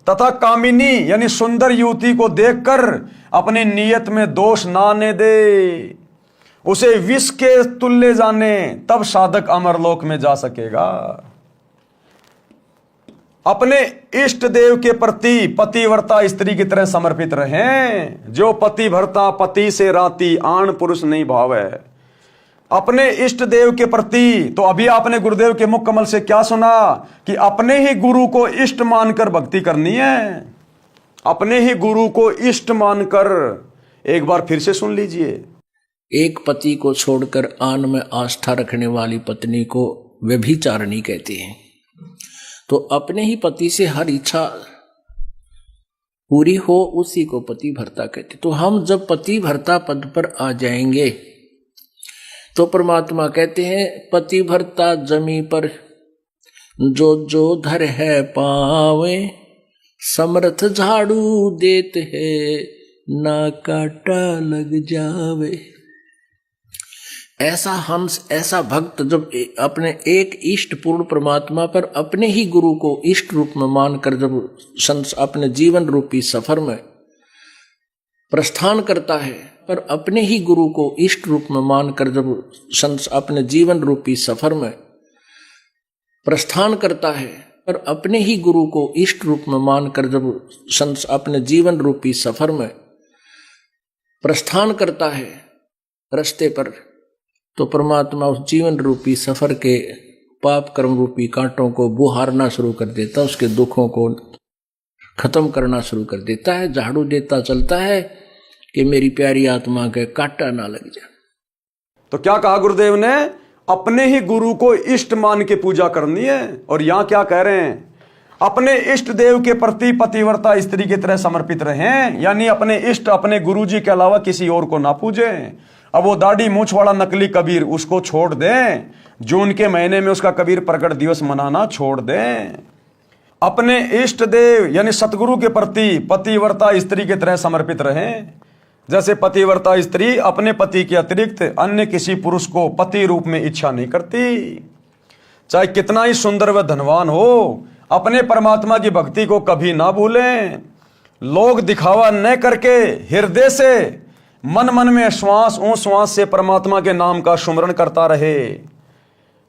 तथा कामिनी यानी सुंदर युवती को देखकर अपनी नीयत में दोष ना आने दे, उसे विष के तुल्य जाने, तब साधक अमरलोक में जा सकेगा। अपने इष्ट देव के प्रति पतिव्रता स्त्री की तरह समर्पित रहें। जो पतिव्रता पति से राती, आन पुरुष नहीं भाव है। अपने इष्ट देव के प्रति, तो अभी आपने गुरुदेव के मुख कमल से क्या सुना कि अपने ही गुरु को इष्ट मानकर भक्ति करनी है, अपने ही गुरु को इष्ट मानकर। एक बार फिर से सुन लीजिए। एक पति को छोड़कर आन में आस्था रखने वाली पत्नी को व्यभिचारिणी कहते हैं। तो अपने ही पति से हर इच्छा पूरी हो, उसी को पति भर्ता कहते। तो हम जब पति भर्ता पद पर आ जाएंगे तो परमात्मा कहते हैं पति भर्ता जमी पर जो जो धर है पावे, समर्थ झाड़ू देते है ना काटा लग जावे। ऐसा हंस, ऐसा भक्त जब अपने एक इष्ट पूर्ण परमात्मा पर अपने ही गुरु को इष्ट रूप में मानकर जब अपने जीवन रूपी सफर में प्रस्थान करता है, पर अपने ही गुरु को इष्ट रूप में मानकर जब अपने जीवन रूपी सफर में प्रस्थान करता है, पर अपने ही गुरु को इष्ट रूप में मानकर जब अपने जीवन रूपी सफर में प्रस्थान करता है रास्ते पर, तो परमात्मा उस जीवन रूपी सफर के पाप कर्म रूपी कांटों को बुहारना शुरू कर देता, उसके दुखों को खत्म करना शुरू कर देता है, झाड़ू देता चलता है कि मेरी प्यारी आत्मा के कांटा ना लग जाए। तो क्या कहा गुरुदेव ने? अपने ही गुरु को इष्ट मान के पूजा करनी है। और यहां क्या कह रहे हैं? अपने इष्ट देव के प्रति पतिव्रता स्त्री की तरह समर्पित रहें, यानी अपने इष्ट अपने गुरु जी के अलावा किसी और को ना पूजें। अब वो दाढ़ी मूछ वाला नकली कबीर, उसको छोड़ दें। जून के महीने में उसका कबीर प्रकट दिवस मनाना छोड़ दें। अपने इष्ट देव यानी सतगुरु के प्रति पतिव्रता स्त्री की तरह समर्पित रहें। जैसे पतिव्रता स्त्री अपने पति के अतिरिक्त अन्य किसी पुरुष को पति रूप में इच्छा नहीं करती। चाहे कितना ही सुंदर व धनवान हो, अपने परमात्मा की भक्ति को कभी ना भूलें। लोग दिखावा न करके हृदय से मन मन में श्वास श्वास से परमात्मा के नाम का सुमरण करता रहे।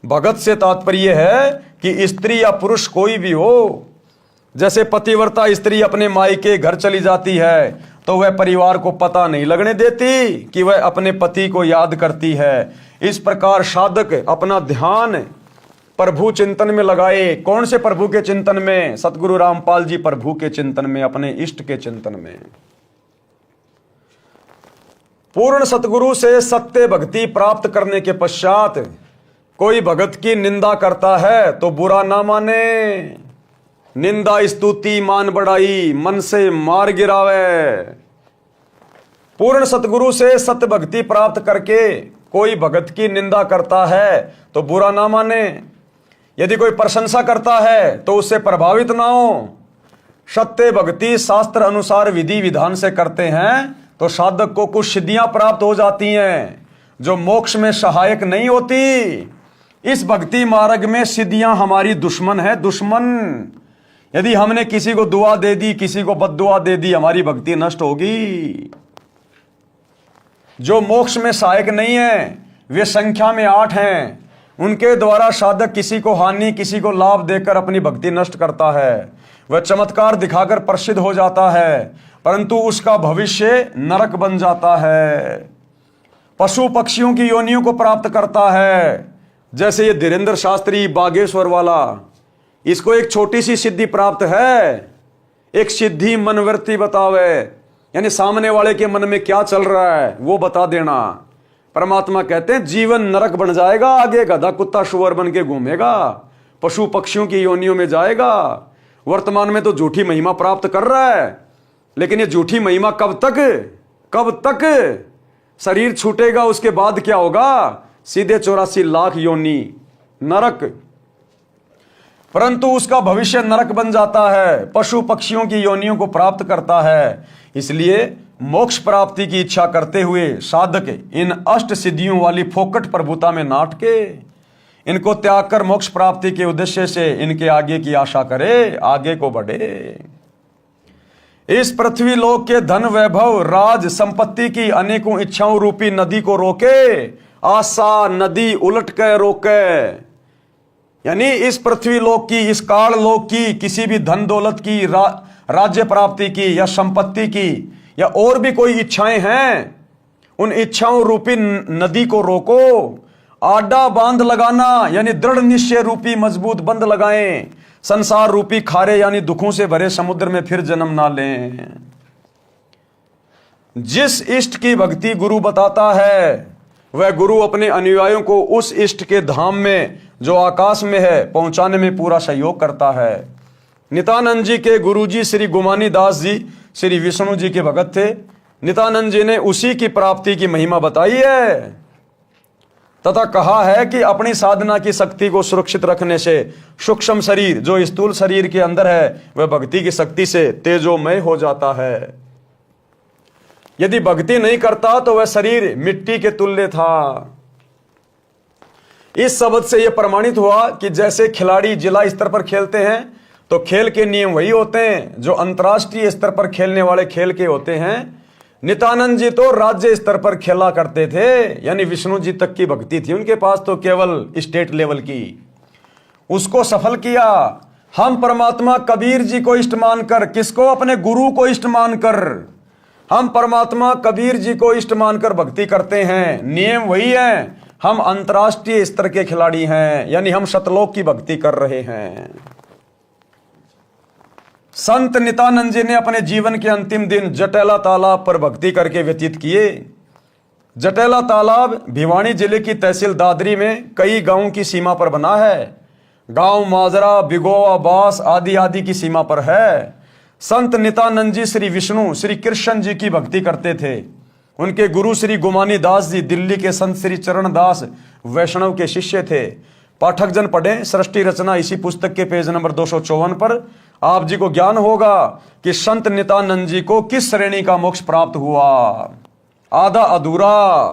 भगत से तात्पर्य है कि स्त्री या पुरुष कोई भी हो, जैसे पतिव्रता स्त्री अपने मायके घर चली जाती है तो वह परिवार को पता नहीं लगने देती कि वह अपने पति को याद करती है। इस प्रकार साधक अपना ध्यान प्रभु चिंतन में लगाए। कौन से प्रभु के चिंतन में? सतगुरु रामपाल जी प्रभु के चिंतन में, अपने इष्ट के चिंतन में। पूर्ण सतगुरु से सत्य भक्ति प्राप्त करने के पश्चात कोई भगत की निंदा करता है तो बुरा ना माने। निंदा स्तुति मान बढ़ाई, मन से मार गिरावे। पूर्ण सतगुरु से सत्य भक्ति प्राप्त करके कोई भगत की निंदा करता है तो बुरा ना माने। यदि कोई प्रशंसा करता है तो उससे प्रभावित ना हो। सत्य भक्ति शास्त्र अनुसार विधि विधान से करते हैं तो साधक को कुछ सिद्धियां प्राप्त हो जाती हैं जो मोक्ष में सहायक नहीं होती। इस भक्ति मार्ग में सिद्धियां हमारी दुश्मन है, दुश्मन। यदि हमने किसी को दुआ दे दी, किसी को बद्दुआ दे दी, हमारी भक्ति नष्ट होगी। जो मोक्ष में सहायक नहीं है वे संख्या में 8 हैं। उनके द्वारा साधक किसी को हानि किसी को लाभ देकर अपनी भक्ति नष्ट करता है। वह चमत्कार दिखाकर प्रसिद्ध हो जाता है परंतु उसका भविष्य नरक बन जाता है। पशु पक्षियों की योनियों को प्राप्त करता है। जैसे ये धीरेन्द्र शास्त्री बागेश्वर वाला, इसको एक छोटी सी सिद्धि प्राप्त है। एक सिद्धि मनवर्ती बतावे, यानी सामने वाले के मन में क्या चल रहा है वो बता देना। परमात्मा कहते हैं जीवन नरक बन जाएगा, आगे गधा कुत्ता शुअर बन के घूमेगा, पशु पक्षियों की योनियों में जाएगा। वर्तमान में तो झूठी महिमा प्राप्त कर रहा है, लेकिन ये झूठी महिमा कब तक? शरीर छूटेगा उसके बाद क्या होगा? सीधे 84 लाख योनि नरक। परंतु उसका भविष्य नरक बन जाता है, पशु पक्षियों की योनियों को प्राप्त करता है। इसलिए मोक्ष प्राप्ति की इच्छा करते हुए साधक इन अष्ट सिद्धियों वाली फोकट प्रभुता में नाट के इनको त्याग कर मोक्ष प्राप्ति के उद्देश्य से इनके आगे की आशा करे, आगे को बढ़े। इस पृथ्वी लोक के धन वैभव राज संपत्ति की अनेकों इच्छाओं रूपी नदी को रोके, आशा नदी उलट कर रोके। यानी इस पृथ्वी लोक की, इस काल लोक की किसी भी धन दौलत की, राज्य प्राप्ति की या संपत्ति की या और भी कोई इच्छाएं हैं, उन इच्छाओं रूपी नदी को रोको। आडा बांध लगाना यानी दृढ़ निश्चय रूपी मजबूत बंध लगाएं। संसार रूपी खारे यानी दुखों से भरे समुद्र में फिर जन्म ना लें। जिस इष्ट की भक्ति गुरु बताता है वह गुरु अपने अनुयायियों को उस इष्ट के धाम में जो आकाश में है पहुंचाने में पूरा सहयोग करता है। नित्यानंद जी के गुरुजी श्री गुमानी दास जी श्री विष्णु जी के भगत थे। नित्यानंद जी ने उसी की प्राप्ति की महिमा बताई है तथा कहा है कि अपनी साधना की शक्ति को सुरक्षित रखने से सूक्ष्म शरीर जो स्थूल शरीर के अंदर है वह भक्ति की शक्ति से तेजोमय हो जाता है। यदि भक्ति नहीं करता तो वह शरीर मिट्टी के तुल्य था। इस शब्द से यह प्रमाणित हुआ कि जैसे खिलाड़ी जिला स्तर पर खेलते हैं तो खेल के नियम वही होते हैं जो अंतर्राष्ट्रीय स्तर पर खेलने वाले खेल के होते हैं। नित्यानंद जी तो राज्य स्तर पर खेला करते थे, यानी विष्णु जी तक की भक्ति थी उनके पास तो केवल स्टेट लेवल की। उसको सफल किया। हम परमात्मा कबीर जी को इष्ट मानकर, किसको? अपने गुरु को इष्ट मानकर, हम परमात्मा कबीर जी को इष्ट मानकर भक्ति करते हैं। नियम वही है, हम अंतर्राष्ट्रीय स्तर के खिलाड़ी हैं, यानी हम सतलोक की भक्ति कर रहे हैं। संत नित्यानंद जी ने अपने जीवन के अंतिम दिन जटेला तालाब पर भक्ति करके व्यतीत किए। जटेला तालाब भिवानी जिले की तहसील दादरी में कई गांवों की सीमा पर बना है। गांव माजरा, बिगोवा, बास आदि आदि की सीमा पर है। संत नित्यानंद जी श्री विष्णु श्री कृष्ण जी की भक्ति करते थे। उनके गुरु श्री गुमानी दास जी दिल्ली के संत श्री चरण दास वैष्णव के शिष्य थे। पाठक जन पढ़ें सृष्टि रचना इसी पुस्तक के पेज नंबर 254 पर। आप जी को ज्ञान होगा कि संत नित्यानंद जी को किस श्रेणी का मोक्ष प्राप्त हुआ। आधा अधूरा,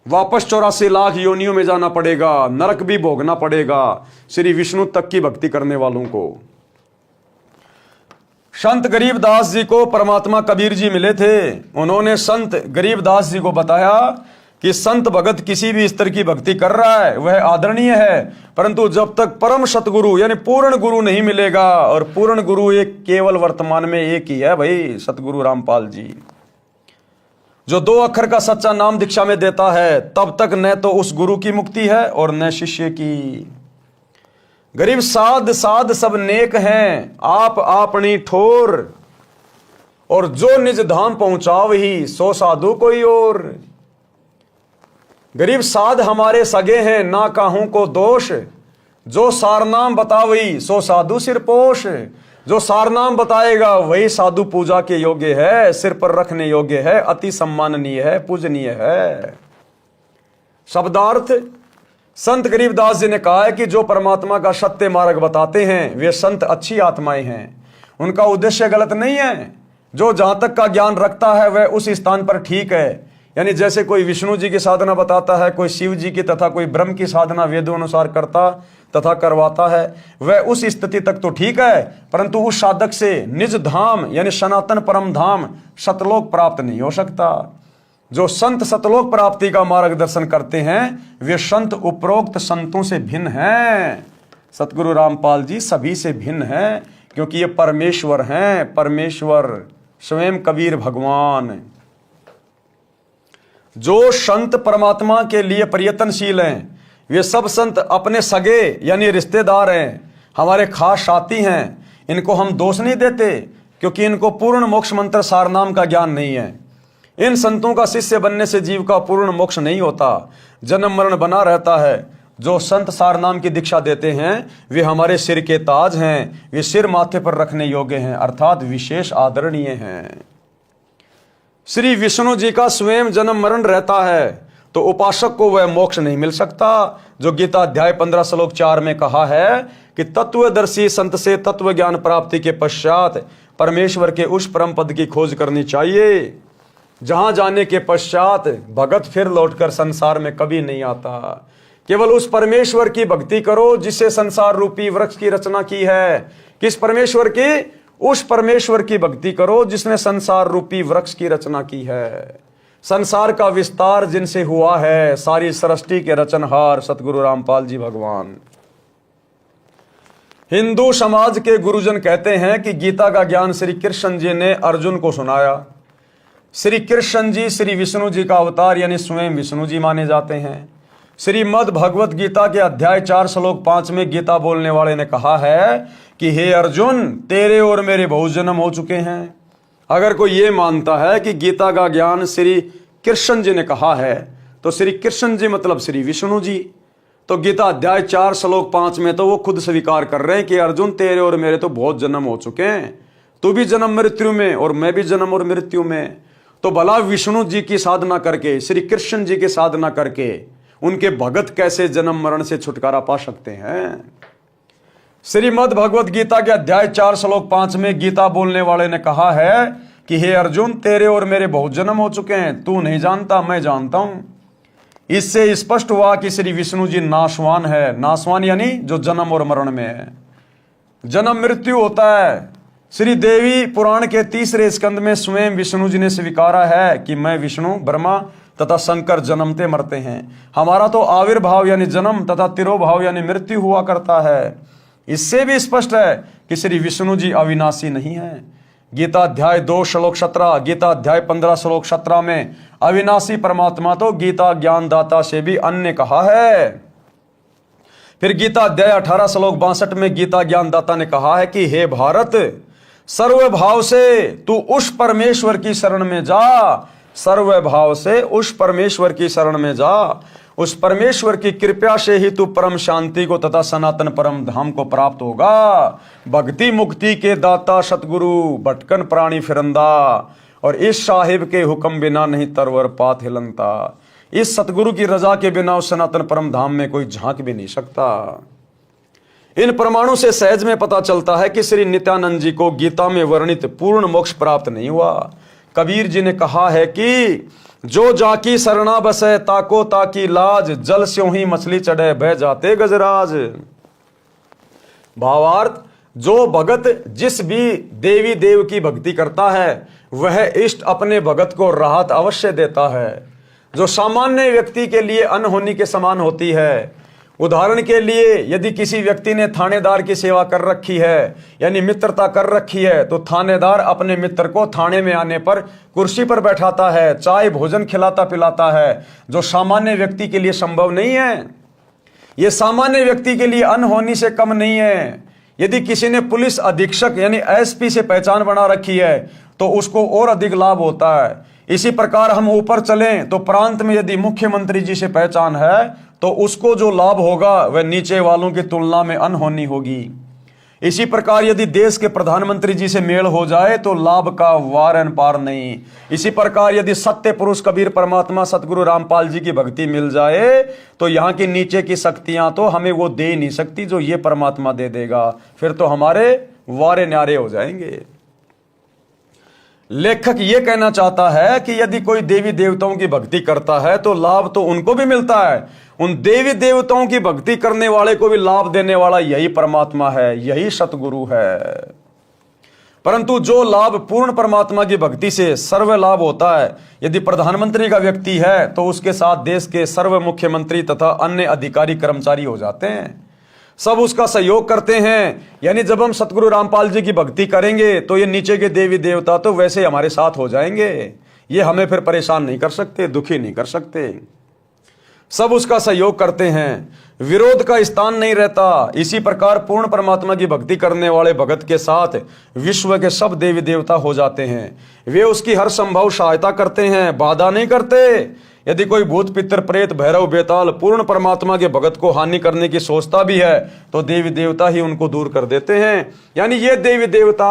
वापस 84 लाख योनियों में जाना पड़ेगा, नरक भी भोगना पड़ेगा श्री विष्णु तक की भक्ति करने वालों को। संत गरीबदास जी को परमात्मा कबीर जी मिले थे। उन्होंने संत गरीबदास जी को बताया कि संत भगत किसी भी स्तर की भक्ति कर रहा है वह आदरणीय है, परंतु जब तक परम सतगुरु यानी पूर्ण गुरु नहीं मिलेगा, और पूर्ण गुरु एक केवल वर्तमान में एक ही है भाई, सतगुरु रामपाल जी, जो 2 अक्षर का सच्चा नाम दीक्षा में देता है, तब तक न तो उस गुरु की मुक्ति है और न शिष्य की। गरीब साध साध सब नेक हैं, आप आपनी ठोर, और जो निज धाम पहुंचाव ही सो साधु कोई और। गरीब साध हमारे सगे हैं, ना काहू को दोष, जो सारनाम बतावई सो साधु सिरपोश। जो सारनाम बताएगा वही साधु पूजा के योग्य है, सिर पर रखने योग्य है, अति सम्माननीय है, पूजनीय है। शब्दार्थ, संत गरीबदास जी ने कहा है कि जो परमात्मा का सत्य मार्ग बताते हैं वे संत अच्छी आत्माएं हैं, उनका उद्देश्य गलत नहीं है। जो जहां तक का ज्ञान रखता है वह उस स्थान पर ठीक है। यानी जैसे कोई विष्णु जी की साधना बताता है, कोई शिव जी की तथा कोई ब्रह्म की साधना वेदों अनुसार करता तथा करवाता है, वह उस स्थिति तक तो ठीक है, परंतु उस साधक से निज धाम यानी सनातन परम धाम सतलोक प्राप्त नहीं हो सकता। जो संत सतलोक प्राप्ति का मार्गदर्शन करते हैं वे संत उपरोक्त संतों से भिन्न हैं। सतगुरु रामपाल जी सभी से भिन्न हैं, क्योंकि ये परमेश्वर हैं, परमेश्वर स्वयं कबीर भगवान। जो संत परमात्मा के लिए प्रयत्नशील हैं वे सब संत अपने सगे यानी रिश्तेदार हैं, हमारे खास साथी हैं। इनको हम दोष नहीं देते, क्योंकि इनको पूर्ण मोक्ष मंत्र सारनाम का ज्ञान नहीं है। इन संतों का शिष्य बनने से जीव का पूर्ण मोक्ष नहीं होता, जन्म मरण बना रहता है। जो संत सारनाम की दीक्षा देते हैं वे हमारे सिर के ताज हैं, वे सिर माथे पर रखने योग्य हैं, अर्थात विशेष आदरणीय हैं। श्री विष्णु जी का स्वयं जन्म मरण रहता है, तो उपासक को वह मोक्ष नहीं मिल सकता। जो गीता अध्याय 15 श्लोक 4 में कहा है कि तत्वदर्शी संत से तत्व ज्ञान प्राप्ति के पश्चात परमेश्वर के उस परम पद की खोज करनी चाहिए, जहां जाने के पश्चात भगत फिर लौटकर संसार में कभी नहीं आता। केवल उस परमेश्वर की भक्ति करो जिससे संसार रूपी वृक्ष की रचना की है। किस परमेश्वर की? उस परमेश्वर की भक्ति करो जिसने संसार रूपी वृक्ष की रचना की है। संसार का विस्तार जिनसे हुआ है, सारी सृष्टि के रचनहार सतगुरु रामपाल जी भगवान। हिंदू समाज के गुरुजन कहते हैं कि गीता का ज्ञान श्री कृष्ण जी ने अर्जुन को सुनाया। श्री कृष्ण जी श्री विष्णु जी का अवतार यानी स्वयं विष्णु जी माने जाते हैं। श्रीमद् भगवत गीता के अध्याय 4 श्लोक 5 में गीता बोलने वाले ने कहा है कि हे अर्जुन, तेरे और मेरे बहुत जन्म हो चुके हैं। अगर कोई ये मानता है कि गीता का ज्ञान श्री कृष्ण जी ने कहा है, तो श्री कृष्ण जी मतलब श्री विष्णु जी। तो गीता अध्याय 4 श्लोक 5 में तो वो खुद स्वीकार कर रहे हैं कि अर्जुन, तेरे और मेरे तो बहुत जन्म हो चुके हैं, तू भी जन्म मृत्यु में और मैं भी जन्म और मृत्यु में। तो भला विष्णु जी की साधना करके, श्री कृष्ण जी की साधना करके उनके भगत कैसे जन्म मरण से छुटकारा पा सकते हैं? श्रीमद् भगवत गीता के अध्याय 4 श्लोक 5 में गीता बोलने वाले ने कहा है कि हे अर्जुन, तेरे और मेरे बहुत जन्म हो चुके हैं, तू नहीं जानता, मैं जानता हूं। इससे स्पष्ट हुआ कि श्री विष्णु जी नाशवान है। नाशवान यानी जो जन्म और मरण में है, जन्म मृत्यु होता है। श्री देवी पुराण के 3रे स्कंद में स्वयं विष्णु जी ने स्वीकारा है कि मैं विष्णु, ब्रह्मा तथा शंकर जन्मते मरते हैं। हमारा तो आविर्भाव यानी जन्म तथा तिरोभाव यानी मृत्यु हुआ करता है। इससे भी स्पष्ट है कि श्री विष्णु जी अविनाशी नहीं है। गीता अध्याय 2 श्लोक 17, गीता अध्याय 15 श्लोक 17 में अविनाशी परमात्मा तो गीता ज्ञानदाता से भी अन्य कहा है। फिर गीता अध्याय 18 श्लोक 62 में गीता ज्ञानदाता ने कहा है कि हे भारत, सर्व भाव से तू उस परमेश्वर की शरण में जा, सर्व भाव से उस परमेश्वर की शरण में जा। उस परमेश्वर की कृपा से ही तू परम शांति को तथा सनातन परम धाम को प्राप्त होगा। भक्ति मुक्ति के दाता सतगुरु भटकन प्राणी फिरंदा, और इस साहिब के हुक्म बिना नहीं तरवर पात हिलनता। इस सतगुरु की रजा के बिना उस सनातन परम धाम में कोई झांक भी नहीं सकता। इन प्रमाणों से सहज में पता चलता है कि श्री नित्यानंद जी को गीता में वर्णित पूर्ण मोक्ष प्राप्त नहीं हुआ। कबीर जी ने कहा है कि जो जाकी शरणा बसे ताको ताकी लाज, जल स्यों ही मछली चढ़े बह जाते गजराज। भावार्थ, जो भगत जिस भी देवी देव की भक्ति करता है वह इष्ट अपने भगत को राहत अवश्य देता है, जो सामान्य व्यक्ति के लिए अनहोनी के समान होती है। उदाहरण के लिए यदि किसी व्यक्ति ने थानेदार की सेवा कर रखी है यानी मित्रता कर रखी है, तो थानेदार अपने मित्र को थाने में आने पर कुर्सी पर बैठाता है, चाय भोजन खिलाता पिलाता है, जो सामान्य व्यक्ति के लिए संभव नहीं है। यह सामान्य व्यक्ति के लिए अनहोनी से कम नहीं है। यदि किसी ने पुलिस अधीक्षक यानी एसपी से पहचान बना रखी है तो उसको और अधिक लाभ होता है। इसी प्रकार हम ऊपर चलें तो प्रांत में यदि मुख्यमंत्री जी से पहचान है तो उसको जो लाभ होगा वह नीचे वालों की तुलना में अनहोनी होगी। इसी प्रकार यदि देश के प्रधानमंत्री जी से मेल हो जाए तो लाभ का वार एन पार नहीं। इसी प्रकार यदि सत्य पुरुष कबीर परमात्मा सतगुरु रामपाल जी की भक्ति मिल जाए तो यहाँ की नीचे की शक्तियां तो हमें वो दे ही नहीं सकती जो ये परमात्मा दे देगा, फिर तो हमारे वारे न्यारे हो जाएंगे। लेखक ये कहना चाहता है कि यदि कोई देवी देवताओं की भक्ति करता है तो लाभ तो उनको भी मिलता है, उन देवी देवताओं की भक्ति करने वाले को भी लाभ देने वाला यही परमात्मा है, यही सतगुरु है। परंतु जो लाभ पूर्ण परमात्मा की भक्ति से सर्व लाभ होता है, यदि प्रधानमंत्री का व्यक्ति है तो उसके साथ देश के सर्व मुख्यमंत्री तथा अन्य अधिकारी कर्मचारी हो जाते हैं, सब उसका सहयोग करते हैं। यानी जब हम सतगुरु रामपाल जी की भक्ति करेंगे तो ये नीचे के देवी देवता तो वैसे हमारे साथ हो जाएंगे, ये हमें फिर परेशान नहीं कर सकते, दुखी नहीं कर सकते, सब उसका सहयोग करते हैं, विरोध का स्थान नहीं रहता। इसी प्रकार पूर्ण परमात्मा की भक्ति करने वाले भगत के साथ विश्व के सब देवी देवता हो जाते हैं, वे उसकी हर संभव सहायता करते हैं, बाधा नहीं करते। यदि कोई भूत पितर प्रेत भैरव बेताल पूर्ण परमात्मा के भगत को हानि करने की सोचता भी है तो देवी देवता ही उनको दूर कर देते हैं। यानी ये देवी देवता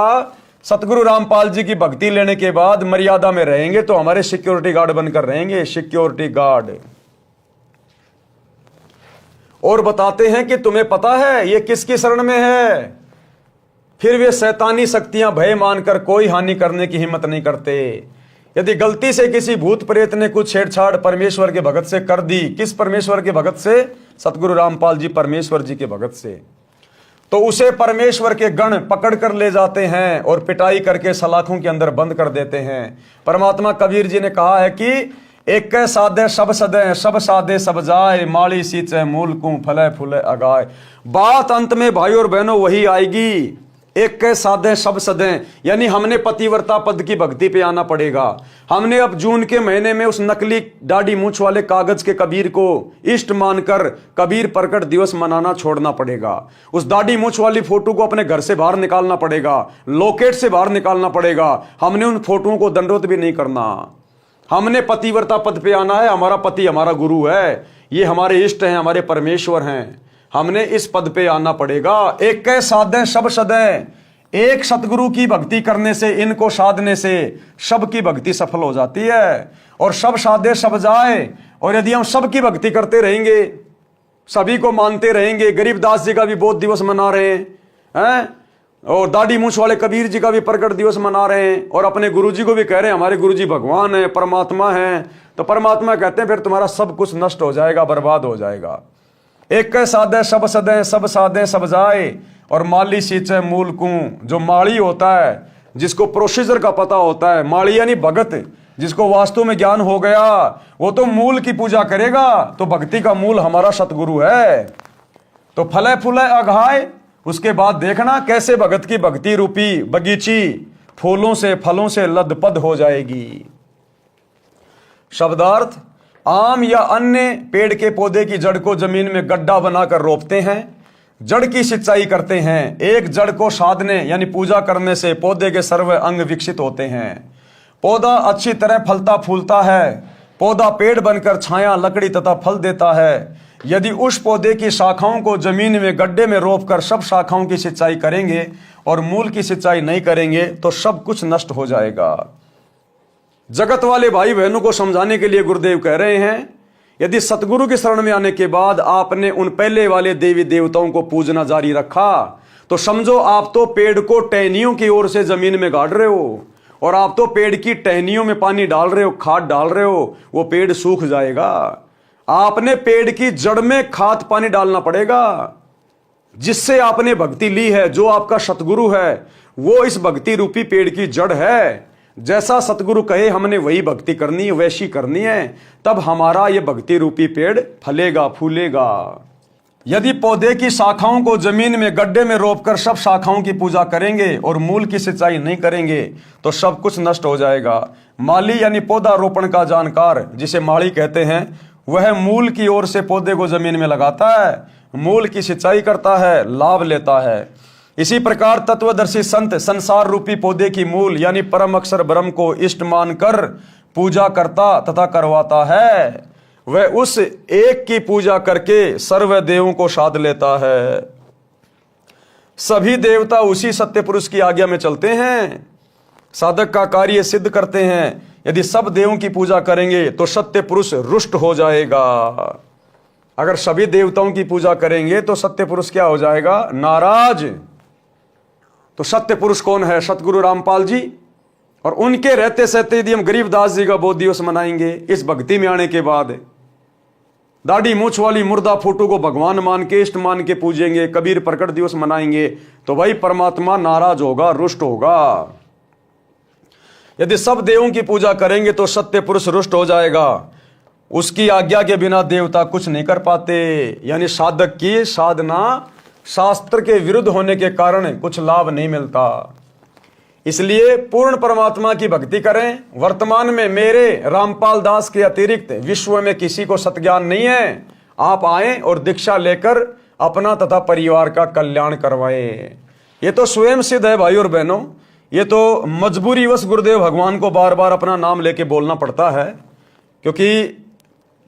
सतगुरु रामपाल जी की भक्ति लेने के बाद मर्यादा में रहेंगे तो हमारे सिक्योरिटी गार्ड बनकर रहेंगे, सिक्योरिटी गार्ड। और बताते हैं कि तुम्हें पता है ये किसकी शरण में है, फिर वे शैतानी शक्तियां भय मानकर कोई हानि करने की हिम्मत नहीं करते। यदि गलती से किसी भूत प्रेत ने कुछ छेड़छाड़ परमेश्वर के भगत से कर दी, किस परमेश्वर के भगत से? सतगुरु रामपाल जी परमेश्वर जी के भगत से, तो उसे परमेश्वर के गण पकड़ कर ले जाते हैं और पिटाई करके सलाखों के अंदर बंद कर देते हैं। परमात्मा कबीर जी ने कहा है कि एक साधे सब सदे, सब साधे सब जाए, माली सींचे मूल को फले फूले अगाए। बात अंत में भाई और बहनों वही आएगी, एक के साधे सब सदे, यानी हमने पतिव्रता पद की भक्ति पे आना पड़ेगा। हमने अब जून के महीने में उस नकली दाढ़ी मूछ वाले कागज के कबीर को इष्ट मानकर कबीर प्रकट दिवस मनाना छोड़ना पड़ेगा। उस दाढ़ी मूछ वाली फोटो को अपने घर से बाहर निकालना पड़ेगा, लॉकेट से बाहर निकालना पड़ेगा। हमने उन फोटोओं को दंडवत भी नहीं करना। हमने पतिव्रता पद पे आना है, हमारा पति हमारा गुरु है, ये हमारे इष्ट हैं, हमारे परमेश्वर हैं, हमने इस पद पे आना पड़ेगा। एक के साधे सब सदे, एक सतगुरु की भक्ति करने से, इनको साधने से सबकी भक्ति सफल हो जाती है। और सब साधे सब जाए, और यदि हम सबकी भक्ति करते रहेंगे, सभी को मानते रहेंगे, गरीबदास जी का भी बोध दिवस मना रहे हैं, और दाढ़ी मूछ वाले कबीर जी का भी प्रकट दिवस मना रहे हैं, और अपने गुरु जी को भी कह रहे हैं हमारे गुरु जी भगवान है, परमात्मा है, तो परमात्मा कहते हैं फिर तुम्हारा सब कुछ नष्ट हो जाएगा, बर्बाद हो जाएगा। एक के साधे सब सदे, सब साधे सब जाए, और माली सींचे मूल को, जो माली होता है, जिसको प्रोसीजर का पता होता है, माली यानी भगत, जिसको वास्तु में ज्ञान हो गया, वो तो मूल की पूजा करेगा। तो भक्ति का मूल हमारा सतगुरु है। तो फले फूले अघाए, उसके बाद देखना कैसे भगत की भक्ति रूपी बगीची फूलों से फलों से लदपद हो जाएगी। शब्दार्थ, आम या अन्य पेड़ के पौधे की जड़ को जमीन में गड्ढा बनाकर रोपते हैं, जड़ की सिंचाई करते हैं। एक जड़ को साधने यानी पूजा करने से पौधे के सर्व अंग विकसित होते हैं। पौधा अच्छी तरह फलता फूलता है। पौधा पेड़ बनकर छाया, लकड़ी तथा फल देता है। यदि उस पौधे की शाखाओं को जमीन में गड्ढे में रोपकर सब शाखाओं की सिंचाई करेंगे और मूल की सिंचाई नहीं करेंगे तो सब कुछ नष्ट हो जाएगा। जगत वाले भाई बहनों को समझाने के लिए गुरुदेव कह रहे हैं, यदि सतगुरु की शरण में आने के बाद आपने उन पहले वाले देवी देवताओं को पूजना जारी रखा तो समझो आप तो पेड़ को टहनियों की ओर से जमीन में गाड़ रहे हो, और आप तो पेड़ की टहनियों में पानी डाल रहे हो, खाद डाल रहे हो, वो पेड़ सूख जाएगा। आपने पेड़ की जड़ में खाद पानी डालना पड़ेगा। जिससे आपने भक्ति ली है, जो आपका सतगुरु है, वो इस भक्ति रूपी पेड़ की जड़ है। जैसा सतगुरु कहे हमने वही भक्ति करनी है, वैसी करनी है, तब हमारा ये भक्ति रूपी पेड़ फलेगा फूलेगा। यदि पौधे की शाखाओं को जमीन में गड्ढे में रोपकर सब शाखाओं की पूजा करेंगे और मूल की सिंचाई नहीं करेंगे तो सब कुछ नष्ट हो जाएगा। माली यानी पौधा रोपण का जानकार, जिसे माली कहते हैं, वह मूल की ओर से पौधे को जमीन में लगाता है, मूल की सिंचाई करता है, लाभ लेता है। इसी प्रकार तत्वदर्शी संत संसार रूपी पौधे की मूल यानी परम अक्षर ब्रह्म को इष्ट मानकर पूजा करता तथा करवाता है। वह उस एक की पूजा करके सर्व देवों को साध लेता है। सभी देवता उसी सत्य पुरुष की आज्ञा में चलते हैं, साधक का कार्य सिद्ध करते हैं। यदि सब देवों की पूजा करेंगे तो सत्य पुरुष रुष्ट हो जाएगा। अगर सभी देवताओं की पूजा करेंगे तो सत्य पुरुष क्या हो जाएगा? नाराज। तो सत्य पुरुष कौन है? सतगुरु रामपाल जी। और उनके रहते सहते यदि हम गरीबदास जी का बोध दिवस मनाएंगे इस भक्ति में आने के बाद, दाढ़ी मूछ वाली मुर्दा फोटो को भगवान मान के इष्ट मान के पूजेंगे, कबीर प्रकट दिवस मनाएंगे, तो भाई परमात्मा नाराज होगा, रुष्ट होगा। यदि सब देवों की पूजा करेंगे तो सत्य पुरुष रुष्ट हो जाएगा। उसकी आज्ञा के बिना देवता कुछ नहीं कर पाते। यानी साधक की साधना शास्त्र के विरुद्ध होने के कारण कुछ लाभ नहीं मिलता। इसलिए पूर्ण परमात्मा की भक्ति करें। वर्तमान में मेरे रामपाल दास के अतिरिक्त विश्व में किसी को सत्ज्ञान नहीं है। आप आए और दीक्षा लेकर अपना तथा परिवार का कल्याण करवाएं। ये तो स्वयं सिद्ध है भाई और बहनों। ये तो मजबूरीवश गुरुदेव भगवान को बार बार अपना नाम लेके बोलना पड़ता है, क्योंकि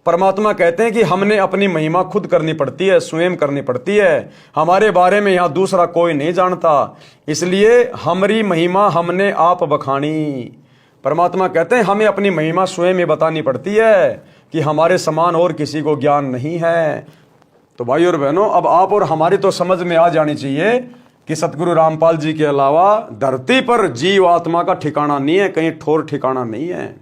परमात्मा कहते हैं कि हमने अपनी महिमा खुद करनी पड़ती है, स्वयं करनी पड़ती है। हमारे बारे में यहाँ दूसरा कोई नहीं जानता, इसलिए हमारी महिमा हमने आप बखानी। परमात्मा कहते हैं हमें अपनी महिमा स्वयं ही बतानी पड़ती है कि हमारे समान और किसी को ज्ञान नहीं है। तो भाई और बहनों, अब आप और हमारी तो समझ में आ जानी चाहिए कि सतगुरु रामपाल जी के अलावा धरती पर जीव आत्मा का ठिकाना नहीं है, कहीं ठोर ठिकाना नहीं है।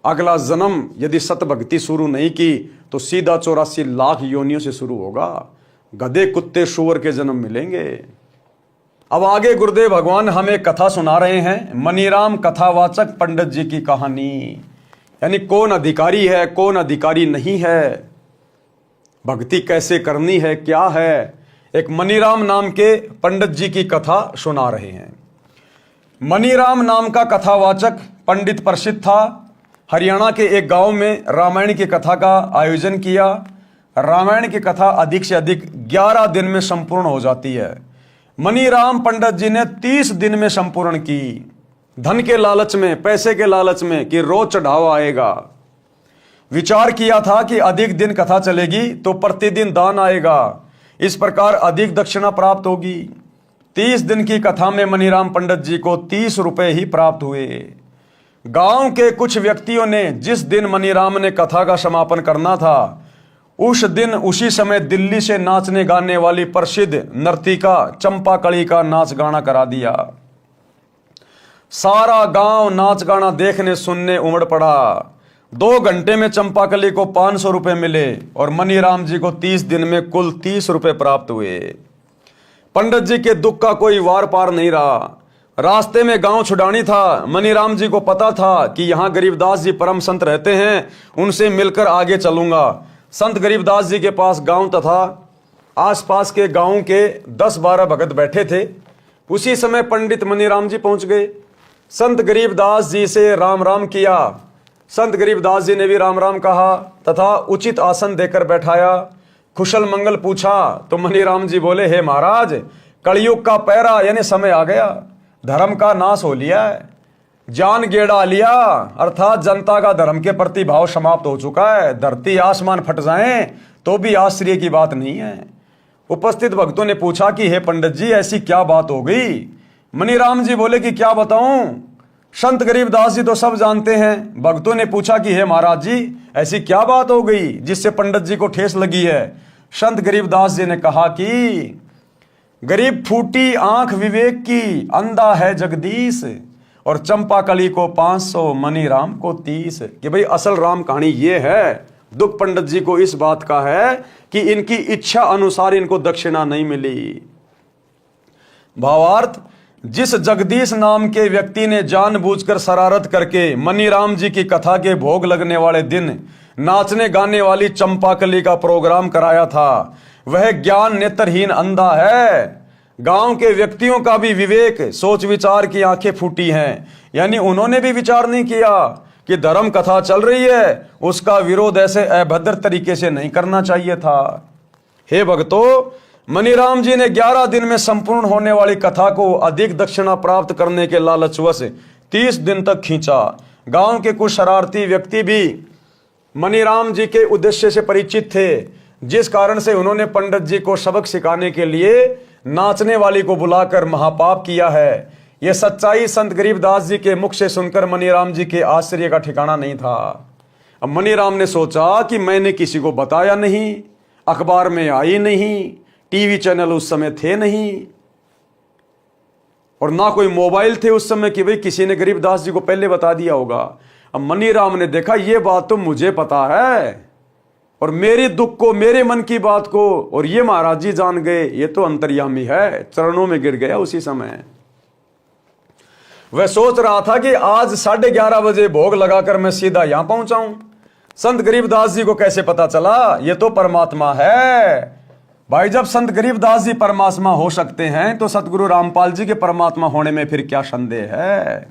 अगला जन्म यदि सत भक्ति शुरू नहीं की तो सीधा 84 लाख योनियों से शुरू होगा। गधे कुत्ते सूअर के जन्म मिलेंगे। अब आगे गुरुदेव भगवान हमें कथा सुना रहे हैं, मनीराम कथावाचक पंडित जी की कहानी। यानी कौन अधिकारी है, कौन अधिकारी नहीं है, भक्ति कैसे करनी है, क्या है। एक मनीराम नाम के पंडित जी की कथा सुना रहे हैं। मनीराम नाम का कथावाचक पंडित प्रसिद्ध था। हरियाणा के एक गांव में रामायण की कथा का आयोजन किया। रामायण की कथा अधिक से अधिक 11 दिन में संपूर्ण हो जाती है। मनीराम पंडित जी ने 30 दिन में संपूर्ण की। धन के लालच में, पैसे के लालच में कि रोज चढ़ावा आएगा। विचार किया था कि अधिक दिन कथा चलेगी तो प्रतिदिन दान आएगा, इस प्रकार अधिक दक्षिणा प्राप्त होगी। 30 दिन की कथा में मनीराम पंडित जी को 30 रुपए ही प्राप्त हुए। गांव के कुछ व्यक्तियों ने जिस दिन मनीराम ने कथा का समापन करना था उस दिन उसी समय दिल्ली से नाचने गाने वाली प्रसिद्ध नर्तिका चंपा कली का नाच गाना करा दिया। सारा गांव नाच गाना देखने सुनने उमड़ पड़ा। 2 घंटे में चंपा कली को 500 रुपए मिले और मनीराम जी को 30 दिन में कुल 30 रुपए प्राप्त हुए। पंडित जी के दुख का कोई वार पार नहीं रहा। रास्ते में गांव छुड़ानी था। मनीराम जी को पता था कि यहाँ गरीबदास जी परम संत रहते हैं, उनसे मिलकर आगे चलूंगा। संत गरीबदास जी के पास गांव तथा आसपास के गांव के 10-12 भगत बैठे थे। उसी समय पंडित मनीराम जी पहुंच गए। संत गरीबदास जी से राम राम किया। संत गरीबदास जी ने भी राम राम कहा तथा उचित आसन देकर बैठाया। कुशल मंगल पूछा तो मनीराम जी बोले, हे महाराज, कलयुग का पैरा यानी समय आ गया, धर्म का नाश हो लिया है, जान गेड़ा लिया, अर्थात जनता का धर्म के प्रति भाव समाप्त हो चुका है। धरती आसमान फट जाएं तो भी आश्चर्य की बात नहीं है। उपस्थित भक्तों ने पूछा कि हे पंडित जी, ऐसी क्या बात हो गई? मनीराम जी बोले कि क्या बताऊं, संत गरीबदास जी तो सब जानते हैं। भक्तों ने पूछा कि हे महाराज जी, ऐसी क्या बात हो गई जिससे पंडित जी को ठेस लगी है? संत गरीबदास जी ने कहा कि गरीब फूटी आंख विवेक की, अंधा है जगदीश, और चंपा कली को 500, मनीराम को 30। कि भाई असल राम कहानी ये है। दुख पंडित जी को इस बात का है कि इनकी इच्छा अनुसार इनको दक्षिणा नहीं मिली। भावार्थ, जिस जगदीश नाम के व्यक्ति ने जानबूझकर शरारत करके मनीराम जी की कथा के भोग लगने वाले दिन नाचने गाने वाली चंपाकली का प्रोग्राम कराया था, वह ज्ञान नेत्रहीन अंधा है। गांव के व्यक्तियों का भी विवेक, सोच विचार की आंखें फूटी हैं, यानी उन्होंने भी विचार नहीं किया कि धर्म कथा चल रही है, उसका विरोध ऐसे अभद्र तरीके से नहीं करना चाहिए था। हे भक्तों, मनीराम जी ने 11 दिन में संपूर्ण होने वाली कथा को अधिक दक्षिणा प्राप्त करने के लालचवश 30 दिन तक खींचा। गांव के कुछ शरारती व्यक्ति भी मनीराम जी के उद्देश्य से परिचित थे, जिस कारण से उन्होंने पंडित जी को सबक सिखाने के लिए नाचने वाली को बुलाकर महापाप किया है। यह सच्चाई संत गरीबदास जी के मुख से सुनकर मनीराम जी के आश्चर्य का ठिकाना नहीं था। अब मनीराम ने सोचा कि मैंने किसी को बताया नहीं, अखबार में आई नहीं, टीवी चैनल उस समय थे नहीं, और ना कोई मोबाइल थे उस समय कि भाई किसी ने गरीबदास जी को पहले बता दिया होगा। अब मनीराम ने देखा ये बात तो मुझे पता है, और मेरे दुख को, मेरे मन की बात को और ये महाराज जी जान गए, ये तो अंतर्यामी है। चरणों में गिर गया उसी समय। वह सोच रहा था कि आज 11:30 बजे भोग लगाकर मैं सीधा यहां पहुंचाऊं। संत गरीबदास जी को कैसे पता चला? ये तो परमात्मा है। भाई, जब संत गरीबदास जी परमात्मा हो सकते हैं तो सतगुरु रामपाल जी के परमात्मा होने में फिर क्या संदेह है?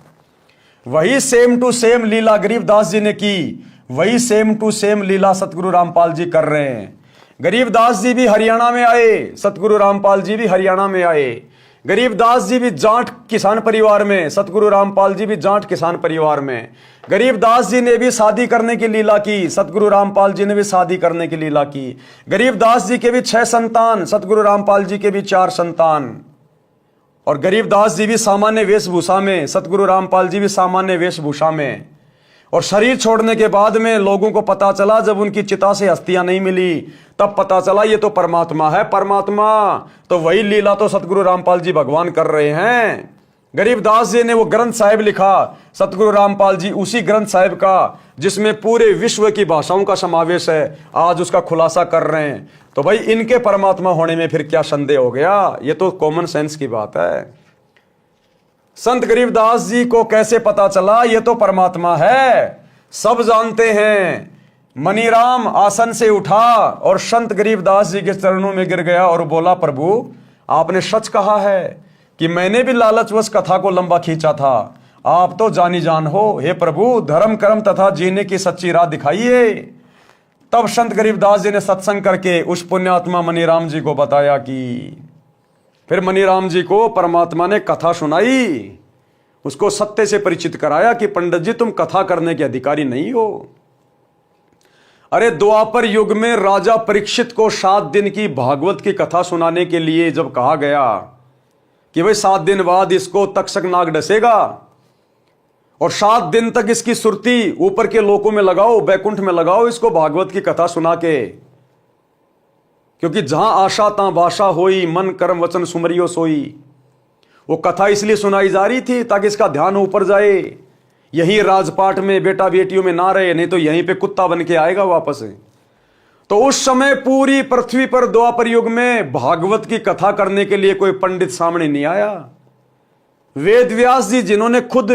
वही सेम टू सेम लीला गरीबदास जी ने की, वही सेम टू सेम लीला सतगुरु रामपाल जी कर रहे हैं। गरीबदास जी भी हरियाणा में आए, सतगुरु रामपाल जी भी हरियाणा में आए। गरीबदास जी भी जाट किसान परिवार में, सतगुरु रामपाल जी भी जाट किसान परिवार में। गरीबदास जी ने भी शादी करने की लीला की, सतगुरु रामपाल जी ने भी शादी करने की लीला की। गरीबदास जी के भी 6 संतान, सतगुरु रामपाल जी के भी 4 संतान। और गरीबदास जी भी सामान्य वेशभूषा में, सतगुरु रामपाल जी भी सामान्य वेशभूषा में। और शरीर छोड़ने के बाद में लोगों को पता चला, जब उनकी चिता से अस्थियां नहीं मिली, तब पता चला ये तो परमात्मा है। परमात्मा तो वही लीला तो सतगुरु रामपाल जी भगवान कर रहे हैं। गरीबदास जी ने वो ग्रंथ साहिब लिखा, सतगुरु रामपाल जी उसी ग्रंथ साहिब का, जिसमें पूरे विश्व की भाषाओं का समावेश है, आज उसका खुलासा कर रहे हैं। तो भाई इनके परमात्मा होने में फिर क्या संदेह हो गया? ये तो कॉमन सेंस की बात है। संत गरीबदास जी को कैसे पता चला ये तो परमात्मा है? सब जानते हैं। मनीराम आसन से उठा और संत गरीबदास जी के चरणों में गिर गया और बोला, प्रभु आपने सच कहा है कि मैंने भी लालचवश कथा को लंबा खींचा था। आप तो जानी जान हो, हे प्रभु धर्म कर्म तथा जीने की सच्ची राह दिखाइए। तब संत गरीबदास जी ने सत्संग करके उस पुण्यात्मा मनीराम जी को बताया कि फिर मनीराम जी को परमात्मा ने कथा सुनाई, उसको सत्य से परिचित कराया कि पंडित जी तुम कथा करने के अधिकारी नहीं हो। अरे द्वापर युग में राजा परीक्षित को 7 दिन की भागवत की कथा सुनाने के लिए जब कहा गया कि भाई 7 दिन बाद इसको तक्षक नाग डसेगा और 7 दिन तक इसकी सुरती ऊपर के लोकों में लगाओ, बैकुंठ में लगाओ इसको भागवत की कथा सुना के, क्योंकि जहां आशा तहां भाषा होई, मन कर्म वचन सुमरियो सोई। वो कथा इसलिए सुनाई जा रही थी ताकि इसका ध्यान ऊपर जाए, यही राजपाट में बेटा बेटियों में ना रहे, नहीं तो यहीं पे कुत्ता बन के आएगा वापस। तो उस समय पूरी पृथ्वी पर द्वापर युग में भागवत की कथा करने के लिए कोई पंडित सामने नहीं आया। वेद व्यास जी जिन्होंने खुद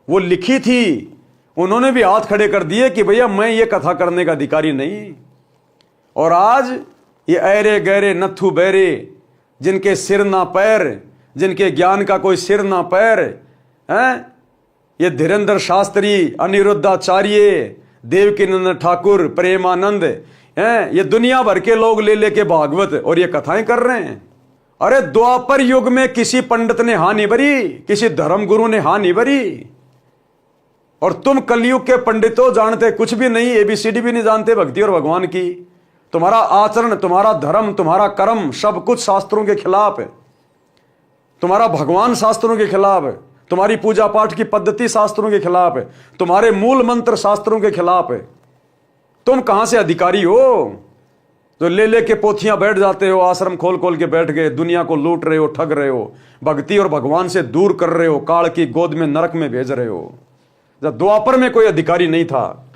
वो लिखी थी, उन्होंने भी हाथ खड़े कर दिए कि भैया मैं ये कथा करने का अधिकारी नहीं। और आज ये ऐरे गहरे नथु बैरे, जिनके सिर ना पैर, जिनके ज्ञान का कोई सिर ना पैर हैं, ये धीरेन्द्र शास्त्री, अनिरुद्धाचार्य, देवकीनंद ठाकुर, प्रेमानंद, हैं, ये दुनिया भर के लोग ले लेके भागवत और ये कथाएं कर रहे हैं। अरे द्वापर युग में किसी पंडित ने हाँ नहीं भरी, किसी धर्म गुरु ने हाँ नहीं भरी, और तुम कलयुग के पंडितों जानते कुछ भी नहीं, एबीसीडी भी नहीं जानते भक्ति और भगवान की। तुम्हारा आचरण, तुम्हारा धर्म, तुम्हारा कर्म सब कुछ शास्त्रों के खिलाफ है। तुम्हारा भगवान शास्त्रों के खिलाफ है, तुम्हारी पूजा पाठ की पद्धति शास्त्रों के खिलाफ है, तुम्हारे मूल मंत्र शास्त्रों के खिलाफ है। तुम कहां से अधिकारी हो जो ले लेके पोथियां बैठ जाते हो, आश्रम खोल खोल के बैठ गए, दुनिया को लूट रहे हो, ठग रहे हो, भक्ति और भगवान से दूर कर रहे हो, काल की गोद में नरक में भेज रहे हो। जब द्वापर में कोई अधिकारी नहीं था।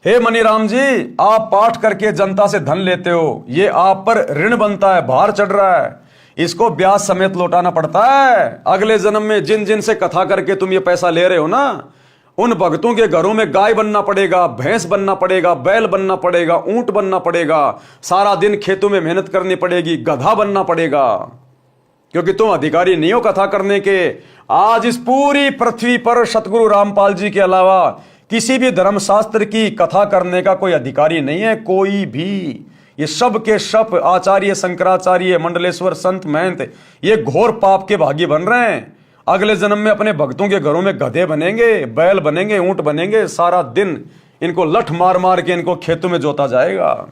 हे मनीराम जी, आप पाठ करके जनता से धन लेते हो, ये आप पर ऋण बनता है, भार चढ़ रहा है, इसको ब्याज समेत लौटाना पड़ता है। अगले जन्म में जिन जिन से कथा करके तुम ये पैसा ले रहे हो ना, उन भक्तों के घरों में गाय बनना पड़ेगा, भैंस बनना पड़ेगा, बैल बनना पड़ेगा, ऊंट बनना पड़ेगा, सारा दिन खेतों में मेहनत करनी पड़ेगी, गधा बनना पड़ेगा, क्योंकि तुम अधिकारी नहीं हो कथा करने के। आज इस पूरी पृथ्वी पर सतगुरु रामपाल जी के अलावा किसी भी धर्मशास्त्र की कथा करने का कोई अधिकारी नहीं है, कोई भी। ये सब के सब आचार्य, शंकराचार्य, मंडलेश्वर, संत, महंत, ये घोर पाप के भागी बन रहे हैं। अगले जन्म में अपने भक्तों के घरों में गधे बनेंगे, बैल बनेंगे, ऊंट बनेंगे, सारा दिन इनको लठ मार मार के इनको खेतों में जोता जाएगा।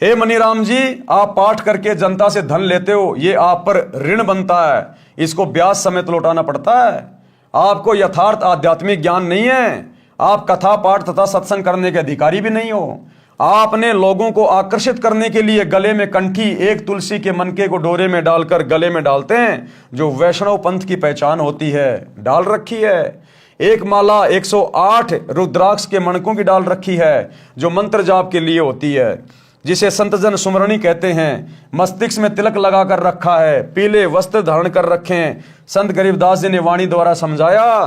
हे मनीराम जी, आप पाठ करके जनता से धन लेते हो, ये आप पर ऋण बनता है, इसको ब्याज समेत लौटाना पड़ता है। आपको यथार्थ आध्यात्मिक ज्ञान नहीं है, आप कथा पाठ तथा सत्संग करने के अधिकारी भी नहीं हो। आपने लोगों को आकर्षित करने के लिए गले में कंठी एक तुलसी के मनके को डोरे में डालकर गले में डालते हैं, जो वैष्णव पंथ की पहचान होती है, डाल रखी है। एक माला 108 रुद्राक्ष के मणकों की डाल रखी है, जो मंत्र जाप के लिए होती है, जिसे संतजन सुमरणी कहते हैं। मस्तिष्क में तिलक लगाकर रखा है, पीले वस्त्र धारण कर रखे हैं। संत गरीबदास जी ने वाणी द्वारा समझाया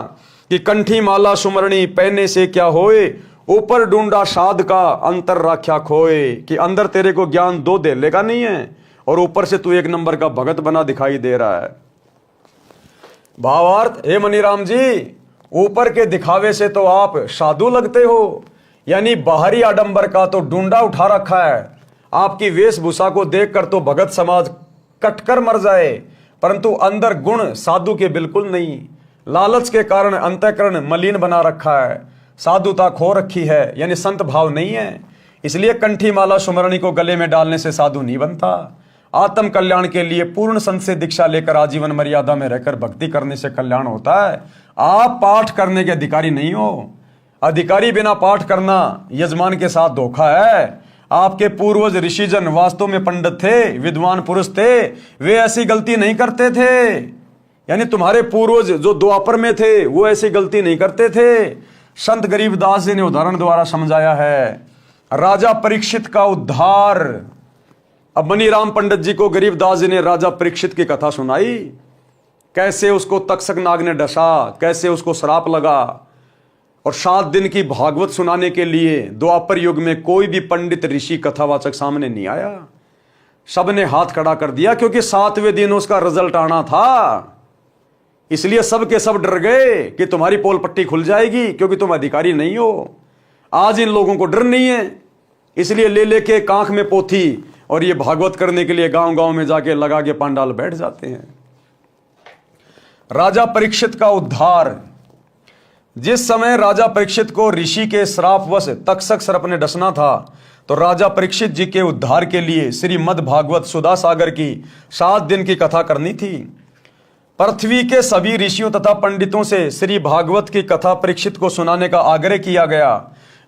कि कंठी माला सुमरणी पहनने से क्या होए, ऊपर ढूंढा साध का अंतर राख्या खोए, कि अंदर तेरे को ज्ञान दो देले का नहीं है और ऊपर से तू एक नंबर का भगत बना दिखाई दे रहा है। भावार्थ, हे मनीराम जी, ऊपर के दिखावे से तो आप साधु लगते हो, यानी बाहरी आडंबर का तो ढूंढा उठा रखा है। आपकी वेशभूषा को देखकर तो भगत समाज कटकर मर जाए, परंतु अंदर गुण साधु के बिल्कुल नहीं। लालच के कारण अंतःकरण मलिन बना रखा है, साधुता खो रखी है, यानी संत भाव नहीं है। इसलिए कंठी माला सुमरणी को गले में डालने से साधु नहीं बनता। आत्म कल्याण के लिए पूर्ण संत से दीक्षा लेकर आजीवन मर्यादा में रहकर भक्ति करने से कल्याण होता है। आप पाठ करने के अधिकारी नहीं हो। अधिकारी बिना पाठ करना यजमान के साथ धोखा है। आपके पूर्वज ऋषिजन वास्तव में पंडित थे, विद्वान पुरुष थे, वे ऐसी गलती नहीं करते थे। यानी तुम्हारे पूर्वज जो द्वापर में थे वो ऐसी गलती नहीं करते थे। संत गरीबदास जी ने उदाहरण द्वारा समझाया है। राजा परीक्षित का उद्धार। अब मनीराम पंडित जी को गरीबदास जी ने राजा परीक्षित की कथा सुनाई, कैसे उसको तक्षक नाग ने डसा, कैसे उसको श्राप लगा, और 7 दिन की भागवत सुनाने के लिए द्वापर युग में कोई भी पंडित ऋषि कथावाचक सामने नहीं आया। सबने हाथ खड़ा कर दिया, क्योंकि 7वें दिन उसका रिजल्ट आना था। इसलिए सब के सब डर गए कि तुम्हारी पोल पट्टी खुल जाएगी, क्योंकि तुम अधिकारी नहीं हो। आज इन लोगों को डर नहीं है, इसलिए ले लेके कांख में पोथी और ये भागवत करने के लिए गांव गांव में जाके लगा के पांडाल बैठ जाते हैं। राजा परीक्षित का उद्धार। जिस समय राजा परीक्षित को ऋषि के श्रापवश तक्षक सर्प ने डसना था, तो राजा परीक्षित जी के उद्धार के लिए श्रीमद् भागवत सुधा सागर की 7 दिन की कथा करनी थी। पृथ्वी के सभी ऋषियों तथा पंडितों से श्री भागवत की कथा परीक्षित को सुनाने का आग्रह किया गया।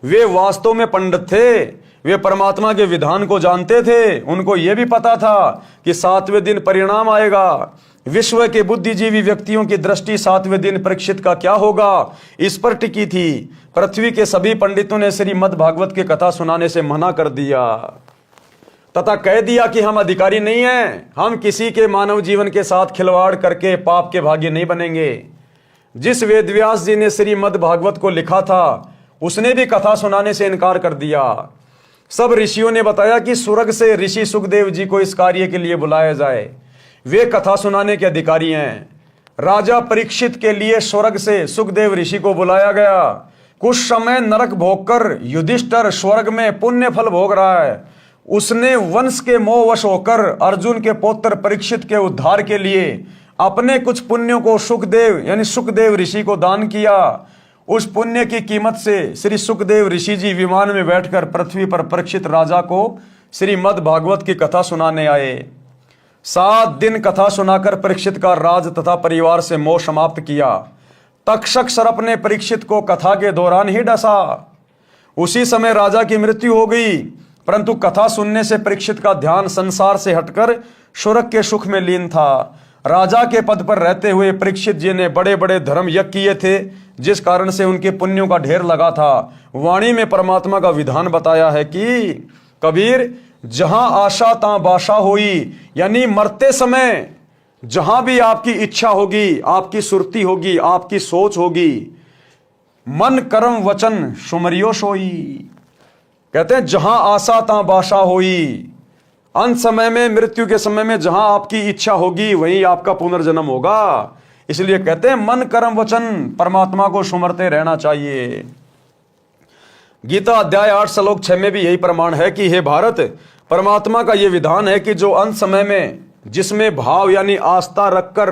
वे वास्तव में पंडित थे, वे परमात्मा के विधान को जानते थे। उनको यह भी पता था कि 7वें दिन परिणाम आएगा। विश्व के बुद्धिजीवी व्यक्तियों की दृष्टि 7वें दिन परीक्षित का क्या होगा, इस पर टिकी थी। पृथ्वी के सभी पंडितों ने श्रीमद् भागवत की कथा सुनाने से मना कर दिया तथा कह दिया कि हम अधिकारी नहीं हैं, हम किसी के मानव जीवन के साथ खिलवाड़ करके पाप के भागी नहीं बनेंगे। जिस वेदव्यास जी ने श्रीमद् भागवत को लिखा था, उसने भी कथा सुनाने से इनकार कर दिया। सब ऋषियों ने बताया कि स्वर्ग से ऋषि सुखदेव जी को इस कार्य के लिए बुलाया जाए, वे कथा सुनाने के अधिकारी हैं। राजा परीक्षित के लिए स्वर्ग से सुखदेव ऋषि को बुलाया गया। कुछ समय नरक भोगकर युधिष्ठिर स्वर्ग में पुण्य फल भोग रहा है। उसने वंश के मोहवश होकर अर्जुन के पौत्र परीक्षित के उद्धार के लिए अपने कुछ पुण्यों को सुखदेव यानी सुखदेव ऋषि को दान किया। उस पुण्य की कीमत से श्री सुखदेव ऋषि जी विमान में बैठकर पृथ्वी पर परीक्षित राजा को श्रीमद् भागवत की कथा सुनाने आए। 7 दिन कथा सुनाकर परीक्षित का राज तथा परिवार से मोह समाप्त किया। तक्षक सर्प ने परीक्षित को कथा के दौरान ही डसा। उसी समय राजा की मृत्यु हो गई, परंतु कथा सुनने से परीक्षित का ध्यान संसार से हटकर स्वर्ग के सुख में लीन था। राजा के पद पर रहते हुए परीक्षित जी ने बड़े बड़े धर्म यज्ञ किए थे, जिस कारण से उनके पुण्यों का ढेर लगा था। वाणी में परमात्मा का विधान बताया है कि कबीर, जहां आशा तां बाशा होई, यानी मरते समय जहां भी आपकी इच्छा होगी, आपकी सुरती होगी, आपकी सोच होगी, मन कर्म वचन सुमरियो सोई। कहते हैं जहां आशा तां बाशा होई, अंत समय में मृत्यु के समय में जहां आपकी इच्छा होगी वहीं आपका पुनर्जन्म होगा। इसलिए कहते हैं मन कर्म वचन परमात्मा को सुमरते रहना चाहिए। गीता अध्याय 8 श्लोक 6 में भी यही प्रमाण है कि हे भारत, परमात्मा का यह विधान है कि जो अंत समय में जिसमें भाव यानी आस्था रखकर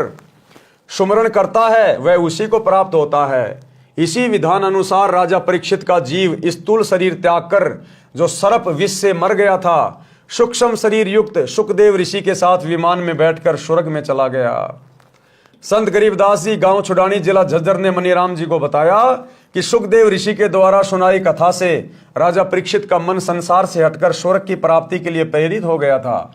सुमरण करता है वह उसी को प्राप्त होता है। इसी विधान अनुसार राजा परीक्षित का जीव स्थूल शरीर त्याग कर जो सर्प विष से मर गया था, सूक्ष्म शरीर युक्त सुखदेव ऋषि के साथ विमान में बैठकर स्वर्ग में चला गया। संत गरीबदास जी गांव छुड़ानी जिला झज्जर ने मनीराम जी को बताया कि सुखदेव ऋषि के द्वारा सुनाई कथा से राजा परीक्षित का मन संसार से हटकर स्वर्ग की प्राप्ति के लिए प्रेरित हो गया था,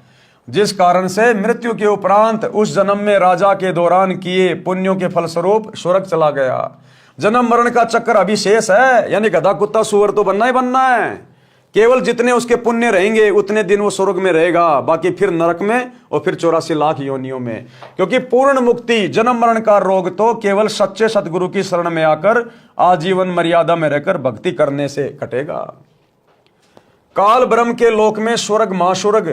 जिस कारण से मृत्यु के उपरांत उस जन्म में राजा के दौरान किए पुण्यों के फलस्वरूप स्वर्ग चला गया। जन्म मरण का चक्कर अभी शेष है, यानी गधा कुत्ता सुअर तो बनना ही बनना है। केवल जितने उसके पुण्य रहेंगे उतने दिन वो स्वर्ग में रहेगा, बाकी फिर नरक में और फिर 84 लाख योनियों में। क्योंकि पूर्ण मुक्ति जन्म मरण का रोग तो केवल सच्चे सतगुरु की शरण में आकर आजीवन मर्यादा में रहकर भक्ति करने से कटेगा। काल ब्रह्म के लोक में स्वर्ग महास्वर्ग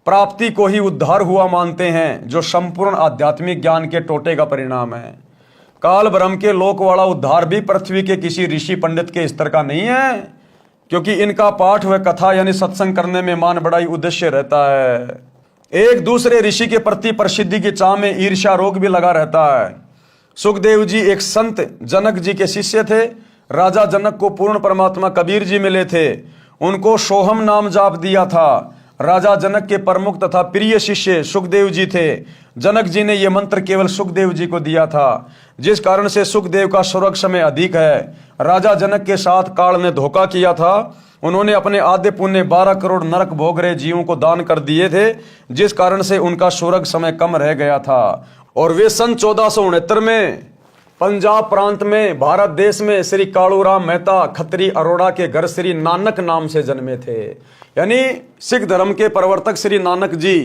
प्राप्ति को ही उद्धार हुआ मानते हैं, जो संपूर्ण आध्यात्मिक ज्ञान के टोटे का परिणाम है। काल ब्रह्म के लोक वाला उद्धार भी पृथ्वी के किसी ऋषि पंडित के स्तर का नहीं है, क्योंकि इनका पाठ व कथा यानी सत्संग करने में मान बढ़ाई उद्देश्य रहता है। एक दूसरे ऋषि के प्रति प्रसिद्धि की चाह में ईर्ष्या रोग भी लगा रहता है। सुखदेव जी एक संत जनक जी के शिष्य थे। राजा जनक को पूर्ण परमात्मा कबीर जी मिले थे, उनको सोहम नाम जाप दिया था। राजा जनक के प्रमुख तथा प्रिय शिष्य सुखदेव जी थे। जनक जी ने यह मंत्र केवल सुखदेव जी को दिया था, जिस कारण से सुखदेव का स्वर्ग समय अधिक है। राजा जनक के साथ काल ने धोखा किया था। उन्होंने अपने आधे पुण्य 12 करोड़ नरक भोग रहे जीवों को दान कर दिए थे, जिस कारण से उनका स्वर्ग समय कम रह गया था। और वे सन 1469 में पंजाब प्रांत में भारत देश में श्री कालूराम मेहता खत्री अरोड़ा के घर श्री नानक नाम से जन्मे थे। यानी सिख धर्म के प्रवर्तक श्री नानक जी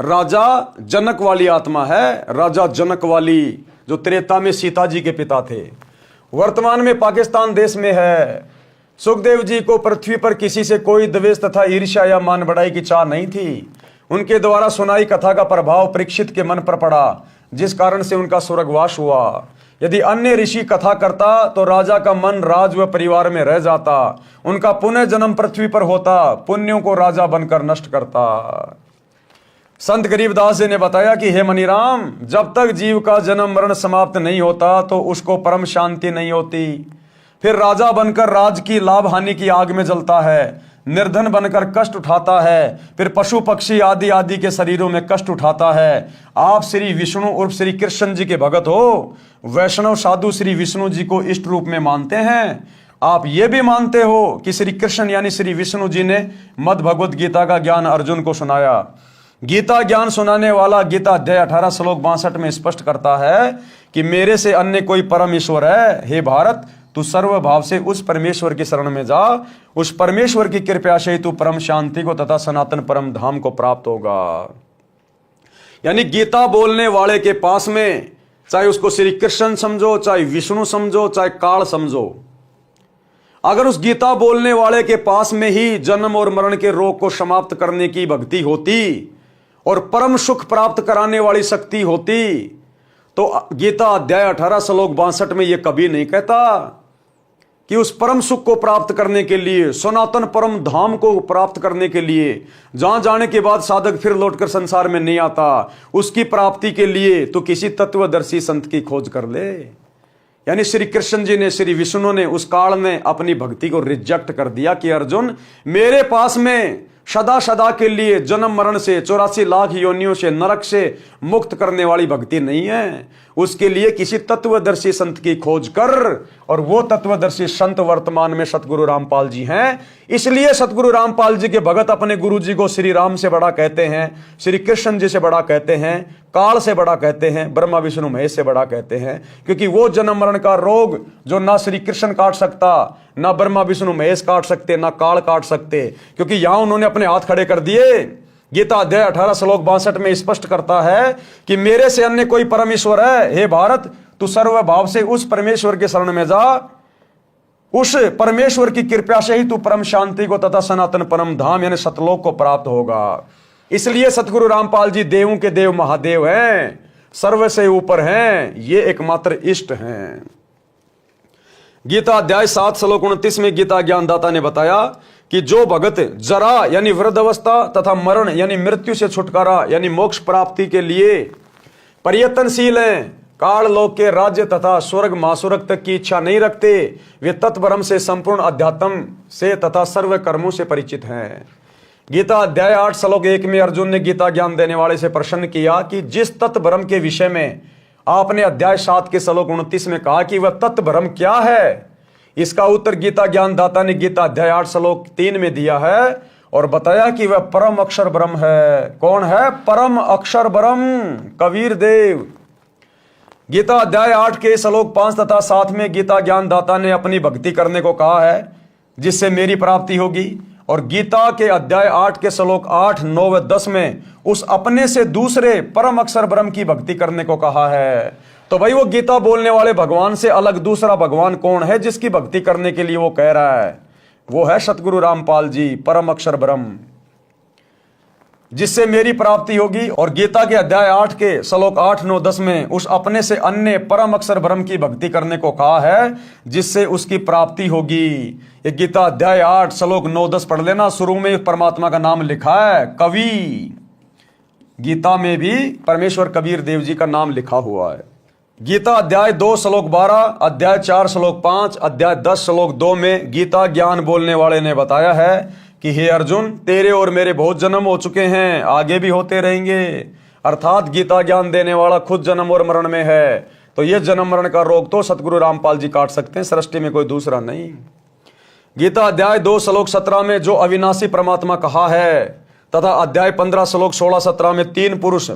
राजा जनक वाली आत्मा है। राजा जनक वाली जो त्रेता में सीता जी के पिता थे, वर्तमान में पाकिस्तान देश में है। सुखदेव जी को पृथ्वी पर किसी से कोई द्वेष तथा ईर्ष्या या मान बढ़ाई की चाह नहीं थी। उनके द्वारा सुनाई कथा का प्रभाव परीक्षित के मन पर पड़ा, जिस कारण से उनका स्वर्गवास हुआ। यदि अन्य ऋषि कथा करता तो राजा का मन राज व परिवार में रह जाता, उनका पुनः जन्म पृथ्वी पर होता, पुण्यों को राजा बनकर नष्ट करता। संत गरीबदास जी ने बताया कि हे मनीराम, जब तक जीव का जन्म मरण समाप्त नहीं होता तो उसको परम शांति नहीं होती। फिर राजा बनकर राज की लाभ हानि की आग में जलता है, निर्धन बनकर कष्ट उठाता है, फिर पशु पक्षी आदि आदि के शरीरों में कष्ट उठाता है। आप श्री विष्णु उर्फ श्री कृष्ण जी के भगत हो। वैष्णव साधु श्री विष्णु जी को इष्ट रूप में मानते हैं। आप ये भी मानते हो कि श्री कृष्ण यानी श्री विष्णु जी ने मद भगवत गीता का ज्ञान अर्जुन को सुनाया। गीता ज्ञान सुनाने वाला गीता अध्याय 18 श्लोक 62 में स्पष्ट करता है कि मेरे से अन्य कोई परम ईश्वर है। हे भारत, तू सर्व भाव से उस परमेश्वर की शरण में जा। उस परमेश्वर की कृपा से तू परम शांति को तथा सनातन परम धाम को प्राप्त होगा। यानी गीता बोलने वाले के पास में चाहे उसको श्री कृष्ण समझो, चाहे विष्णु समझो, चाहे काल समझो, अगर उस गीता बोलने वाले के पास में ही जन्म और मरण के रोग को समाप्त करने की भक्ति होती और परम सुख प्राप्त कराने वाली शक्ति होती, तो गीता अध्याय 18 श्लोक 62 में यह कभी नहीं कहता कि उस परम सुख को प्राप्त करने के लिए, सनातन परम धाम को प्राप्त करने के लिए, जहां जाने के बाद साधक फिर लौटकर संसार में नहीं आता, उसकी प्राप्ति के लिए तो किसी तत्वदर्शी संत की खोज कर ले। यानी श्री कृष्ण जी ने, श्री विष्णु ने उस काल में अपनी भक्ति को रिजेक्ट कर दिया कि अर्जुन, मेरे पास में सदा सदा के लिए जन्म मरण से, 84 लाख योनियों से, नरक से मुक्त करने वाली भक्ति नहीं है। उसके लिए किसी तत्वदर्शी संत की खोज कर, और वो तत्वदर्शी संत वर्तमान में सतगुरु रामपाल जी हैं। इसलिए सतगुरु रामपाल जी के भगत अपने गुरु जी को श्री राम से बड़ा कहते हैं, श्री कृष्ण जी से बड़ा कहते हैं, काल से बड़ा कहते हैं, ब्रह्मा विष्णु महेश से बड़ा कहते हैं। क्योंकि वो जन्म मरण का रोग जो ना श्री कृष्ण काट सकता, ना ब्रह्मा विष्णु महेश काट सकते, ना काल काट सकते, क्योंकि यहां उन्होंने अपने हाथ खड़े कर दिए। गीता अध्याय 18 श्लोक 62 में स्पष्ट करता है कि मेरे से अन्य कोई परमेश्वर है, हे भारत तू सर्वभाव से उस परमेश्वर के शरण में जा, उस परमेश्वर की कृपा से ही तू परम शांति को तथा सनातन परम धाम यानी सतलोक को प्राप्त होगा। इसलिए सतगुरु रामपाल जी देवों के देव महादेव हैं, सर्व से ऊपर हैं, ये एकमात्र इष्ट हैं। गीता अध्याय 7 श्लोक 29 में गीता ज्ञानदाता ने बताया कि जो भगत जरा यानी वृद्धावस्था तथा मरण यानी मृत्यु से छुटकारा यानी मोक्ष प्राप्ति के लिए प्रयत्नशील हैं, काल लोक के राज्य तथा स्वर्ग महास्वर्ग तक की इच्छा नहीं रखते, वे तत्परम से संपूर्ण अध्यात्म से तथा सर्व कर्मों से परिचित हैं। गीता अध्याय 8 श्लोक 1 में अर्जुन ने गीता ज्ञान देने वाले से प्रश्न किया कि जिस तत्व ब्रह्म के विषय में आपने अध्याय 7 के श्लोक 29 में कहा कि वह तत्व ब्रह्म क्या है, इसका उत्तर गीता ज्ञानदाता ने गीता अध्याय 8 श्लोक 3 में दिया है और बताया कि वह परम अक्षर ब्रह्म है। कौन है? परम अक्षर ब्रह्म, कबीर देव। गीता अध्याय 8 के श्लोक 5 तथा 7 में गीता ज्ञानदाता ने अपनी भक्ति करने को कहा है जिससे मेरी प्राप्ति होगी, और गीता के अध्याय 8 के श्लोक 8, 9 व 10 में उस अपने से दूसरे परम अक्षर ब्रह्म की भक्ति करने को कहा है। तो भाई वो गीता बोलने वाले भगवान से अलग दूसरा भगवान कौन है जिसकी भक्ति करने के लिए वो कह रहा है? वो है सतगुरु रामपाल जी, परम अक्षर ब्रह्म, जिससे मेरी प्राप्ति होगी। और गीता के अध्याय 8 के श्लोक 8, 9, 10 में उस अपने से अन्य परम अक्षर ब्रह्म की भक्ति करने को कहा है जिससे उसकी प्राप्ति होगी। ये गीता अध्याय 8 श्लोक 9, 10 पढ़ लेना। शुरू में परमात्मा का नाम लिखा है कवि, गीता में भी परमेश्वर कबीर देव जी का नाम लिखा हुआ है। गीता अध्याय 2 श्लोक 12, अध्याय 4 श्लोक 5, अध्याय 10 श्लोक 2 में गीता ज्ञान बोलने वाले ने बताया है कि हे अर्जुन, तेरे और मेरे बहुत जन्म हो चुके हैं, आगे भी होते रहेंगे। अर्थात गीता ज्ञान देने वाला खुद जन्म और मरण में है, तो यह जन्म मरण का रोग तो सतगुरु रामपाल जी काट सकते हैं, सृष्टि में कोई दूसरा नहीं। गीता अध्याय 2 श्लोक 17 में जो अविनाशी परमात्मा कहा है तथा अध्याय 15 श्लोक 16, 17 में 3 पुरुष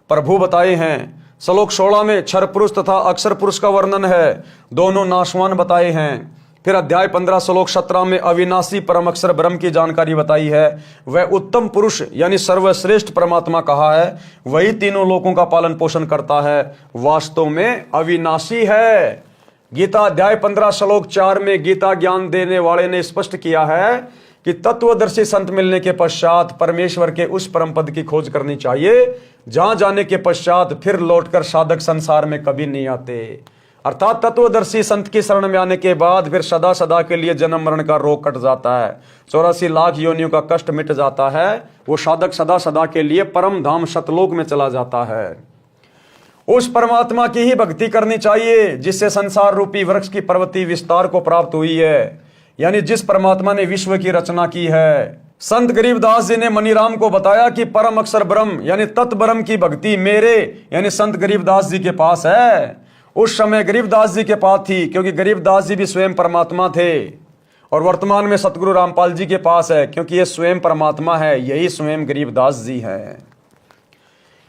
प्रभु बताए हैं। श्लोक 16 में क्षर पुरुष तथा अक्षर पुरुष का वर्णन है, दोनों नाशवान बताए हैं। फिर अध्याय 15 श्लोक 17 में अविनाशी परम अक्षर ब्रह्म की जानकारी बताई है। वह उत्तम पुरुष यानी सर्वश्रेष्ठ परमात्मा कहा है, वही तीनों लोकों का पालन पोषण करता है, वास्तव में अविनाशी है। गीता अध्याय 15 श्लोक 4 में गीता ज्ञान देने वाले ने स्पष्ट किया है कि तत्वदर्शी संत मिलने के पश्चात परमेश्वर के उस परम पद की खोज करनी चाहिए जहां जाने के पश्चात फिर लौटकर साधक संसार में कभी नहीं आते। अर्थात तत्वदर्शी संत की शरण में आने के बाद फिर सदा सदा के लिए जन्म मरण का रोग कट जाता है, 84 लाख योनियों का कष्ट मिट जाता है। वो साधक सदा सदा के लिए परम धाम सतलोक में चला जाता है। उस परमात्मा की ही भक्ति करनी चाहिए जिससे संसार रूपी वृक्ष की पर्वतीय विस्तार को प्राप्त हुई है, यानी जिस परमात्मा ने विश्व की रचना की है। संत गरीबदास जी ने मनीराम को बताया कि परम अक्षर ब्रह्म यानी तत् ब्रह्म की भक्ति मेरे यानी संत गरीबदास जी के पास है। उस समय गरीबदास जी के पास थी क्योंकि गरीबदास जी भी स्वयं परमात्मा थे, और वर्तमान में सतगुरु रामपाल जी के पास है क्योंकि ये स्वयं परमात्मा है, यही स्वयं गरीबदास जी है।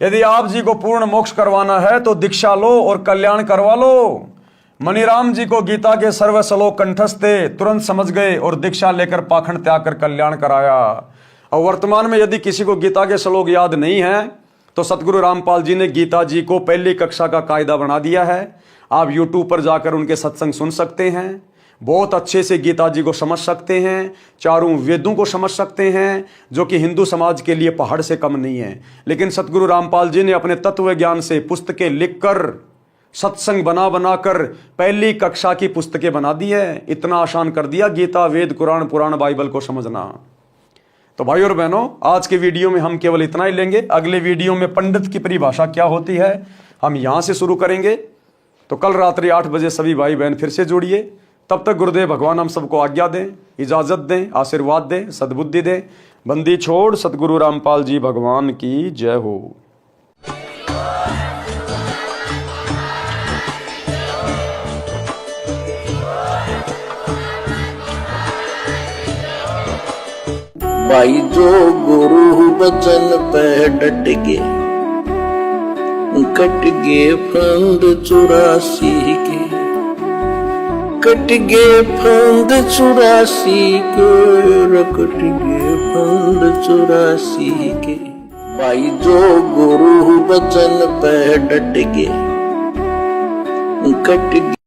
यदि आप जी को पूर्ण मोक्ष करवाना है तो दीक्षा लो और कल्याण करवा लो। मनीराम जी को गीता के सर्व श्लोक कंठस्थ थे, तुरंत समझ गए और दीक्षा लेकर पाखंड त्याग कर कल्याण कराया। और वर्तमान में यदि किसी को गीता के श्लोक याद नहीं है तो सतगुरु रामपाल जी ने गीता जी को पहली कक्षा का कायदा बना दिया है। आप YouTube पर जाकर उनके सत्संग सुन सकते हैं, बहुत अच्छे से गीता जी को समझ सकते हैं, चारों वेदों को समझ सकते हैं, जो कि हिंदू समाज के लिए पहाड़ से कम नहीं है। लेकिन सतगुरु रामपाल जी ने अपने तत्व ज्ञान से पुस्तकें लिखकर सत्संग बना बना कर पहली कक्षा की पुस्तकें बना दी है। इतना आसान कर दिया गीता, वेद, कुरान, पुराण, बाइबल को समझना। तो भाई और बहनों, आज के वीडियो में हम केवल इतना ही लेंगे। अगले वीडियो में पंडित की परिभाषा क्या होती है हम यहां से शुरू करेंगे। तो कल रात्रि 8 बजे सभी भाई बहन फिर से जुड़िए। तब तक गुरुदेव भगवान हम सबको आज्ञा दें, इजाजत दें, आशीर्वाद दें, सद्बुद्धि दें। बंदी छोड़ सतगुरु रामपाल जी भगवान की जय हो। भाई जो गुरु बचन पे डट गे, कट गे फंद 84 के, कट गे फंद 84 के, कट गे फंद 84 के। भाई जो गुरु बचन पे डट गे, कट